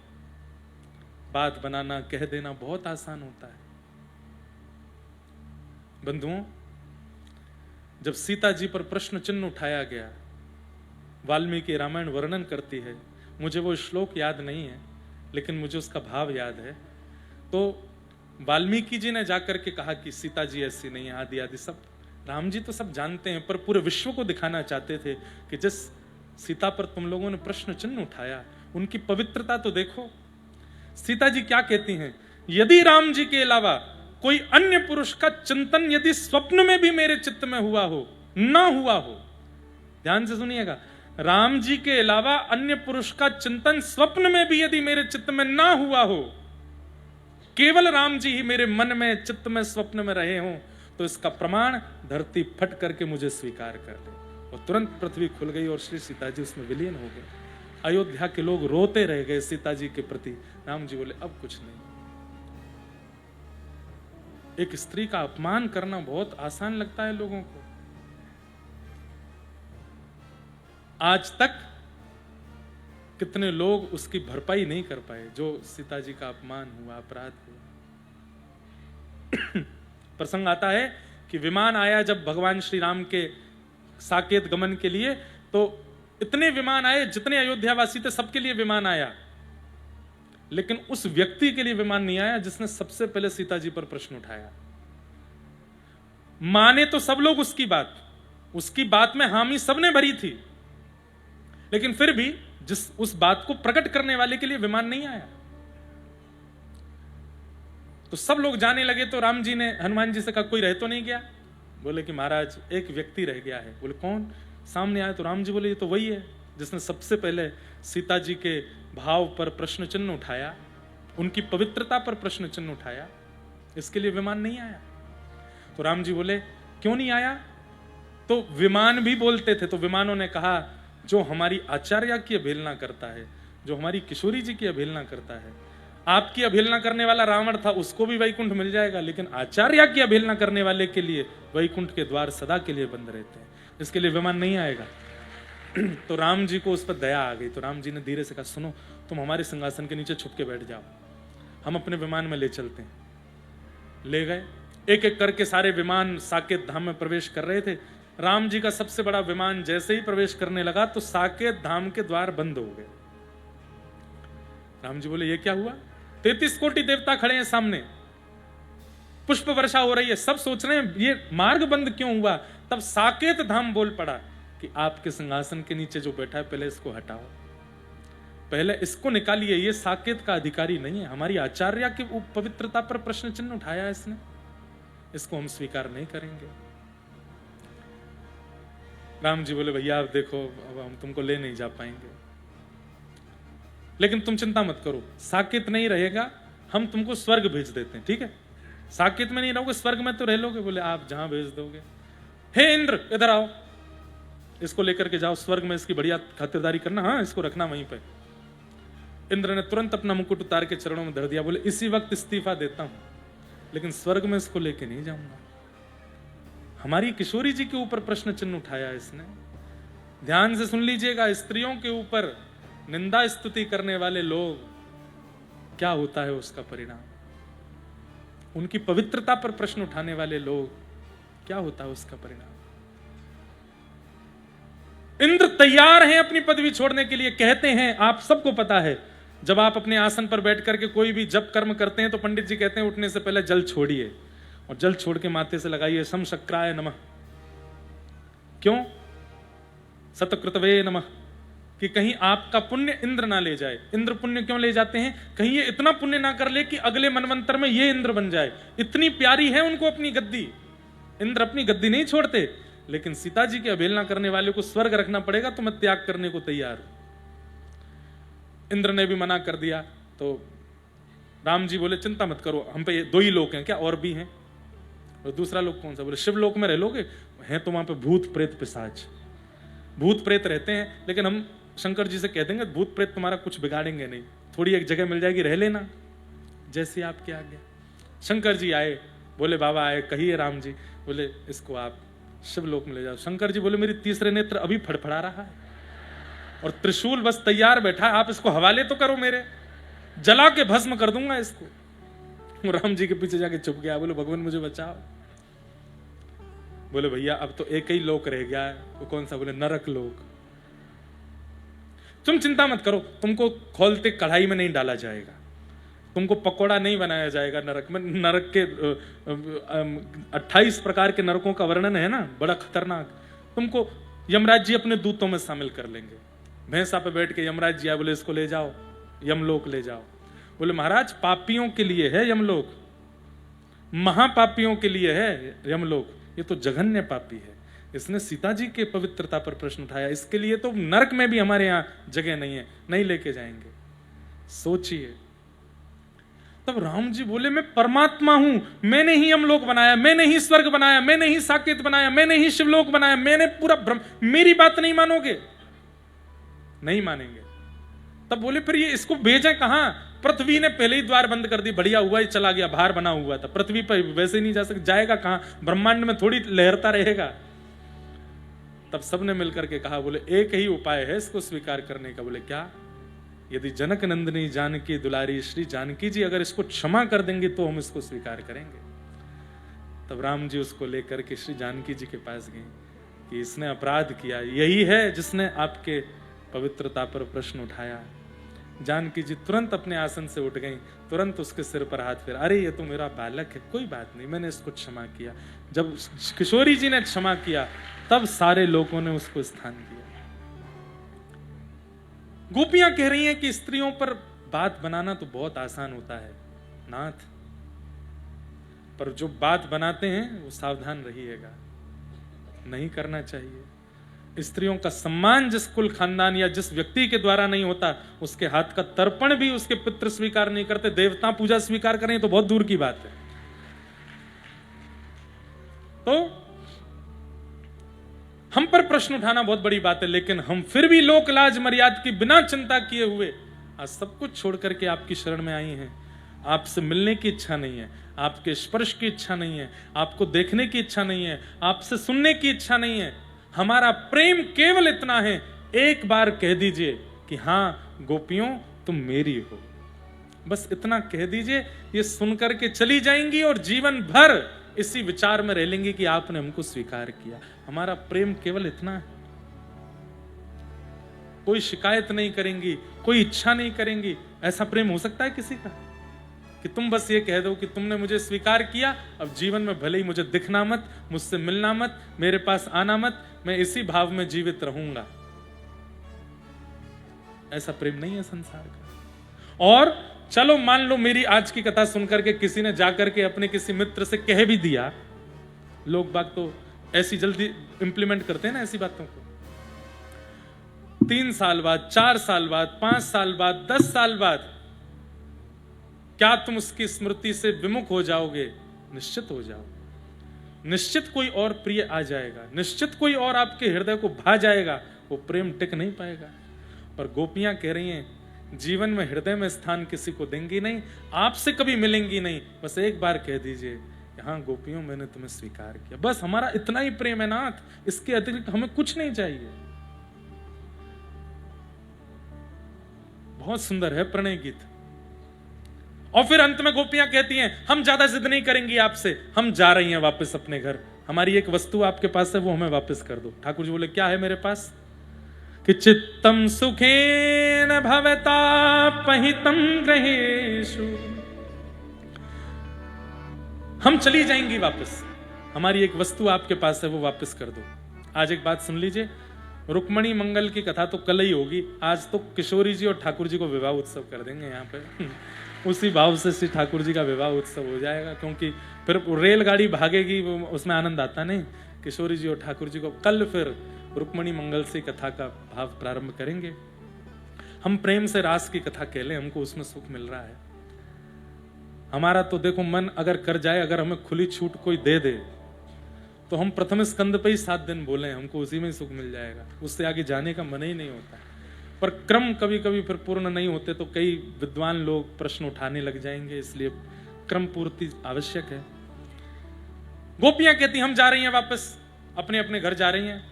[SPEAKER 1] बात बनाना, कह देना बहुत आसान होता है। बंधुओं, जब सीता जी पर प्रश्न चिन्ह उठाया गया, वाल्मीकि रामायण वर्णन करती है, मुझे वो श्लोक याद नहीं है लेकिन मुझे उसका भाव याद है। तो वाल्मीकि जी ने जाकर के कहा कि सीता जी ऐसी नहीं है, आदि आदि सब। राम जी तो सब जानते हैं, पर पूरे विश्व को दिखाना चाहते थे कि जिस सीता पर तुम लोगों ने प्रश्न चिन्ह उठाया, उनकी पवित्रता तो देखो। सीता जी क्या कहती हैं? यदि राम जी के अलावा कोई अन्य पुरुष का चिंतन यदि स्वप्न में भी मेरे चित्त में हुआ हो, ना हुआ हो, ध्यान से सुनिएगा, राम जी के अलावा अन्य पुरुष का चिंतन स्वप्न में भी यदि मेरे चित्त में ना हुआ हो, केवल राम जी ही मेरे मन में, चित्त में, स्वप्न में रहे हों, तो इसका प्रमाण धरती फट करके मुझे स्वीकार कर ले। और तुरंत पृथ्वी खुल गई और श्री सीता जी उसमें विलीन हो गए। अयोध्या के लोग रोते रह गए सीता जी के प्रति। राम जी बोले अब कुछ नहीं। एक स्त्री का अपमान करना बहुत आसान लगता है लोगों को। आज तक कितने लोग उसकी भरपाई नहीं कर पाए जो सीता जी का अपमान हुआ, अपराध हुआ। प्रसंग आता है कि विमान आया जब भगवान श्री राम के साकेत गमन के लिए, तो इतने विमान आए, जितने अयोध्यावासी थे सबके लिए विमान आया। लेकिन उस व्यक्ति के लिए विमान नहीं आया जिसने सबसे पहले सीता जी पर प्रश्न उठाया। माने तो सब लोग उसकी बात में हामी सबने भरी थी, लेकिन फिर भी उस बात को प्रकट करने वाले के लिए विमान नहीं आया। तो सब लोग जाने लगे, तो राम जी ने हनुमान जी से कहा कोई रह तो नहीं गया? बोले कि महाराज एक व्यक्ति रह गया है। बोले कौन? सामने आया। तो राम जी बोले ये तो वही है जिसने सबसे पहले सीता जी के भाव पर प्रश्न चिन्ह उठाया, उनकी पवित्रता पर प्रश्न चिन्ह उठाया, इसके लिए विमान नहीं आया। तो राम जी बोले क्यों नहीं आया? तो विमान भी बोलते थे। तो विमानों ने कहा जो हमारी आचार्य की अवहेलना करता है, जो हमारी किशोरी जी की अवहेलना करता है, आपकी अवहेलना करने वाला रावण था, उसको भी वैकुंठ मिल जाएगा, लेकिन आचार्य की अवहेलना करने वाले के लिए वैकुंठ के द्वार सदा के लिए बंद रहते हैं, इसके लिए विमान नहीं आएगा। तो राम जी को उस पर दया आ गई। तो राम जी ने धीरे से कहा सुनो, तुम हमारे सिंहासन के नीचे छुप के बैठ जाओ, हम अपने विमान में ले चलते हैं। ले गए। एक एक करके सारे विमान साकेत धाम में प्रवेश कर रहे थे। राम जी का सबसे बड़ा विमान जैसे ही प्रवेश करने लगा तो साकेत धाम के द्वार बंद हो गए। राम जी बोले ये क्या हुआ? 33 कोटि देवता खड़े हैं सामने, पुष्प वर्षा हो रही है, सब सोच रहे हैं ये मार्ग बंद क्यों हुआ। तब साकेत धाम बोल पड़ा कि आपके सिंहासन के नीचे जो बैठा है पहले इसको हटाओ, पहले इसको निकालिए, ये साकेत का अधिकारी नहीं है। हमारी आचार्य की पवित्रता पर प्रश्न चिन्ह उठाया इसने, इसको हम स्वीकार नहीं करेंगे। राम जी बोले भैया आप देखो, अब हम तुमको ले नहीं जा पाएंगे, लेकिन तुम चिंता मत करो, साकेत नहीं रहेगा, हम तुमको स्वर्ग भेज देते हैं, ठीक है? साकेत में नहीं रहोगे, स्वर्ग में तो रह लोगे। बोले आप जहां भेज दोगे। हे इंद्र इधर आओ, इसको लेकर के जाओ स्वर्ग में, इसकी बढ़िया खातिरदारी करना, हाँ इसको रखना वहीं पे। इंद्र ने तुरंत अपना मुकुट उतार के चरणों में धर दिया। बोले इसी वक्त इस्तीफा देता हूं, लेकिन स्वर्ग में इसको लेके नहीं जाऊंगा। हमारी किशोरी जी के ऊपर प्रश्न चिन्ह उठाया इसने। ध्यान से सुन लीजिएगा, स्त्रियों के ऊपर निंदा स्तुति करने वाले लोग, क्या होता है उसका परिणाम? उनकी पवित्रता पर प्रश्न उठाने वाले लोग, क्या होता है उसका परिणाम? इंद्र तैयार हैं अपनी पदवी छोड़ने के लिए। कहते हैं, आप सबको पता है, जब आप अपने आसन पर बैठ करके कोई भी जप कर्म करते हैं तो पंडित जी कहते हैं उठने से पहले जल छोड़िए, और जल छोड़ के माथे से लगाइए सम शक्राय नमः। क्यों? सतकृतवे नमः, कि कहीं आपका पुण्य इंद्र ना ले जाए। इंद्र पुण्य क्यों ले जाते हैं? कहीं ये इतना पुण्य ना कर ले कि अगले मनवंतर में ये इंद्र बन जाए। इतनी प्यारी है उनको अपनी गद्दी। इंद्र अपनी गद्दी नहीं छोड़ते, लेकिन सीता जी की अवहेलना करने वाले को स्वर्ग रखना पड़ेगा तो मैं त्याग करने को तैयार हूं। इंद्र ने भी मना कर दिया। तो राम जी बोले चिंता मत करो, हम पे 2 ही लोग हैं, क्या और भी हैं? और दूसरा लोग कौन सा? बोले शिवलोक में रह लोगे, हैं तो वहां पे भूत प्रेत पिशाच, भूत प्रेत रहते हैं, लेकिन हम शंकर जी से कह देंगे भूत प्रेत तुम्हारा कुछ बिगाड़ेंगे नहीं, थोड़ी एक जगह मिल जाएगी, रह लेना, जैसे आपके आगे। शंकर जी आए, बोले बाबा आए, कहिए राम जी। बोले इसको आप शिवलोक में ले जाओ। शंकर जी बोले मेरी तीसरे नेत्र अभी फड़फड़ा रहा है और त्रिशूल बस तैयार बैठा है, आप इसको हवाले तो करो, मेरे जला के भस्म कर दूंगा इसको। राम जी के पीछे जाके छुप गया। बोले भगवान मुझे बचाओ। बोले भैया अब तो एक ही लोक रह गया है। वो कौन सा? बोले नरक लोक। तुम चिंता मत करो, तुमको खोलते कढ़ाई में नहीं डाला जाएगा, तुमको पकोड़ा नहीं बनाया जाएगा नरक में। नरक के 28 प्रकार के नरकों का वर्णन है ना, बड़ा खतरनाक। तुमको यमराज जी अपने दूतों में शामिल कर लेंगे। भैंसा पे बैठ के यमराज जी आए, बोले इसको ले जाओ यमलोक ले जाओ। बोले महाराज पापियों के लिए है यमलोक, महापापियों के लिए है यमलोक, ये तो जघन्य पापी है। इसने सीता जी के पवित्रता पर प्रश्न उठाया, इसके लिए तो नरक में भी हमारे यहाँ जगह नहीं है, नहीं लेके जाएंगे। सोचिए। तब राम जी बोले मैं परमात्मा हूं, मैंने ही यमलोक बनाया, मैंने ही स्वर्ग बनाया, मैंने ही साकेत बनाया, मैंने ही शिवलोक बनाया, मैंने पूरा ब्रह्म। मेरी बात नहीं मानोगे? नहीं मानेंगे। तब बोले फिर ये इसको भेजें कहां? पृथ्वी ने पहले ही द्वार बंद कर दी, बढ़िया हुआ ही चला गया, बाहर बना हुआ था, पृथ्वी पर वैसे ही नहीं जा सकता, जाएगा कहां? ब्रह्मांड में थोड़ी लहरता रहेगा। तब सबने मिलकर के कहा, बोले एक ही उपाय है इसको स्वीकार करने का। बोले क्या? यदि जनक नंदिनी जानकी दुलारी श्री जानकी जी अगर इसको क्षमा कर देंगे तो हम इसको स्वीकार करेंगे। तब राम जी उसको लेकर के श्री जानकी जी के पास गए कि इसने अपराध किया, यही है जिसने आपके पवित्रता पर प्रश्न उठाया, जानकी जी तुरंत अपने आसन से उठ गईं, तुरंत उसके सिर पर हाथ फेरा, अरे ये तो मेरा बालक है, कोई बात नहीं, मैंने इसको क्षमा किया। जब किशोरी जी ने क्षमा किया तब सारे लोगों ने उसको स्थान दिया। गोपियां कह रही हैं कि स्त्रियों पर बात बनाना तो बहुत आसान होता है नाथ, पर जो बात बनाते हैं वो सावधान रहिएगा, नहीं करना चाहिए। स्त्रियों का सम्मान जिस कुल खानदान या जिस व्यक्ति के द्वारा नहीं होता, उसके हाथ का तर्पण भी उसके पितृ स्वीकार नहीं करते, देवता पूजा स्वीकार करें तो बहुत दूर की बात है। तो हम पर प्रश्न उठाना बहुत बड़ी बात है, लेकिन हम फिर भी लोक लाज मर्यादा की बिना चिंता किए हुए आज सब कुछ छोड़ करके आपकी शरण में आई हैं। आपसे मिलने की इच्छा नहीं है, आपके स्पर्श की इच्छा नहीं है, आपको देखने की इच्छा नहीं है, आपसे सुनने की इच्छा नहीं है। हमारा प्रेम केवल इतना है, एक बार कह दीजिए कि हाँ गोपियों तुम मेरी हो, बस इतना कह दीजिए। ये सुनकर के चली जाएंगी और जीवन भर इसी विचार में रह लेंगी कि आपने हमको स्वीकार किया। हमारा प्रेम केवल इतना है, कोई शिकायत नहीं करेंगी, कोई इच्छा नहीं करेंगी। ऐसा प्रेम हो सकता है किसी का कि तुम बस ये कह दो कि तुमने मुझे स्वीकार किया, अब जीवन में भले ही मुझे दिखना मत, मुझसे मिलना मत, मेरे पास आना मत, मैं इसी भाव में जीवित रहूंगा। ऐसा प्रेम नहीं है संसार का। और चलो मान लो मेरी आज की कथा सुनकर के किसी ने जाकर के अपने किसी मित्र से कह भी दिया, लोग बात तो ऐसी जल्दी इंप्लीमेंट करते हैं ना ऐसी बातों को, 3 साल बाद, 4 साल बाद, 5 साल बाद, 10 साल बाद क्या तुम उसकी स्मृति से विमुख हो जाओगे? निश्चित हो जाओगे। निश्चित कोई और प्रिय आ जाएगा, निश्चित कोई और आपके हृदय को भा जाएगा, वो प्रेम टिक नहीं पाएगा। पर गोपियां कह रही हैं जीवन में हृदय में स्थान किसी को देंगी नहीं, आपसे कभी मिलेंगी नहीं, बस एक बार कह दीजिए हाँ गोपियों मैंने तुम्हें स्वीकार किया, बस हमारा इतना ही प्रेम है नाथ, इसके अतिरिक्त हमें कुछ नहीं चाहिए। बहुत सुंदर है प्रणय गीत। और फिर अंत में गोपियां कहती हैं हम ज्यादा जिद नहीं करेंगी आपसे, हम जा रही हैं वापस अपने घर, हमारी एक वस्तु आपके पास है वो हमें वापस कर दो। ठाकुर जी बोले क्या है मेरे पास? कि चित्तम सुखेन भवतापहितं ग्रहेषु, हम चली जाएंगी वापस, हमारी एक वस्तु आपके पास है वो वापस कर दो। आज एक बात सुन लीजिए, रुक्मणी मंगल की कथा तो कल ही होगी, आज तो किशोरी जी और ठाकुर जी को विवाह उत्सव कर देंगे यहाँ पे उसी भाव से श्री ठाकुर जी का विवाह उत्सव हो जाएगा, क्योंकि फिर रेलगाड़ी भागेगी, उसमें आनंद आता नहीं। किशोरी जी और ठाकुर जी को कल फिर रुक्मणी मंगल से कथा का भाव प्रारंभ करेंगे। हम प्रेम से रास की कथा कह लें, हमको उसमें सुख मिल रहा है। हमारा तो देखो मन अगर कर जाए, अगर हमें खुली छूट कोई दे दे तो हम प्रथम स्कंद पे ही 7 दिन बोले, हमको उसी में ही सुख मिल जाएगा, उससे आगे जाने का मन ही नहीं होता। पर क्रम कभी कभी फिर पूर्ण नहीं होते तो कई विद्वान लोग प्रश्न उठाने लग जाएंगे, इसलिए क्रम पूर्ति आवश्यक है। गोपियां कहती हम जा रही हैं वापस, अपने अपने घर जा रही हैं।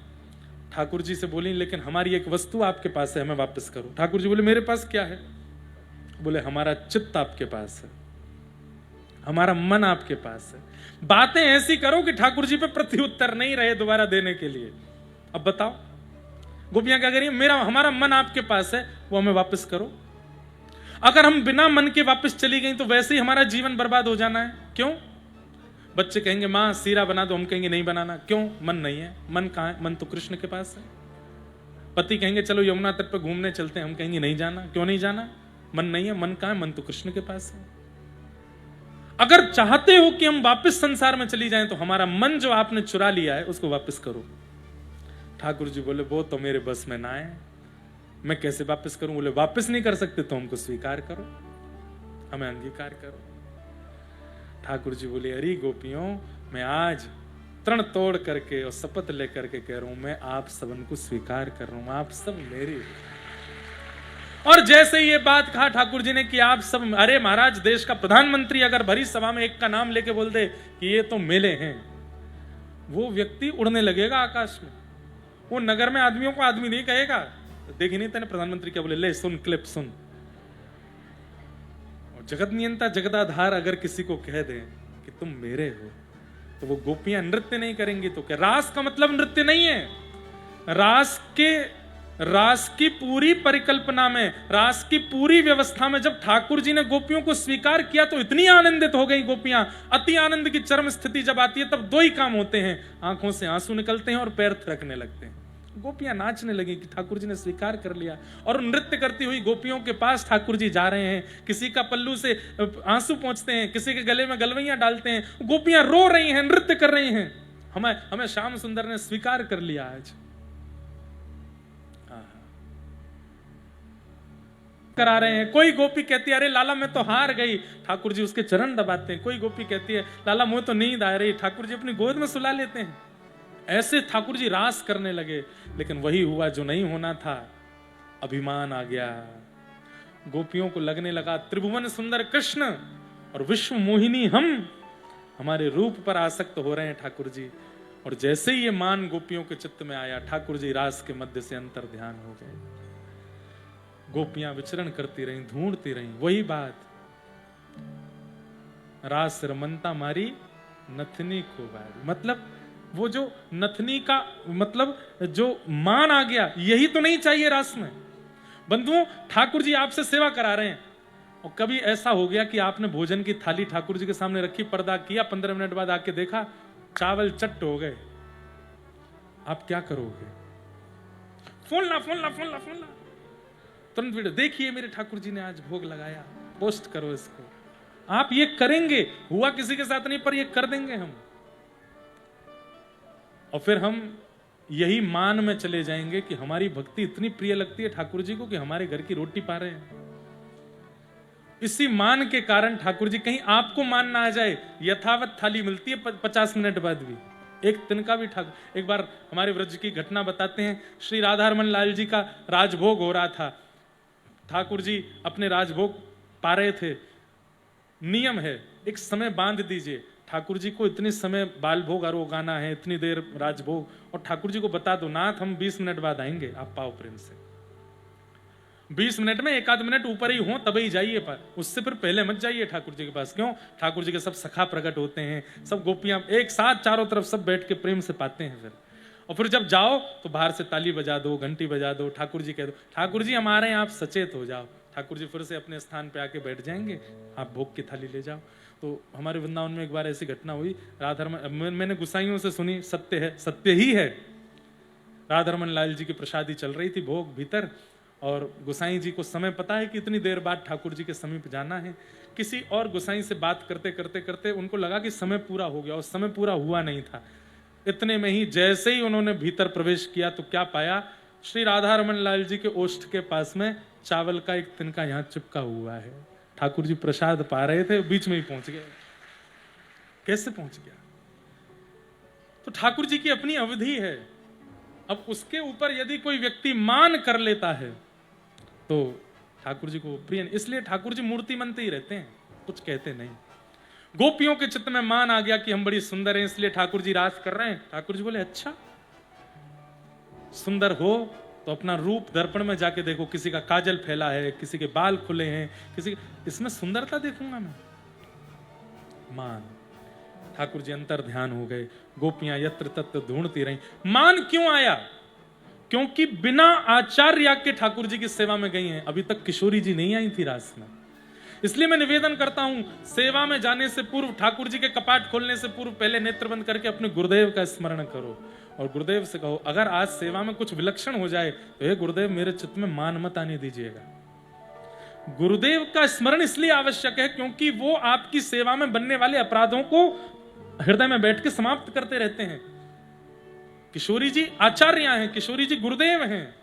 [SPEAKER 1] ठाकुर जी से बोली लेकिन हमारी एक वस्तु आपके पास है, हमें वापस करो। ठाकुर जी बोले मेरे पास क्या है? बोले हमारा चित्त आपके पास है, हमारा मन आपके पास है। बातें ऐसी करो कि ठाकुर जी पे प्रत्युत्तर नहीं रहे दोबारा देने के लिए। अब बताओ गोपियां क्या कह रही है? मेरा हमारा मन आपके पास है, वो हमें वापस करो। अगर हम बिना मन के वापस चली गई तो वैसे ही हमारा जीवन बर्बाद हो जाना है। क्यों? बच्चे कहेंगे मां सीरा बना दो, हम कहेंगे नहीं बनाना। क्यों? मन नहीं है। मन कहां है? मन तो कृष्ण के पास है। पति कहेंगे चलो यमुना तट पर घूमने चलते हैं, हम कहेंगे नहीं जाना। क्यों नहीं जाना? मन नहीं है। मन कहां है? मन तो कृष्ण के पास है। अगर चाहते हो कि हम वापस संसार में चली जाएं तो हमारा मन जो आपने चुरा लिया है उसको वापस करो। ठाकुर जी बोले वो तो मेरे बस में ना है, मैं कैसे वापस करूं? बोले वापस नहीं कर सकते तो हमको स्वीकार करो, हमें अंगीकार करो। ठाकुर जी बोले अरे गोपियों, मैं आज तृण तोड़ करके और शपथ लेकर के कह रहा हूं, मैं आप सबन को स्वीकार कर रहा हूं, आप सब मेरे। और जैसे ये बात कहा ठाकुर जी ने कि आप सब, अरे महाराज देश का प्रधानमंत्री अगर भरी सभा में एक का नाम लेके बोल दे कि ये तो मेले हैं, वो व्यक्ति उड़ने लगेगा आकाश में। वो नगर में आदमियों को आदमी नहीं कहेगा। देखी नहीं तेने प्रधानमंत्री क्या बोले? ले सुन क्लिप सुन। और जगत नियंता जगदाधार अगर किसी को कह दे कि तुम मेरे हो तो वो गोपियां नृत्य नहीं करेंगी तो क्या? रास का मतलब नृत्य नहीं है। रास के रास की पूरी परिकल्पना में, रास की पूरी व्यवस्था में जब ठाकुर जी ने गोपियों को स्वीकार किया तो इतनी आनंदित हो गई गोपियां। अति आनंद की चरम स्थिति जब आती है तब दो ही काम होते हैं, आंखों से आंसू निकलते हैं और पैर थिरकने लगते हैं। गोपियां नाचने लगी कि ठाकुर जी ने स्वीकार कर लिया, और नृत्य करती हुई गोपियों के पास ठाकुर जी जा रहे हैं। किसी का पल्लू से आंसू पहुंचते हैं, किसी के गले में गलवैयां डालते हैं, गोपियां रो रही हैं, नृत्य कर रही हैं। हमें श्याम सुंदर ने स्वीकार कर लिया आज। करा रहे हैं। कोई गोपी कहती है अरे लाला मैं तो हार गई, ठाकुर जी उसके चरण दबाते हैं। कोई गोपी कहती है लाला मुझे तो नींद आ रही, ठाकुर जी अपनी गोद में सुला लेते हैं। ऐसे ठाकुर जी रास करने लगे। लेकिन वही हुआ जो नहीं होना था, अभिमान आ गया। गोपियों को लगने लगा त्रिभुवन सुंदर कृष्ण और विश्व मोहिनी हमारे रूप पर आसक्त हो रहे हैं ठाकुर जी। और जैसे ही ये मान गोपियों के चित्त में आया, ठाकुर जी रास के मध्य से अंतर ध्यान हो गए। गोपियां विचरण करती रहीं, ढूंढती रहीं। वही बात, रास रमनता मारी नथनी को बारी। मतलब वो जो नथनी का मतलब जो मान आ गया, यही तो नहीं चाहिए रास में। बंधुओं, ठाकुर जी आपसे सेवा करा रहे हैं और कभी ऐसा हो गया कि आपने भोजन की थाली ठाकुर जी के सामने रखी, पर्दा किया, 15 मिनट बाद आके देखा चावल चट्ट हो गए, आप क्या करोगे? फोन ला तुरंत वीडियो देखिए मेरे ठाकुर जी ने आज भोग लगाया, पोस्ट करो इसको। आप ये करेंगे, हुआ किसी के साथ नहीं पर ये कर देंगे हम। और फिर हम यही मान में चले जाएंगे कि हमारी भक्ति इतनी प्रिय लगती है ठाकुर जी को कि हमारे घर की रोटी पा रहे हैं। इसी मान के कारण ठाकुर जी, कहीं आपको मान ना आ जाए, यथावत थाली मिलती है 50 मिनट बाद भी, एक तिनका भी ठाकुर। एक बार हमारे व्रज की घटना बताते हैं, श्री राधारमन लाल जी का राजभोग हो रहा था। ठाकुर जी अपने राजभोग पा रहे थे। नियम है एक समय बांध दीजिए, ठाकुर जी को इतने समय बाल भोग आरोगाना है, इतनी देर राजभोग, और ठाकुर जी को बता दो नाथ हम 20 मिनट बाद आएंगे, आप पाओ प्रेम से। 20 मिनट में एक आध मिनट ऊपर ही हो तभी जाइए, पर उससे फिर पहले मत जाइए ठाकुर जी के पास। क्यों? ठाकुर जी के सब सखा प्रकट होते हैं, सब गोपियां एक साथ चारों तरफ सब बैठ के प्रेम से पाते हैं। और फिर जब जाओ तो बाहर से ताली बजा दो, घंटी बजा दो, ठाकुर जी कह दो ठाकुर जी हम आ रहे हैं, आप सचेत हो जाओ। ठाकुर जी फिर से अपने स्थान पे आके बैठ जाएंगे, आप भोग की थाली ले जाओ। तो हमारे वृंदावन में एक बार ऐसी घटना हुई, मैंने गुसाइयों से सुनी, सत्य है, सत्य ही है। राधारमन लाल जी की प्रसादी चल रही थी भोग भीतर, और गुसाई जी को समय पता है कि इतनी देर बाद ठाकुर जी के समीप जाना है। किसी और गुसाई से बात करते करते करते उनको लगा कि समय पूरा हो गया, और समय पूरा हुआ नहीं था। इतने में ही जैसे ही उन्होंने भीतर प्रवेश किया तो क्या पाया, श्री राधारमन लाल जी के ओष्ठ के पास में चावल का एक तिनका यहाँ चिपका हुआ है। ठाकुर जी प्रसाद पा रहे थे, बीच में ही पहुंच गए। कैसे पहुंच गया? तो ठाकुर जी की अपनी अवधि है। अब उसके ऊपर यदि कोई व्यक्ति मान कर लेता है तो ठाकुर जी को प्रिय, इसलिए ठाकुर जी मूर्तिमंत ही रहते हैं, कुछ कहते नहीं। गोपियों के चित्त में मान आ गया कि हम बड़ी सुंदर हैं, इसलिए ठाकुर जी रास कर रहे हैं। ठाकुर जी बोले अच्छा सुंदर हो तो अपना रूप दर्पण में जाके देखो, किसी का काजल फैला है, किसी के बाल खुले हैं, किसी इसमें सुंदरता देखूंगा मैं। मान, ठाकुर जी अंतर ध्यान हो गए। गोपियां यत्र तत्र ढूंढती रहीं। मान क्यों आया? क्योंकि बिना आचार्य के ठाकुर जी की सेवा में गई हैं। अभी तक किशोरी जी नहीं आई थी रास में। इसलिए मैं निवेदन करता हूं, सेवा में जाने से पूर्व, ठाकुर जी के कपाट खोलने से पूर्व पहले नेत्र बंद करके अपने गुरुदेव का स्मरण करो और गुरुदेव से कहो अगर आज सेवा में कुछ विलक्षण हो जाए तो हे गुरुदेव मेरे चित्त में मान मत आने दीजिएगा। गुरुदेव का स्मरण इसलिए आवश्यक है क्योंकि वो आपकी सेवा में बनने वाले अपराधों को हृदय में बैठ के समाप्त करते रहते हैं। किशोरी जी आचार्य हैं, किशोरी जी गुरुदेव हैं।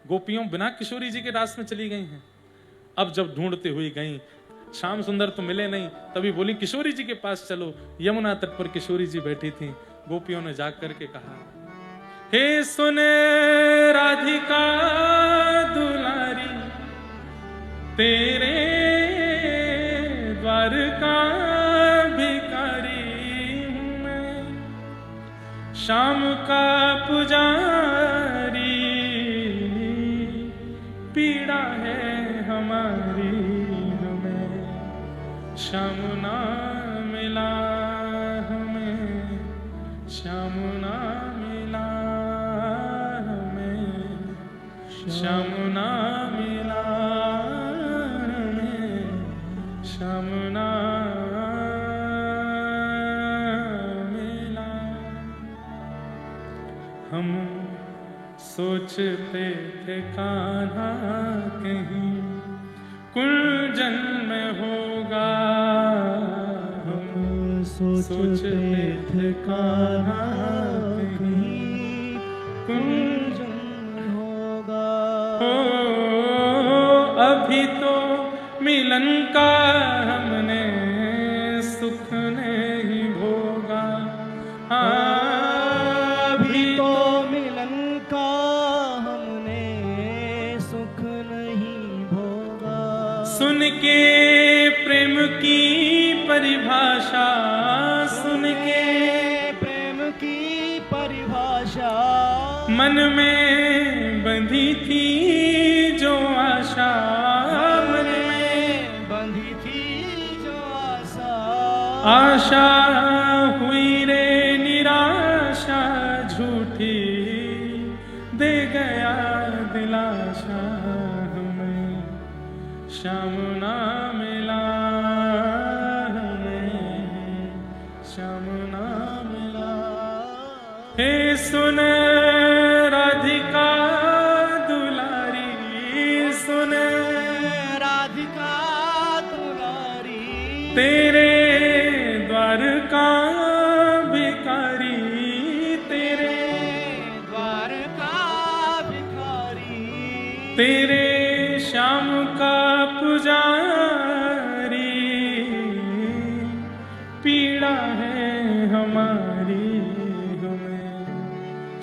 [SPEAKER 1] गोपियों बिना किशोरी जी के रास में चली गई हैं। अब जब ढूंढते हुई गई, श्याम सुंदर तो मिले नहीं, तभी बोली किशोरी जी के पास चलो। यमुना तट पर किशोरी जी बैठी थी। गोपियों ने जाग करके कहा, हे सुने राधिका दुलारी, तेरे द्वार का भिखारी हूं मैं, शाम का पुजारी, पीड़ा है हमारी हमें, श्याम ना मिला हमें, श्याम ना मिला हमें, श्याम ना मिला हमें, श्याम ना मिला। हम सोचते थे कान्हा कहीं कुंजन में होगा, हम सोचते थे कान्हा कहीं कुंजन
[SPEAKER 2] होगा।
[SPEAKER 1] हो। अभी तो मिलन का हमने सुख नहीं भोगा,
[SPEAKER 2] अभी तो मिलन का हमने सुख नहीं भोगा।
[SPEAKER 1] सुन के प्रेम की परिभाषा, सुन के
[SPEAKER 2] प्रेम की परिभाषा,
[SPEAKER 1] मन में बंधी थी जो आशा, मन में
[SPEAKER 2] बंधी थी जो आशा,
[SPEAKER 1] आशा हुई रे निराशा, झूठी दे गया दिलाशा हमें, श्याम ना मिला हमें, श्याम ना मिला। हे सुन राधिका दुलारी, सुन
[SPEAKER 2] राधिका दुलारी,
[SPEAKER 1] तेरे द्वार का भिखारी, तेरे
[SPEAKER 2] द्वार का भिखारी,
[SPEAKER 1] तेरे श्याम का पुजारी, पीड़ा है हमारी हमें,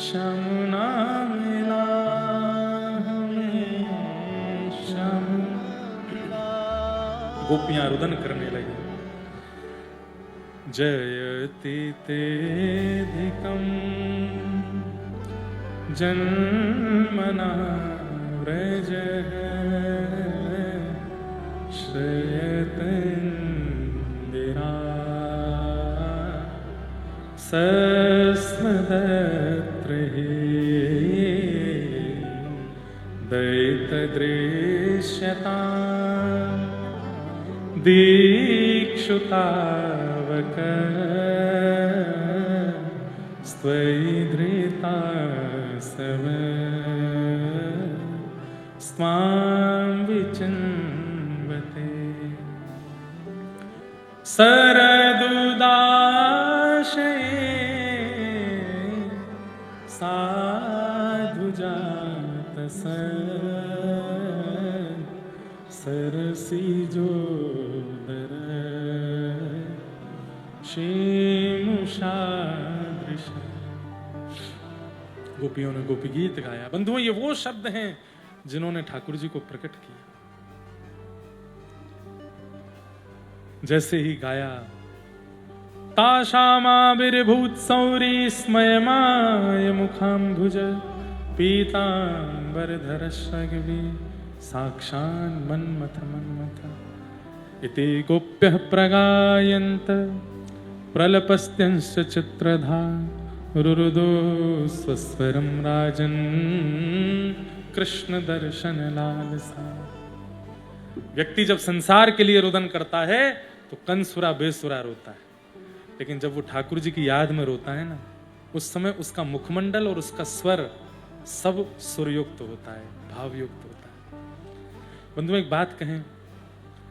[SPEAKER 1] श्याम ना मिला हमें, श्याम ना मिला। गोपियां रुदन करने लगी। जयति तेधिकं जन्मना व्रज श्रयत इंदिरा सस्मदत्र दैतदृश्यता दीक्षुतावक स्त्वयि धृता सव स्वां विचिन्वते सरदुदाशये साधुजातस सरसिजोदर शेमुषादृश। गोपियों ने गोपी गीत गाया। बंधुओं, ये वो शब्द हैं जिन्होंने ठाकुर जी को प्रकट किया। जैसे ही गाया, ताशामाविर्भूत सौरी स्मयमाय मुखाम्भुज पीताम्बरधरश्रग्वी साक्षान् मन्मथ मन्मथ इति गोप्यः प्रगायन्त प्रलपस्त्यंश चित्रधा रुरुदो स्वस्वरं राजन् कृष्ण दर्शन लालसा। व्यक्ति जब संसार के लिए रुदन करता है तो कंसुरा बेसुरा रोता है, लेकिन जब वो ठाकुर जी की याद में रोता है ना, उस समय उसका मुखमंडल और उसका स्वर सब सुरयुक्त होता है, भावयुक्त होता है। बंधुओं, एक बात कहें,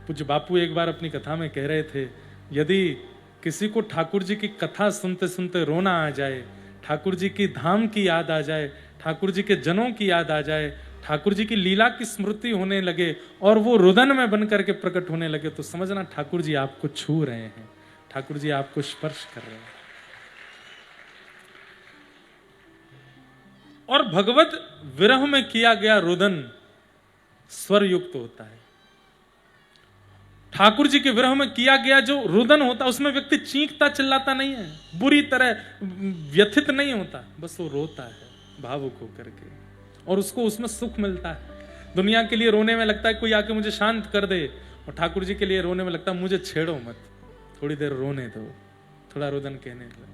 [SPEAKER 1] पूज्य बापू एक बार अपनी कथा में कह रहे थे, यदि किसी को ठाकुर जी की कथा सुनते सुनते रोना आ जाए, ठाकुर जी की धाम की याद आ जाए, ठाकुर जी के जनों की याद आ जाए, ठाकुर जी की लीला की स्मृति होने लगे और वो रुदन में बन करके प्रकट होने लगे, तो समझना ठाकुर जी आपको छू रहे हैं, ठाकुर जी आपको स्पर्श कर रहे हैं। और भगवत विरह में किया गया रुदन स्वर युक्त होता है। ठाकुर जी के विरह में किया गया जो रुदन होता है, उसमें व्यक्ति चीखता चिल्लाता नहीं है, बुरी तरह व्यथित नहीं होता, बस वो रोता है भावुक होकर के, और उसको उसमें सुख मिलता है। दुनिया के लिए रोने में लगता है कोई आके मुझे शांत कर दे, और ठाकुर जी के लिए रोने में लगता है मुझे छेड़ो मत, थोड़ी देर रोने दो, थोड़ा रुदन कहने दो।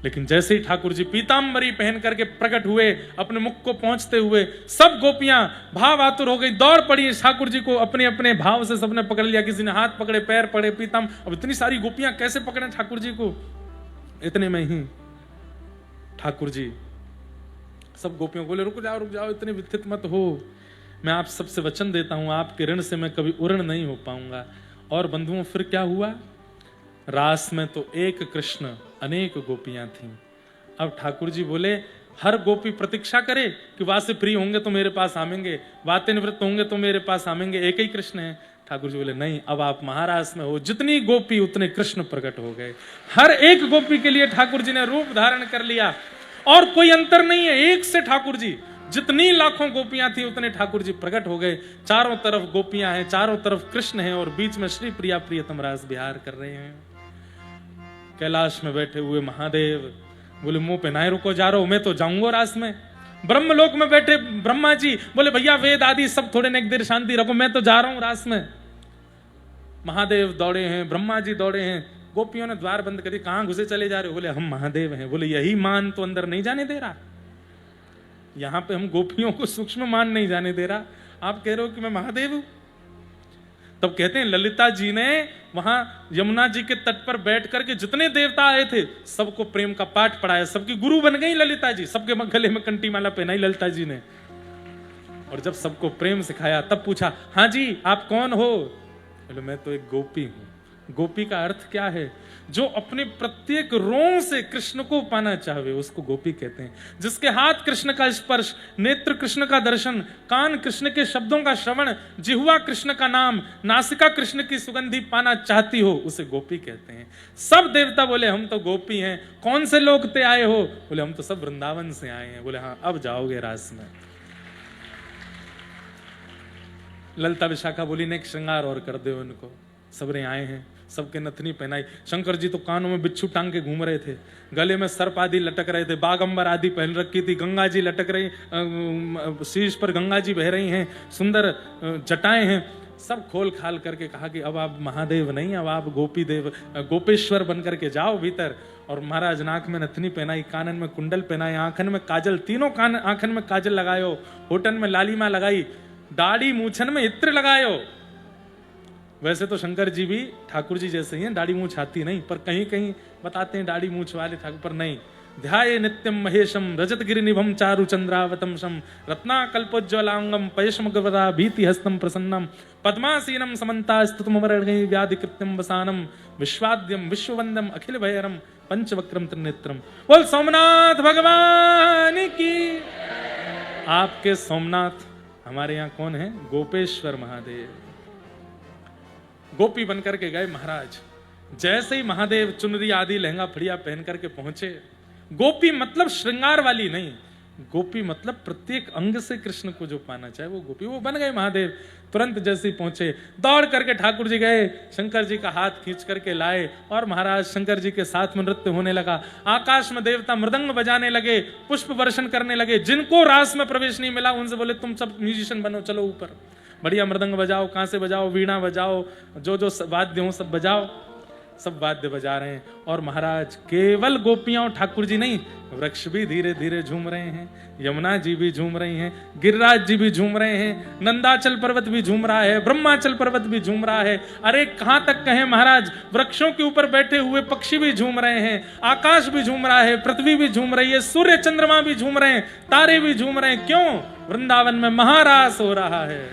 [SPEAKER 1] लेकिन जैसे ही ठाकुर जी पीताम्बरी पहन करके प्रकट हुए, अपने मुख को पहुंचते हुए सब गोपियां भाव आतुर हो गई, दौड़ पड़ी ठाकुर जी को, अपने अपने भाव से सबने पकड़ लिया, किसी ने हाथ पकड़े, पैर पकड़े, पीताम। अब इतनी सारी गोपियां कैसे पकड़े ठाकुर जी को? इतने में ही ठाकुर जी सब गोपियों को बोले, रुक जाओ, इतने विथित मत हो, मैं आप सबसे वचन देता हूं, आपके ऋण से मैं कभी उऋण नहीं हो पाऊंगा। और बंधुओं फिर क्या हुआ? रास में तो एक कृष्ण अनेक गोपियां थीं। अब ठाकुर जी बोले, हर गोपी प्रतीक्षा करे कि वासे प्रिय होंगे तो मेरे पास आवेंगे, वाते निवृत्त होंगे तो मेरे पास आवेंगे, एक ही कृष्ण है। ठाकुर जी बोले, नहीं, अब आप महारास में हो, जितनी गोपी उतने कृष्ण प्रकट हो गए। हर एक गोपी के लिए ठाकुर जी ने रूप धारण कर लिया, और कोई अंतर नहीं है, एक से ठाकुर जी, जितनी लाखों गोपियां थी उतने ठाकुर जी प्रकट हो गए। चारों तरफ गोपियां हैं, चारों तरफ कृष्ण हैं, और बीच में श्री प्रिया प्रियतम रास विहार कर रहे हैं। कैलाश में बैठे हुए महादेव बोले, मुंह पे नाय रुको, जा रहा हूं, मैं तो जाऊंगा रास में। ब्रह्मलोक में बैठे ब्रह्मा जी बोले, भैया वेद आदि सब थोड़े ने एक देर शांति रखो, मैं तो जा रहा हूं रास में। महादेव दौड़े हैं, ब्रह्मा जी दौड़े हैं, गोपियों ने द्वार बंद करी, कहां घुसे चले जा रहे हो? बोले, हम महादेव हैं। बोले, यही मान तो अंदर नहीं जाने दे रहा, यहां पे हम गोपियों को सूक्ष्म मान नहीं जाने दे रहा, आप कह रहे हो कि मैं महादेव हूं। तब कहते हैं, ललिता जी ने वहां यमुना जी के तट पर बैठ करके जितने देवता आए थे सबको प्रेम का पाठ पढ़ाया, सबकी गुरु बन गई ललिता जी, सबके गले में कंठी माला पहनाई ललिता जी ने। और जब सबको प्रेम सिखाया तब पूछा, हाँ जी आप कौन हो? बोले, मैं तो एक गोपी हूं। गोपी का अर्थ क्या है? जो अपने प्रत्येक रोम से कृष्ण को पाना चाहे उसको गोपी कहते हैं। जिसके हाथ कृष्ण का स्पर्श, नेत्र कृष्ण का दर्शन, कान कृष्ण के शब्दों का श्रवण, जिह्वा कृष्ण का नाम, नासिका कृष्ण की सुगंधी पाना चाहती हो, उसे गोपी कहते हैं। सब देवता बोले, हम तो गोपी हैं। कौन से लोग ते आए हो? बोले, हम तो सब वृंदावन से आए हैं। बोले, हाँ अब जाओगे रास में। ललिता विशाखा बोली, ने एक श्रृंगार और कर दे उनको। सबरे आए हैं, सबके नथनी पहनाई। शंकर जी तो कानों में बिच्छू टांग के घूम रहे थे, गले में सर्प आदि लटक रहे थे, बागंबर आदि पहन रखी थी, गंगा जी लटक रही, शीश पर गंगा जी बह रही हैं, सुंदर जटाएं हैं। सब खोल खाल करके कहा कि अब आप महादेव नहीं, अब आप गोपी देव, गोपेश्वर बन करके जाओ भीतर। और महाराज नाक में नथनी पहनाई, कानन में कुंडल पहनाई, आंखन में काजल, तीनों आंखन में काजल लगायो, होठन में लालिमा लगाई, दाढ़ी मूछन में इत्र लगायो। वैसे तो शंकर जी भी ठाकुर जी जैसे ही हैं, दाढ़ी मूछ आती नहीं, पर कहीं कहीं बताते हैं दाढ़ी मूछ वाले ठाकुर, पर नहीं। ध्याये नित्यम महेशम रजत गिरिनिभम चारु चंद्रावतम शम रत्नाकल्पोज्ज्वलांगम पयश्मगवरा भीति हस्तम प्रसन्नम पद्मासीनम समन्तास्तुतमवरणै व्याधिकृत्यम वसानम विश्वाद्यम विश्ववंदम अखिल भैरम पंचवक्रम त्रिनेत्रम। बोल सोमनाथ भगवान की। आपके सोमनाथ हमारे यहाँ कौन है? गोपेश्वर महादेव। गोपी बनकर के गए महाराज। जैसे ही महादेव चुनरी आदि लहंगा फड़िया पहन करके पहुंचे, गोपी मतलब श्रृंगार वाली नहीं, गोपी मतलब प्रत्येक अंग से कृष्ण को जो पाना चाहे वो गोपी, वो बन गए महादेव। तुरंत जैसे ही पहुंचे, दौड़ करके ठाकुर जी गए, शंकर जी का हाथ खींच करके लाए, और महाराज शंकर जी के साथ में नृत्य होने लगा। आकाश में देवता मृदंग बजाने लगे, पुष्प वर्षण करने लगे। जिनको रास में प्रवेश नहीं मिला उनसे बोले, तुम सब म्यूजिशियन बनो, चलो ऊपर, बढ़िया मृदंग बजाओ, कांसे बजाओ, वीणा बजाओ, जो जो वाद्य हो सब बजाओ। सब वाद्य बजा रहे हैं, और महाराज केवल गोपियां और ठाकुर जी नहीं, वृक्ष भी धीरे धीरे झूम रहे हैं, यमुना जी भी झूम रही हैं, गिरिराज जी भी झूम रहे हैं, नंदाचल पर्वत भी झूम रहा है, ब्रह्माचल पर्वत भी झूम रहा है। अरे कहां तक कहें महाराज, वृक्षों के ऊपर बैठे हुए पक्षी भी झूम रहे हैं, आकाश भी झूम रहा है, पृथ्वी भी झूम रही है, सूर्य चंद्रमा भी झूम रहे हैं, तारे भी झूम रहे हैं। क्यों? वृंदावन में महारास हो रहा है।